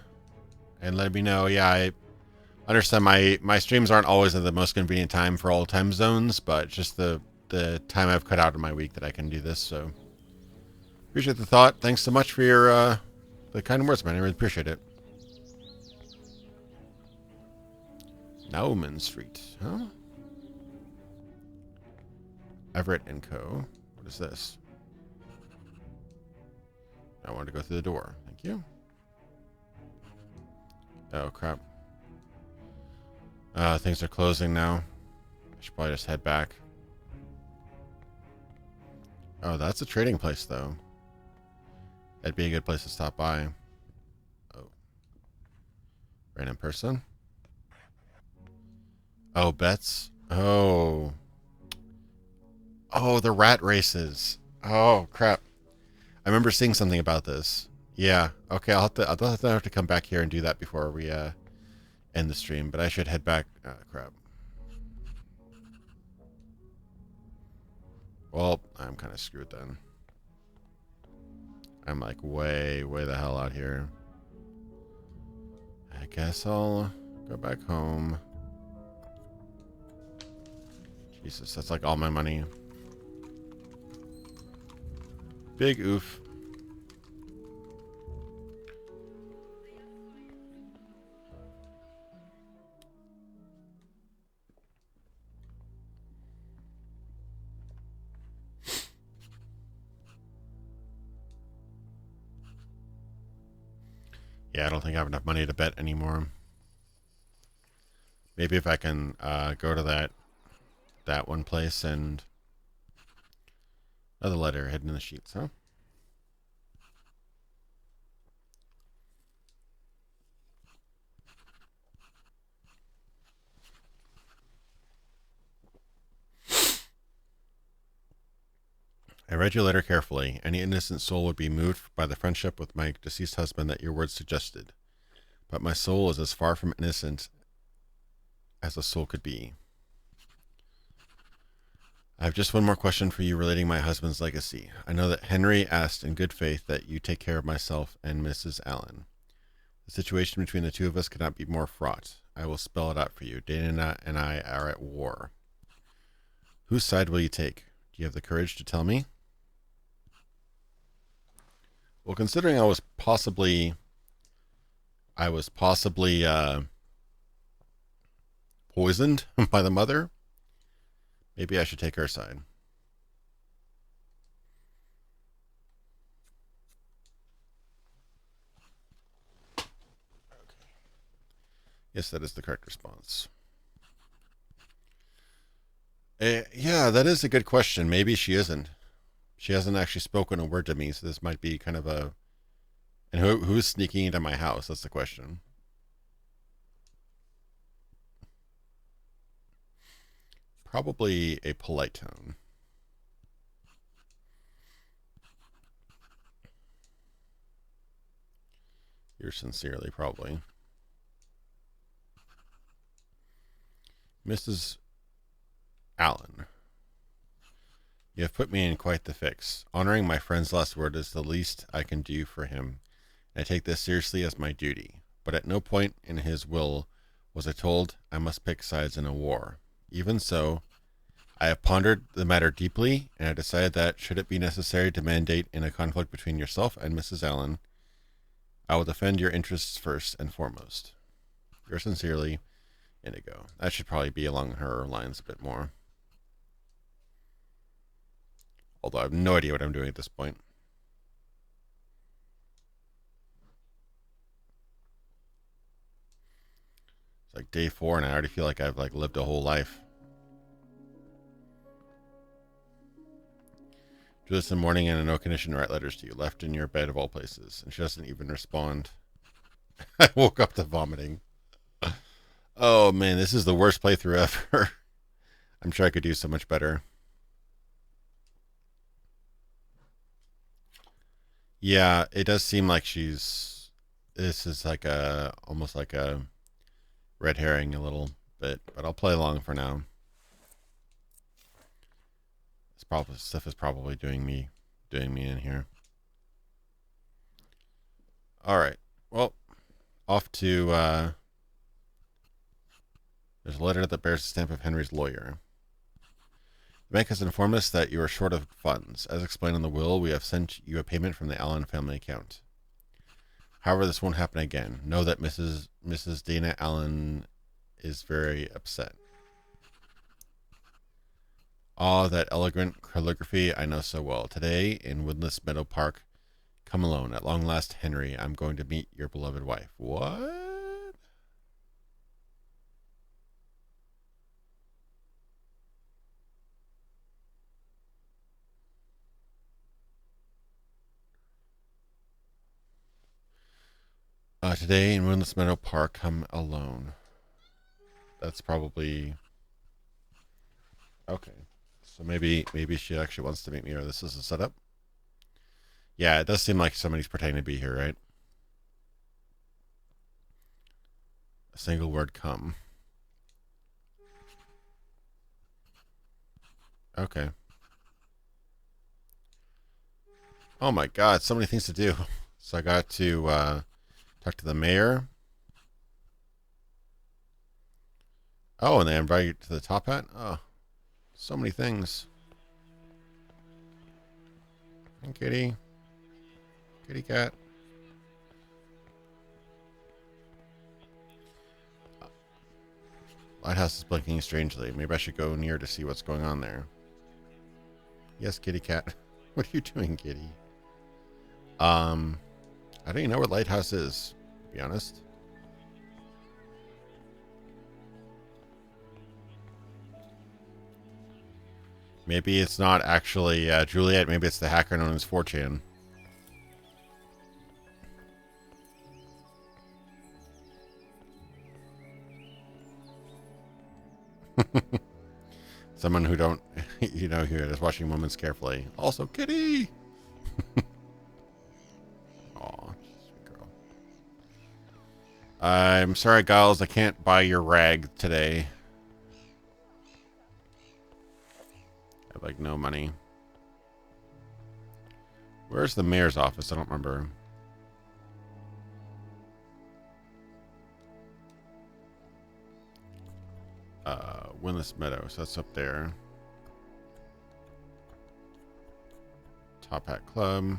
let me know. Yeah, I understand my streams aren't always at the most convenient time for all time zones, but just the time I've cut out of my week that I can do this. So appreciate the thought. Thanks so much for your the kind words, man. I really appreciate it. Nauman Street, huh? Everett & Co. What is this? I wanted to go through the door. Thank you. Oh, crap. Things are closing now. I should probably just head back. Oh, that's a trading place, though. That'd be a good place to stop by. Oh. Random person. Oh, bets. Oh. Oh, the rat races. Oh, crap. I remember seeing something about this. Yeah. Okay, I'll have to come back here and do that before we end the stream, but I should head back. Oh, crap. Well, I'm kind of screwed then. I'm like way the hell out here. I guess I'll go back home. Jesus, that's like all my money. Big oof. Yeah, I don't think I have enough money to bet anymore. Maybe if I can go to that one place and another letter hidden in the sheets, huh? I read your letter carefully. Any innocent soul would be moved by the friendship with my deceased husband that your words suggested. But my soul is as far from innocent as a soul could be. I have just one more question for you relating my husband's legacy. I know that Henry asked in good faith that you take care of myself and Mrs. Allen. The situation between the two of us could not be more fraught. I will spell it out for you. Dana and I are at war. Whose side will you take? Do you have the courage to tell me? Well, considering I was possibly poisoned by the mother, maybe I should take her side. Yes, that is the correct response. Yeah, that is a good question. Maybe she isn't. She hasn't actually spoken a word to me, so this might be kind of a... And who's sneaking into my house? That's the question. Probably a polite tone. You're sincerely, probably. Mrs. Allen. You have put me in quite the fix. Honoring my friend's last word is the least I can do for him, and I take this seriously as my duty. But at no point in his will was I told I must pick sides in a war. Even so, I have pondered the matter deeply, and I decided that, should it be necessary to mandate in a conflict between yourself and Mrs. Allen, I will defend your interests first and foremost. Yours sincerely, Indigo. That should probably be along her lines a bit more. Although I have no idea what I'm doing at this point. It's like day 4 and I already feel like I've lived a whole life. Do this in the morning and in no condition to write letters to you. Left in your bed of all places. And she doesn't even respond. I woke up to vomiting. Oh man, this is the worst playthrough ever. I'm sure I could do so much better. Yeah, it does seem like she's... This is like almost like a red herring a little bit, but I'll play along for now. Stuff is probably doing me in here. All right. Well, off to there's a letter that bears the stamp of Henry's lawyer. The bank has informed us that you are short of funds. As explained in the will, we have sent you a payment from the Allen family account. However, this won't happen again. Know that Mrs. Dana Allen is very upset. Ah, that elegant calligraphy I know so well. Today, in Woodless Meadow Park, come alone. At long last, Henry, I'm going to meet your beloved wife. What? Today, in Woodless Meadow Park, come alone. That's probably... Okay. So maybe she actually wants to meet me, or this is a setup. Yeah, it does seem like somebody's pretending to be here, right? A single word, come. Okay. Oh my god, so many things to do. So I got to talk to the mayor. Oh, and they invite you to the top hat? Oh, so many things. Hey, kitty. Kitty cat. Lighthouse is blinking strangely. Maybe I should go near to see what's going on there. Yes, kitty cat. What are you doing, kitty? I don't even know what lighthouse is, to be honest. Maybe it's not actually Juliet. Maybe it's the hacker known as 4chan. Someone who don't, who is watching moments carefully. Also, kitty! Aw, sweet girl. I'm sorry, Giles. I can't buy your rag today. I have, no money. Where's the mayor's office? I don't remember. Windless Meadow. So that's up there. Top Hat Club.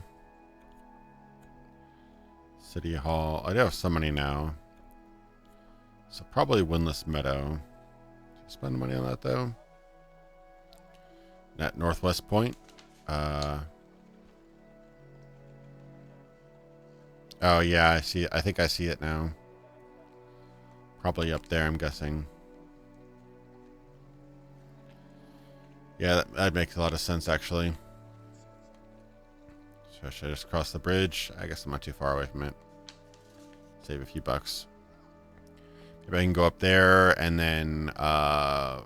City Hall. I do have so many now. So probably Windless Meadow. Spend money on that though. At Northwest Point. Oh yeah, I see. I think I see it now. Probably up there, I'm guessing. Yeah, that makes a lot of sense actually. So should I just cross the bridge? I guess I'm not too far away from it. Save a few bucks. Maybe I can go up there and then the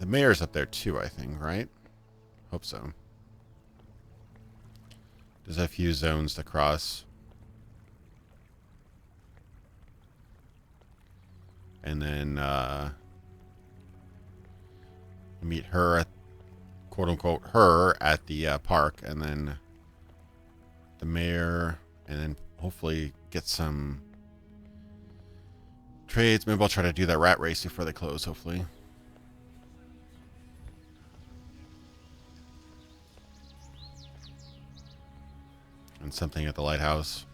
mayor's up there too, I think, right? Hope so. There's a few zones to cross. And then meet her at, quote unquote, her at the park. And then the mayor. And then hopefully get some trades. Maybe I'll try to do that rat race before they close, hopefully. And something at the lighthouse.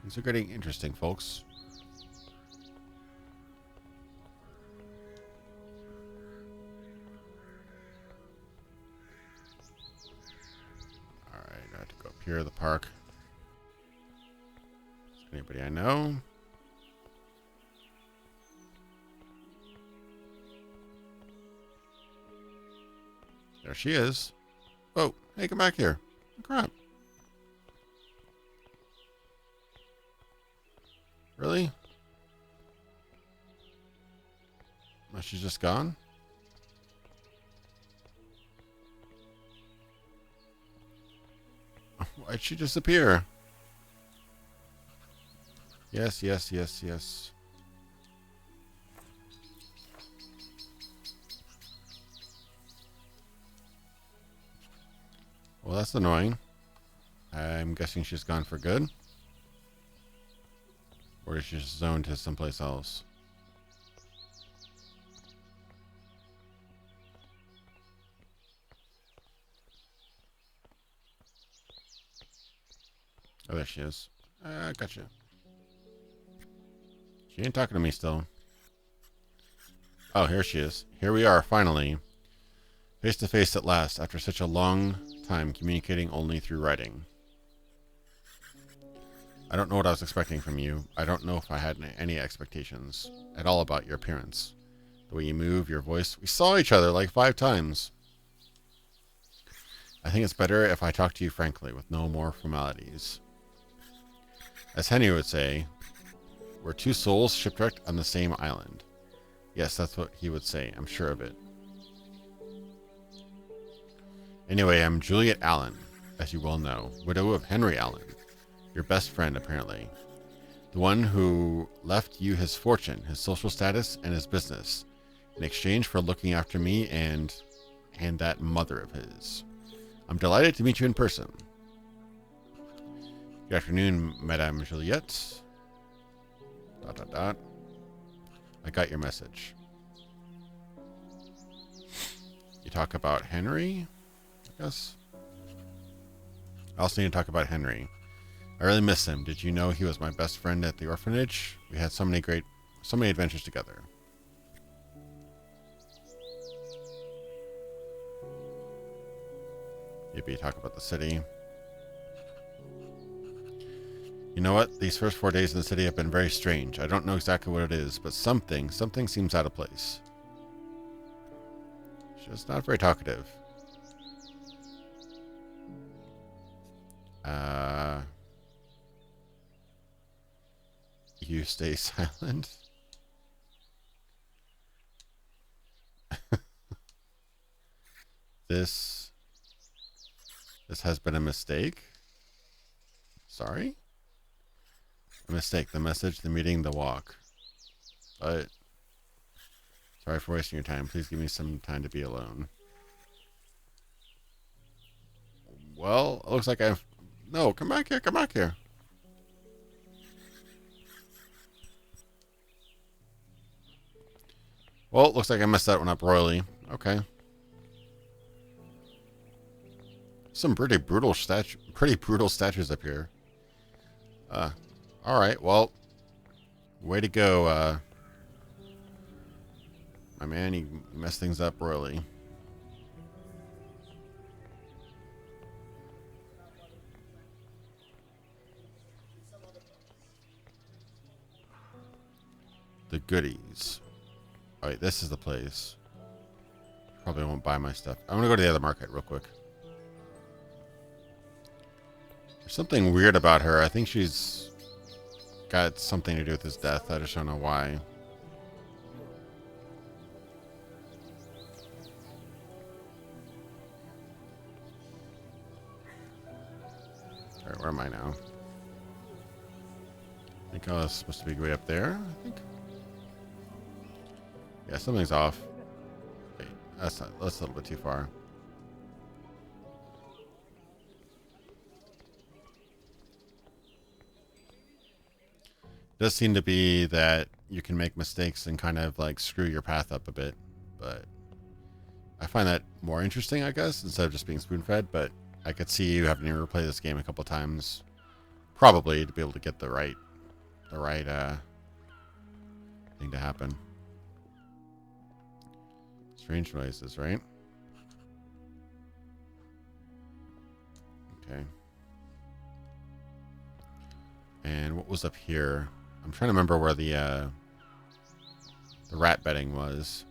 These are getting interesting, folks. Alright, I have to go up here to the park. Is there anybody I know? There she is. Oh, hey, come back here. Crap. Really? Oh, she's just gone? Why'd she disappear? Yes, yes, yes, yes. Well, that's annoying. I'm guessing she's gone for good. Or is she just zoned to someplace else? Oh, there she is. Gotcha. She ain't talking to me still. Oh, here she is. Here we are, finally. Face to face at last, after such a long time communicating only through writing. I don't know what I was expecting from you. I don't know if I had any expectations at all about your appearance. The way you move, your voice. We saw each other like 5 times. I think it's better if I talk to you frankly, with no more formalities. As Henry would say, we're 2 souls shipwrecked on the same island. Yes, that's what he would say. I'm sure of it. Anyway, I'm Juliet Allen, as you well know, widow of Henry Allen, your best friend, apparently. The one who left you his fortune, his social status, and his business, in exchange for looking after me and that mother of his. I'm delighted to meet you in person. Good afternoon, Madame Juliette. ... I got your message. You talk about Henry, I guess. I also need to talk about Henry. I really miss him. Did you know he was my best friend at the orphanage? We had so many adventures together. Maybe talk about the city. You know what? These first 4 days in the city have been very strange. I don't know exactly what it is, but something seems out of place. She's not very talkative. You stay silent. This has been a mistake. Sorry? A mistake. The message, the meeting, the walk. But sorry for wasting your time. Please give me some time to be alone. Well, it looks like I've... No, come back here, come back here. Well, it looks like I messed that one up royally. Okay. Some pretty brutal statues up here. Alright, well. Way to go, my man, you messed things up royally. The goodies. Alright, this is the place. Probably won't buy my stuff. I'm gonna go to the other market real quick. There's something weird about her. I think she's got something to do with his death. I just don't know why. Alright, where am I now? I think I was supposed to be way up there, I think. Yeah, something's off. Wait, that's a little bit too far. It does seem to be that you can make mistakes and kind of like screw your path up a bit, but I find that more interesting, I guess, instead of just being spoon-fed. But I could see you having to replay this game a couple times, probably, to be able to get the right thing to happen. Strange noises, right? Okay. And what was up here? I'm trying to remember where the rat bedding was.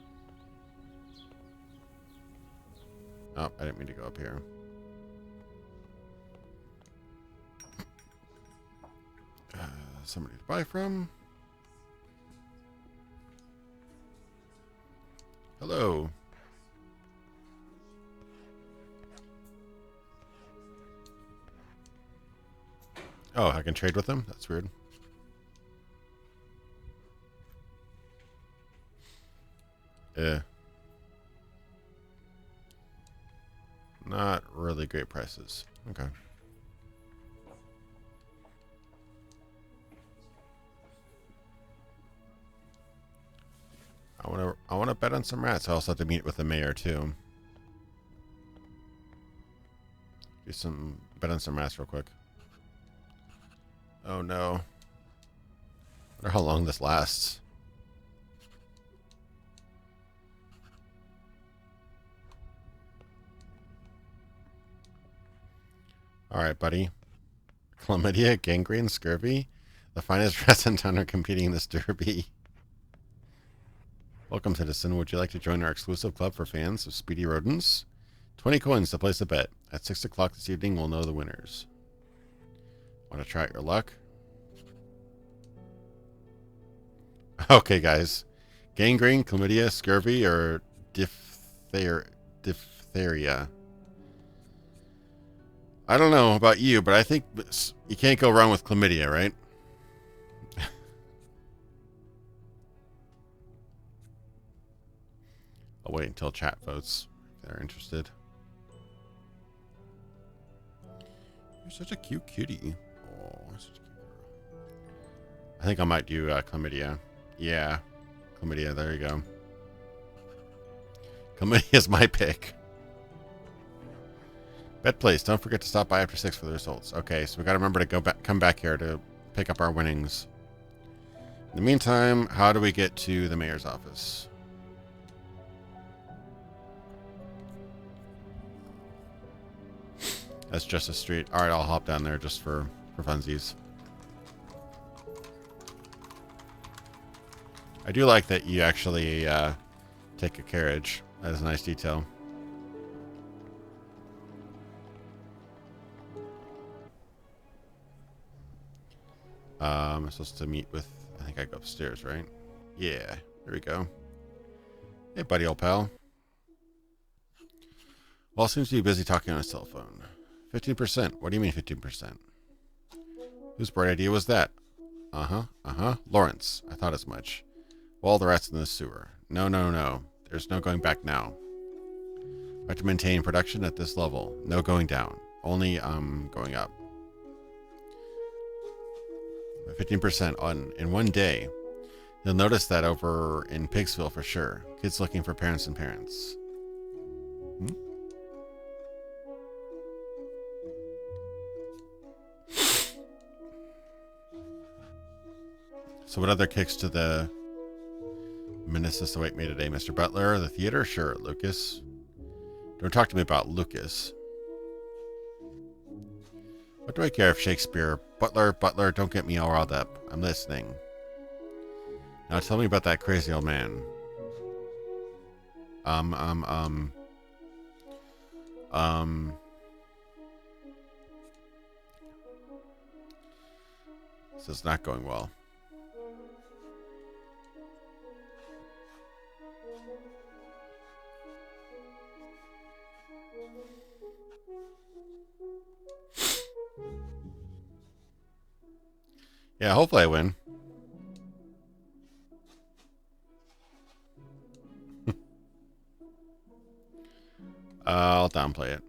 Oh, I didn't mean to go up here. Somebody to buy from. Hello. Oh, I can trade with them? That's weird. Not really great prices. Okay. I wanna bet on some rats. I also have to meet with the mayor too. Bet on some rats real quick. Oh no. I wonder how long this lasts. Alright, buddy. Chlamydia, gangrene, scurvy. The finest rats in town are competing in this derby. Welcome, citizen. Would you like to join our exclusive club for fans of speedy rodents? 20 coins to place a bet. At 6 o'clock this evening, we'll know the winners. Want to try out your luck? Okay, guys. Gangrene, chlamydia, scurvy, or diphtheria. I don't know about you, but I think you can't go wrong with chlamydia, right? I'll wait until chat votes if they're interested. You're such a cute cutie. Oh, such a cute girl. I think I might do chlamydia. Yeah, chlamydia. There you go. Chlamydia is my pick. Bet place. Don't forget to stop by after 6 for the results. Okay, so we got to remember to come back here to pick up our winnings. In the meantime, how do we get to the mayor's office? That's just a street. All right, I'll hop down there just for funsies. I do like that you actually take a carriage. That is a nice detail. I'm supposed to meet with... I think I go upstairs, right? Yeah, there we go. Hey, buddy, old pal. Well, seems to be busy talking on his cell phone. 15%. What do you mean 15%? Whose bright idea was that? Lawrence. I thought as much. Well, the rats in the sewer. No. There's no going back now. I have to maintain production at this level. No going down. Only, going up. 15% in one day. You'll notice that over in Pigsville for sure. Kids looking for parents and parents. Hmm? So what other kicks to the menaces await me today, Mr. Butler? The theater? Sure, Lucas. Don't talk to me about Lucas. What do I care if Shakespeare? Butler, don't get me all riled up. I'm listening. Now tell me about that crazy old man. This is not going well. Yeah, hopefully I win. I'll downplay it.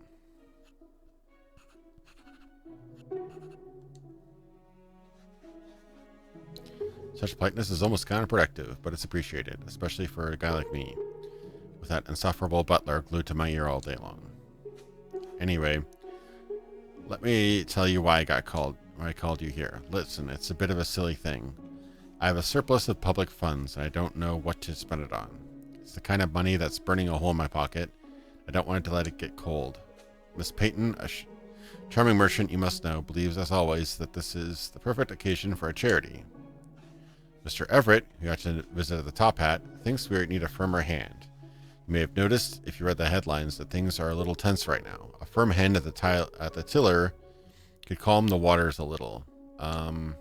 Such politeness is almost counterproductive, but it's appreciated, especially for a guy like me, with that insufferable butler glued to my ear all day long. Anyway, let me tell you why I called you here. Listen, it's a bit of a silly thing. I have a surplus of public funds, and I don't know what to spend it on. It's the kind of money that's burning a hole in my pocket. I don't want to let it get cold. Miss Peyton, a charming merchant you must know, believes, as always, that this is the perfect occasion for a charity. Mr. Everett, who got to visit at the Top Hat, thinks we need a firmer hand. You may have noticed, if you read the headlines, that things are a little tense right now. A firm hand at the tiller could calm the waters a little. And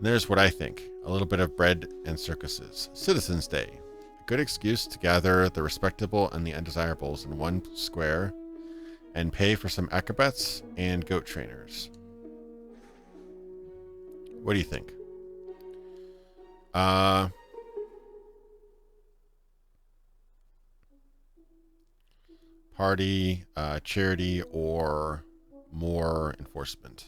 there's what I think. A little bit of bread and circuses. Citizens' Day. A good excuse to gather the respectable and the undesirables in one square and pay for some acrobats and goat trainers. What do you think? Party, charity, or more enforcement?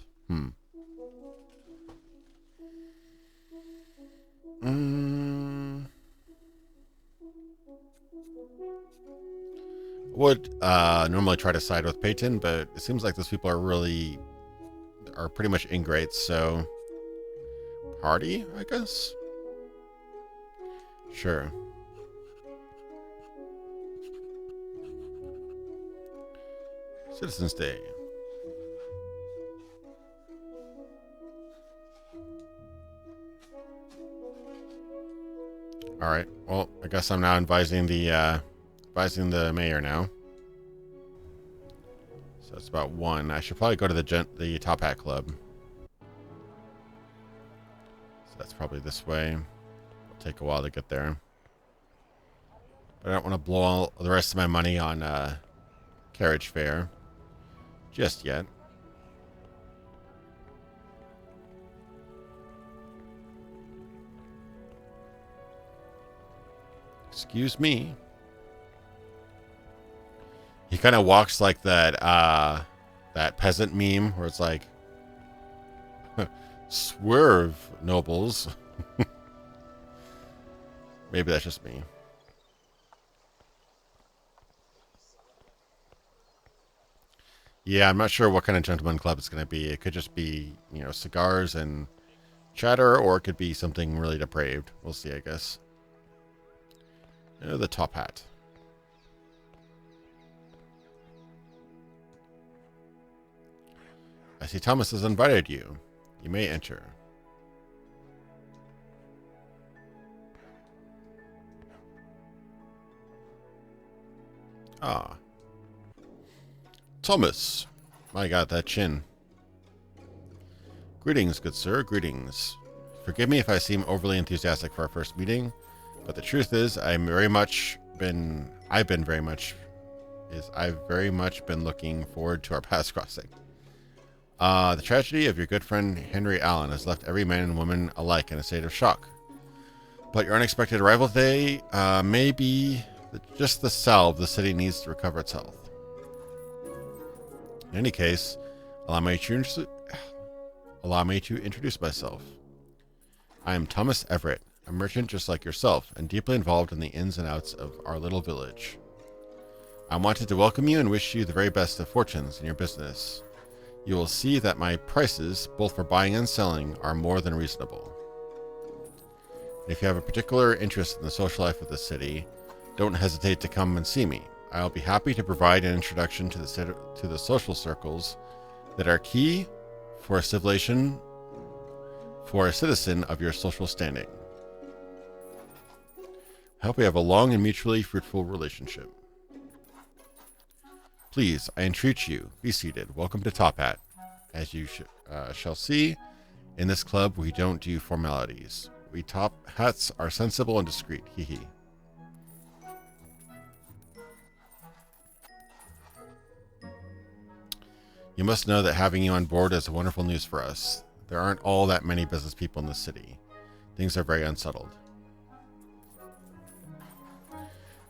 Would normally try to side with Peyton, but it seems like those people are pretty much ingrates, so party, I guess? Sure. Citizens Day. All right. Well, I guess I'm now advising the mayor now. So it's about 1. I should probably go to the Top Hat Club. So that's probably this way. It'll take a while to get there. But I don't want to blow all the rest of my money on carriage fare just yet. Excuse me. He kind of walks like that peasant meme where it's like, swerve, nobles. Maybe that's just me. Yeah, I'm not sure what kind of gentleman club it's going to be. It could just be, cigars and chatter, or it could be something really depraved. We'll see, I guess. The Top Hat. I see Thomas has invited you. You may enter. Ah. Thomas. My God, that chin. Greetings, good sir. Greetings. Forgive me if I seem overly enthusiastic for our first meeting, but the truth is, I've very much been looking forward to our paths crossing. The tragedy of your good friend Henry Allen has left every man and woman alike in a state of shock. But your unexpected arrival today may be just the salve the city needs to recover its health. In any case, allow me to introduce myself. I am Thomas Everett, a merchant just like yourself, and deeply involved in the ins and outs of our little village. I wanted to welcome you and wish you the very best of fortunes in your business. You will see that my prices, both for buying and selling, are more than reasonable. And if you have a particular interest in the social life of the city, don't hesitate to come and see me. I'll be happy to provide an introduction to the social circles that are key for a civilization, for a citizen of your social standing. I hope we have a long and mutually fruitful relationship. Please, I entreat you, be seated. Welcome to Top Hat. As you shall see, in this club we don't do formalities. We top hats are sensible and discreet. Hee hee. You must know that having you on board is wonderful news for us. There aren't all that many business people in the city. Things are very unsettled.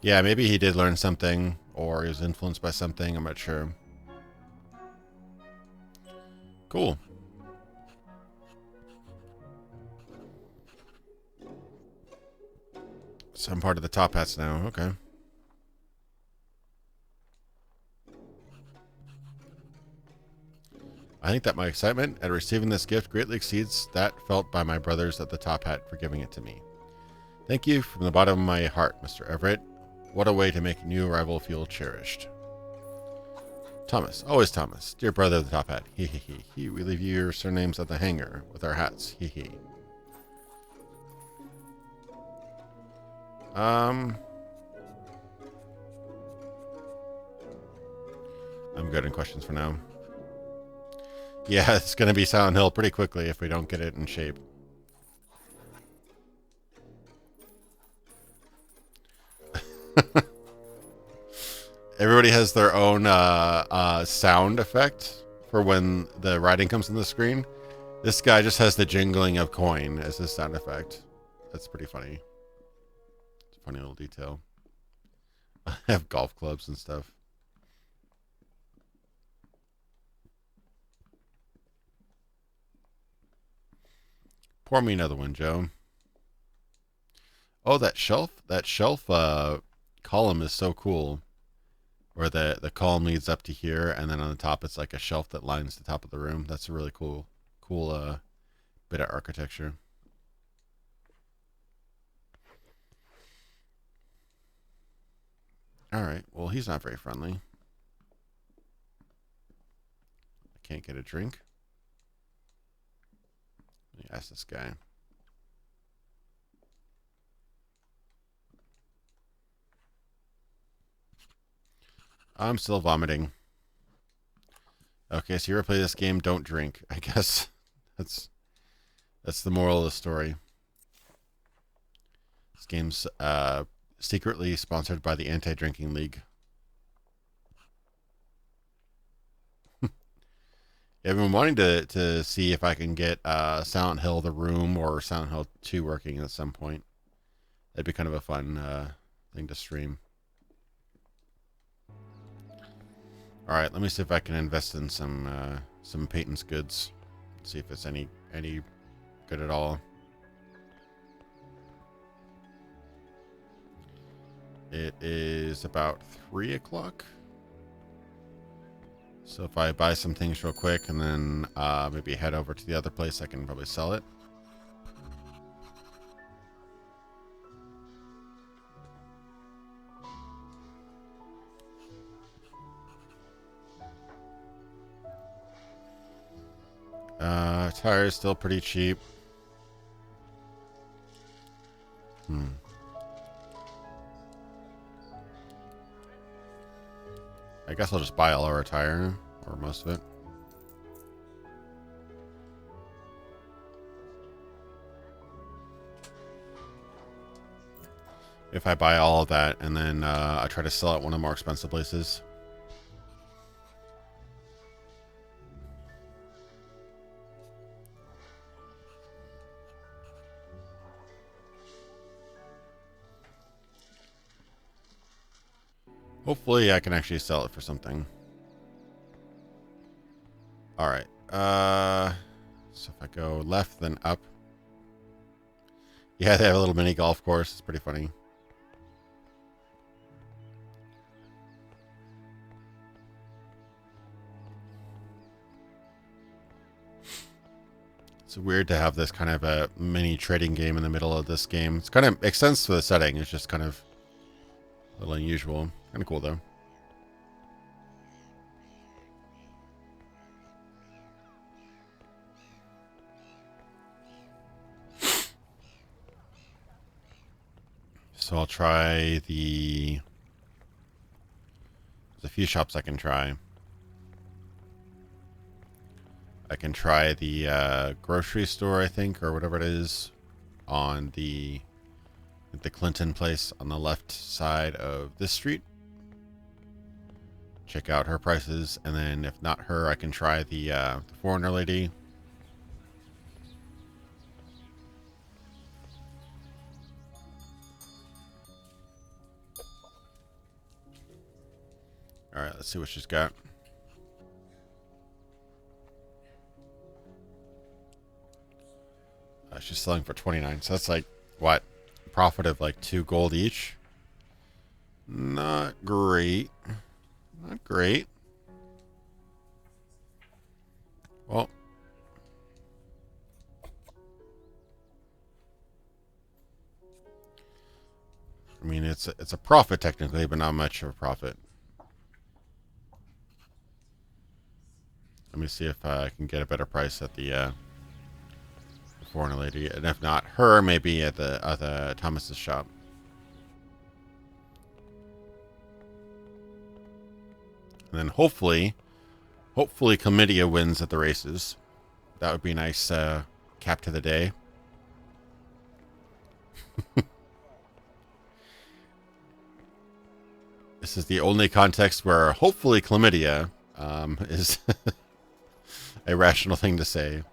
Yeah, maybe he did learn something, or he was influenced by something. I'm not sure. Cool. So I'm part of the Top Hats now. Okay. I think that my excitement at receiving this gift greatly exceeds that felt by my brothers at the Top Hat for giving it to me. Thank you from the bottom of my heart, Mr. Everett. What a way to make a new arrival feel cherished. Thomas, always Thomas, dear brother of the Top Hat. Hee hee hee hee. We leave you your surnames at the hanger with our hats. Hee hee. I'm good in questions for now. Yeah, it's going to be Silent Hill pretty quickly if we don't get it in shape. Everybody has their own sound effect for when the writing comes on the screen. This guy just has the jingling of coin as his sound effect. That's pretty funny. It's a funny little detail. I have golf clubs and stuff. Pour me another one, Joe. Oh, that shelf column is so cool. Where the column leads up to here, and then on the top it's like a shelf that lines the top of the room. That's a really cool bit of architecture. All right. Well, he's not very friendly. I can't get a drink. Let me ask this guy. I'm still vomiting. Okay, so you ever play this game? Don't drink. I guess that's the moral of the story. This game's secretly sponsored by the Anti-Drinking League. I've been wanting to see if I can get Silent Hill The Room or Silent Hill 2 working at some point. That'd be kind of a fun thing to stream. All right, let me see if I can invest in some Peyton's goods. See if it's any good at all. It is about 3 o'clock. So if I buy some things real quick and then maybe head over to the other place, I can probably sell it. Tires still pretty cheap. I guess I'll just buy all our tire, or most of it. If I buy all of that and then I try to sell at one of the more expensive places. Hopefully I can actually sell it for something. Alright. So if I go left, then up. Yeah, they have a little mini golf course. It's pretty funny. It's weird to have this kind of a mini trading game in the middle of this game. It's kind of makes sense for the setting. It's just kind of a little unusual. Kind of cool though. So I'll try the... There's a few shops I can try. I can try the grocery store, I think, or whatever it is, on the Clinton place on the left side of this street. Check out her prices, and then if not her, I can try the foreigner lady. All right, let's see what she's got. She's selling for 29, so that's like, what? Profit of like 2 gold each? Not great. Not great. Well. I mean, it's a profit technically, but not much of a profit. Let me see if I can get a better price at the foreigner lady, and if not her, maybe at the Thomas's shop. And then hopefully Chlamydia wins at the races. That would be a nice cap to the day. This is the only context where hopefully Chlamydia is a rational thing to say.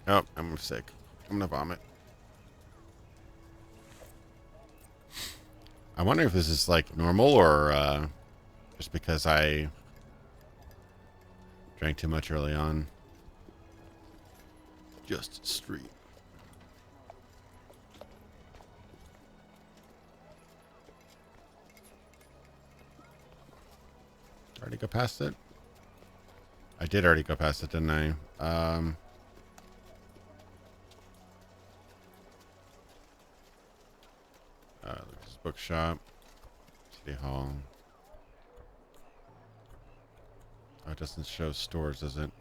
Oh, I'm sick. I'm gonna vomit. I wonder if this is like normal or just because I drank too much early on. Just Street. Already go past it? I did already go past it, didn't I? Lucas Bookshop. City Hall. Oh, it doesn't show stores, does it?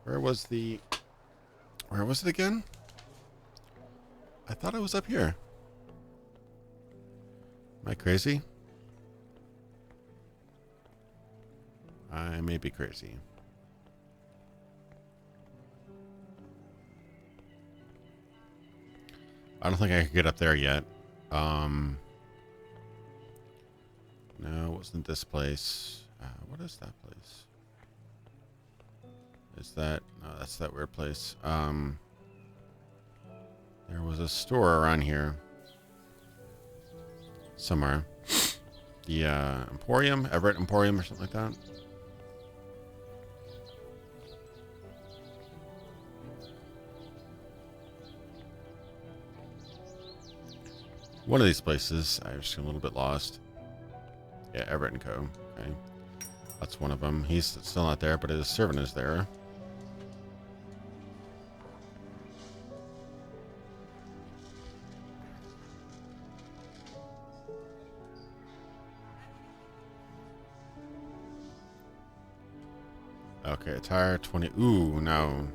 Where was it again? I thought I was up here. Am I crazy? I may be crazy. I don't think I could get up there yet. No, it wasn't this place. What is that place? Is that... No, that's that weird place. There was a store around here. Somewhere. The Emporium? Everett Emporium or something like that? One of these places. I was just a little bit lost. Yeah, Everett and Co. Okay. That's one of them. He's still not there, but his servant is there. Okay, attire 20. Ooh, no.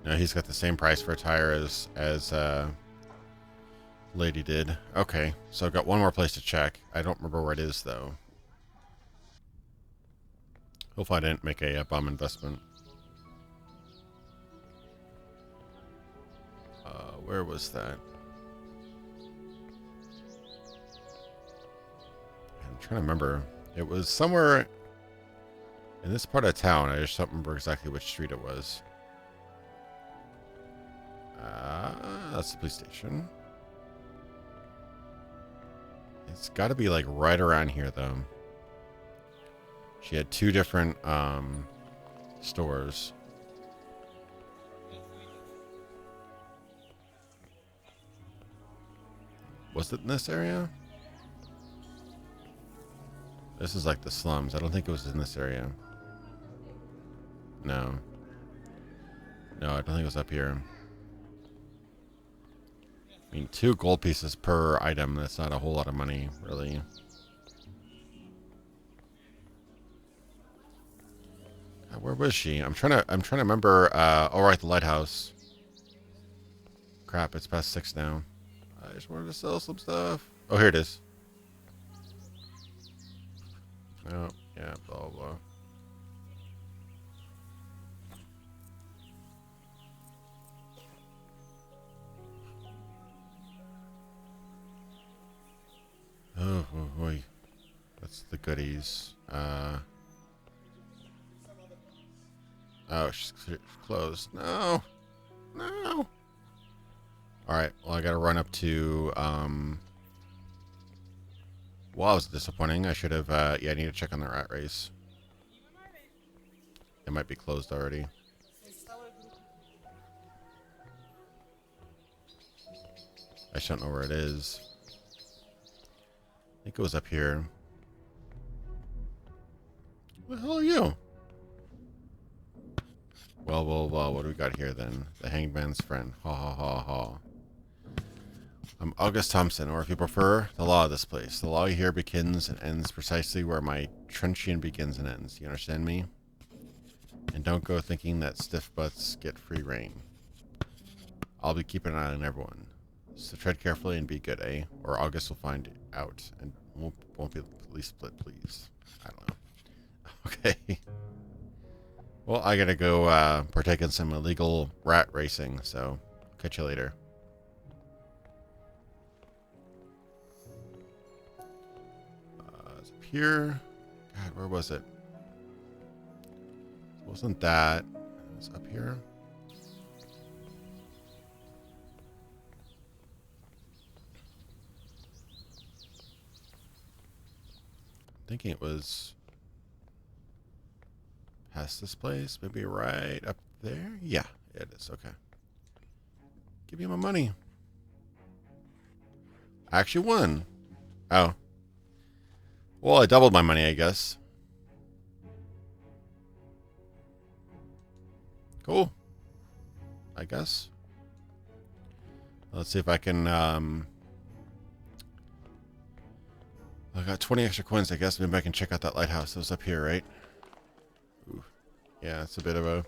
No, he's got the same price for attire as Lady did. Okay, so I've got one more place to check. I don't remember where it is, though. Hopefully I didn't make a bum investment. Where was that? I'm trying to remember. It was somewhere in this part of town. I just don't remember exactly which street it was. That's the police station. It's got to be like right around here, though. She had two different stores. Was it in this area? This is like the slums. I don't think it was in this area. No. No, I don't think it was up here. I mean, 2 gold pieces per item. That's not a whole lot of money, really. Where was she? I'm trying to remember. All right, the lighthouse. Crap, it's past 6 now. I just wanted to sell some stuff. Oh, here it is. Oh, yeah, blah, blah, blah. Oh, boy. That's the goodies. Oh, she's closed. No. No. Alright, well, I gotta run up to, well, that was disappointing. I should have, yeah, I need to check on the rat race. It might be closed already. I just don't know where it is. I think it was up here. Where the hell are you? Well, what do we got here then? The hangman's friend. Ha ha ha ha. I'm August Thompson, or if you prefer, the law of this place. The law here begins and ends precisely where my truncheon begins and ends. You understand me? And don't go thinking that stiff butts get free reign. I'll be keeping an eye on everyone. So tread carefully and be good, eh? Or August will find out and won't be least split, please. I don't know. Okay. Well, I gotta go partake in some illegal rat racing, so catch you later. It's up here. God, where was it? It wasn't that. It was up here. I'm thinking it was past this place, maybe right up there. Yeah, it is. Okay. Give me my money. I actually won. Oh. Well, I doubled my money, I guess. Cool. I guess. Let's see if I can, I got 20 extra coins, I guess. Maybe I can check out that lighthouse. It was up here, right? Ooh. Yeah, it's a bit of a...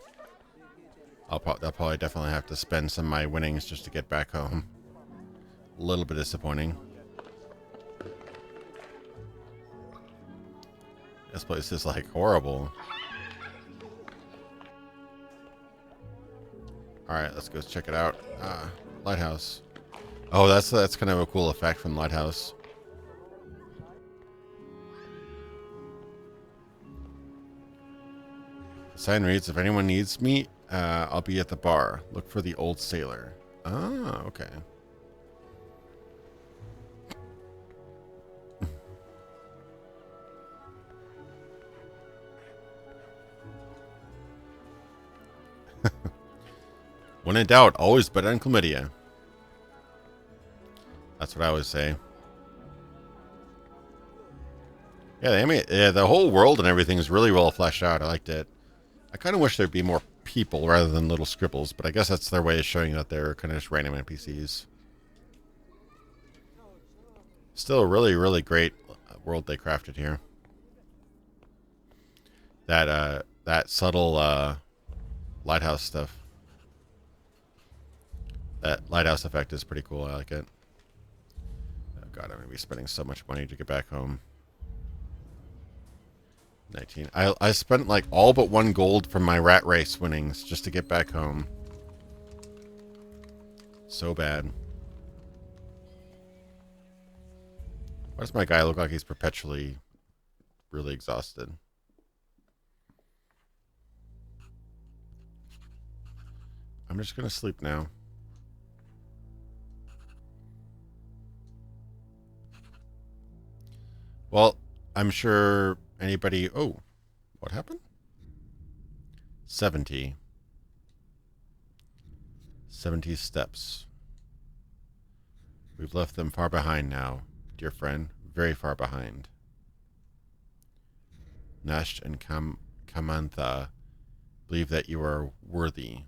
I'll probably definitely have to spend some of my winnings just to get back home. A little bit disappointing. This place is, like, horrible. Alright, let's go check it out. Lighthouse. Oh, that's kind of a cool effect from the lighthouse. The sign reads, if anyone needs me, I'll be at the bar. Look for the old sailor. Ah, okay. When in doubt, always bet on chlamydia. That's what I always say. Yeah, the whole world and everything is really well fleshed out. I liked it. I kind of wish there'd be more people rather than little scribbles, but I guess that's their way of showing that they're kind of just random NPCs. Still a really, really great world they crafted here. That subtle lighthouse stuff. That lighthouse effect is pretty cool. I like it. Oh god, I'm gonna be spending so much money to get back home. 19. I spent like all but 1 gold from my rat race winnings just to get back home. So bad. Why does my guy look like he's perpetually really exhausted? I'm just gonna sleep now. Well, I'm sure anybody... Oh, What happened? 70. 70 steps. We've left them far behind now, dear friend, very far behind. Nash and Kamantha believe that you are worthy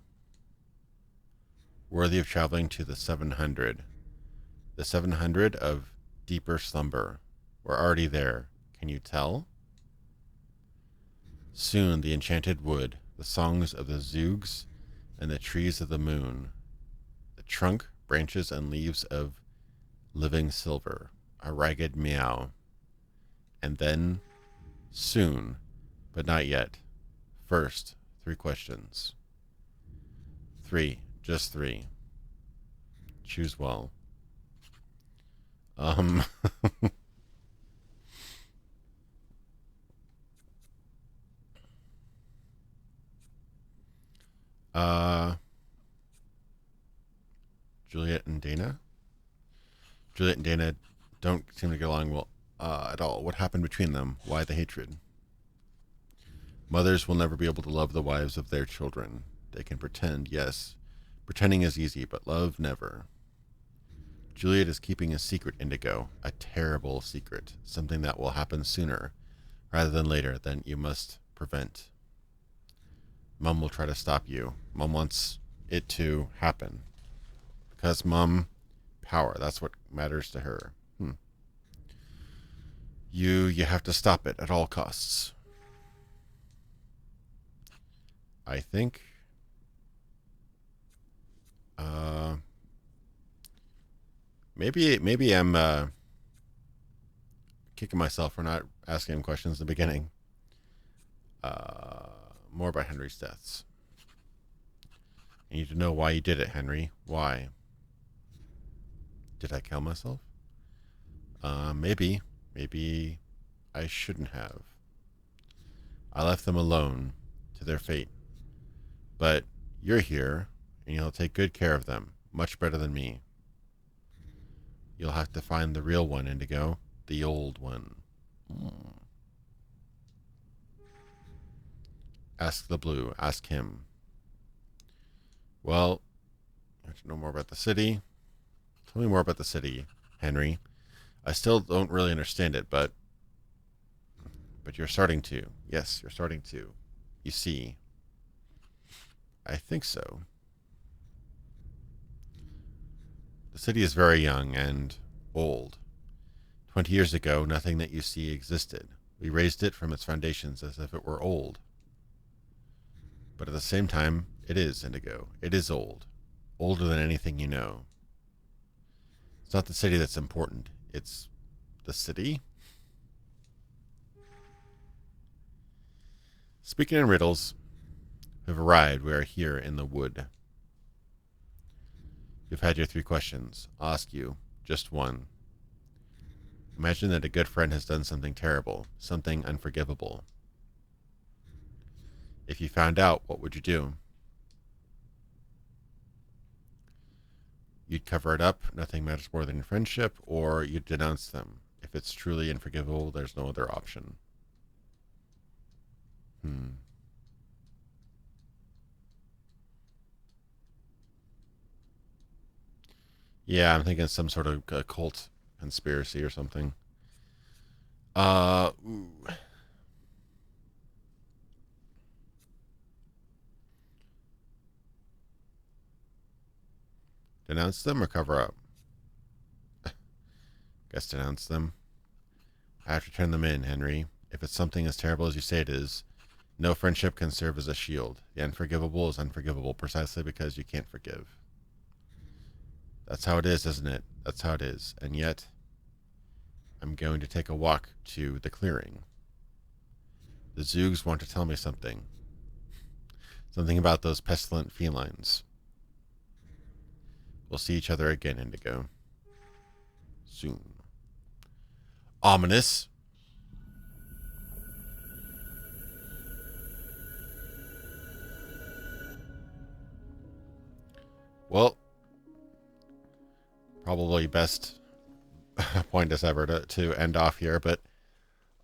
of traveling to the 700. The 700 of deeper slumber. We're already there. Can you tell? Soon the enchanted wood, the songs of the zoogs, and the trees of the moon, the trunk, branches, and leaves of living silver, a ragged meow. And then, soon, but not yet. First, 3 questions. 3, just 3. Choose well. uh, Juliet and Dana. Juliet and Dana don't seem to get along well at all. What happened between them? Why the hatred? Mothers will never be able to love the wives of their children. They can pretend, yes. Pretending is easy, but love never. Juliet is keeping a secret, Indigo. A terrible secret. Something that will happen sooner, rather than later, that you must prevent. Mom will try to stop you. Mom wants it to happen. Because Mom, power, that's what matters to her. You have to stop it at all costs. I think maybe I'm kicking myself for not asking him questions in the beginning. More about Henry's deaths. I need to know why you did it, Henry. Why? Did I kill myself? Maybe I shouldn't have. I left them alone to their fate. But you're here, and you'll take good care of them, much better than me. You'll have to find the real one, Indigo, the old one. Ask the blue, ask him. Well, you have to know more about the city. Tell me more about the city, Henry. I still don't really understand it, but you're starting to. Yes, you're starting to. You see. I think so. The city is very young and old. 20 years ago, nothing that you see existed. We raised it from its foundations as if it were old. But at the same time, it is, Indigo. It is old. Older than anything you know. It's not the city that's important. It's the city. Speaking in riddles, we've arrived. We are here in the wood. You've had your 3 questions. I'll ask you just one. Imagine that a good friend has done something terrible, something unforgivable. If you found out, what would you do? You'd cover it up, nothing matters more than friendship, or you'd denounce them. If it's truly unforgivable, there's no other option. Yeah, I'm thinking some sort of cult conspiracy or something. Ooh. Denounce them or cover up? Guess denounce them. I have to turn them in, Henry. If it's something as terrible as you say it is, no friendship can serve as a shield. The unforgivable is unforgivable precisely because you can't forgive. That's how it is, isn't it? That's how it is. And yet, I'm going to take a walk to the clearing. The Zoogs want to tell me something. Something about those pestilent felines. We'll see each other again, Indigo. Soon. Ominous. Well, probably best point as ever to end off here, but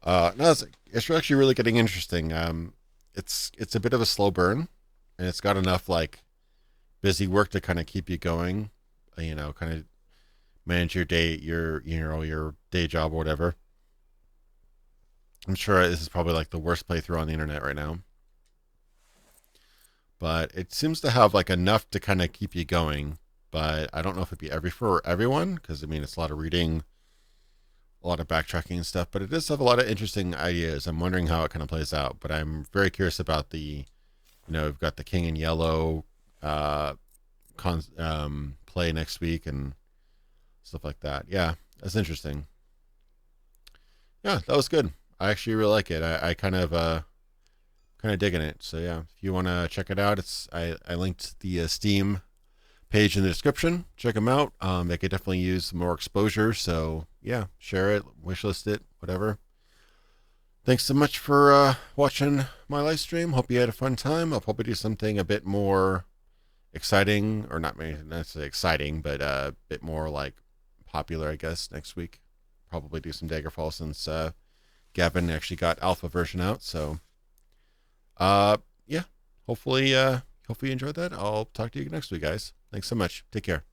No, it's actually really getting interesting. It's a bit of a slow burn, and it's got enough like busy work to kind of keep you going. Kind of manage your day, your day job or whatever. I'm sure this is probably like the worst playthrough on the internet right now, but it seems to have like enough to kind of keep you going. But I don't know if it'd be every for everyone because I mean it's a lot of reading, a lot of backtracking and stuff, but it does have a lot of interesting ideas. I'm wondering how it kind of plays out, but I'm very curious about we've got the King in Yellow uh, play next week and stuff like that. Yeah, that's interesting. Yeah, that was good. I actually really like it. I kind of digging it. So yeah, if you want to check it out, I linked the Steam page in the description. Check them out. They could definitely use more exposure. So yeah, share it, wishlist it, whatever. Thanks so much for watching my live stream. Hope you had a fun time. I'll probably do something a bit more exciting, or not necessarily exciting, but a bit more like popular, I guess, next week. Probably do some Daggerfall since Gavin actually got alpha version out. So yeah, hopefully you enjoyed that. I'll talk to you next week, guys. Thanks so much. Take care.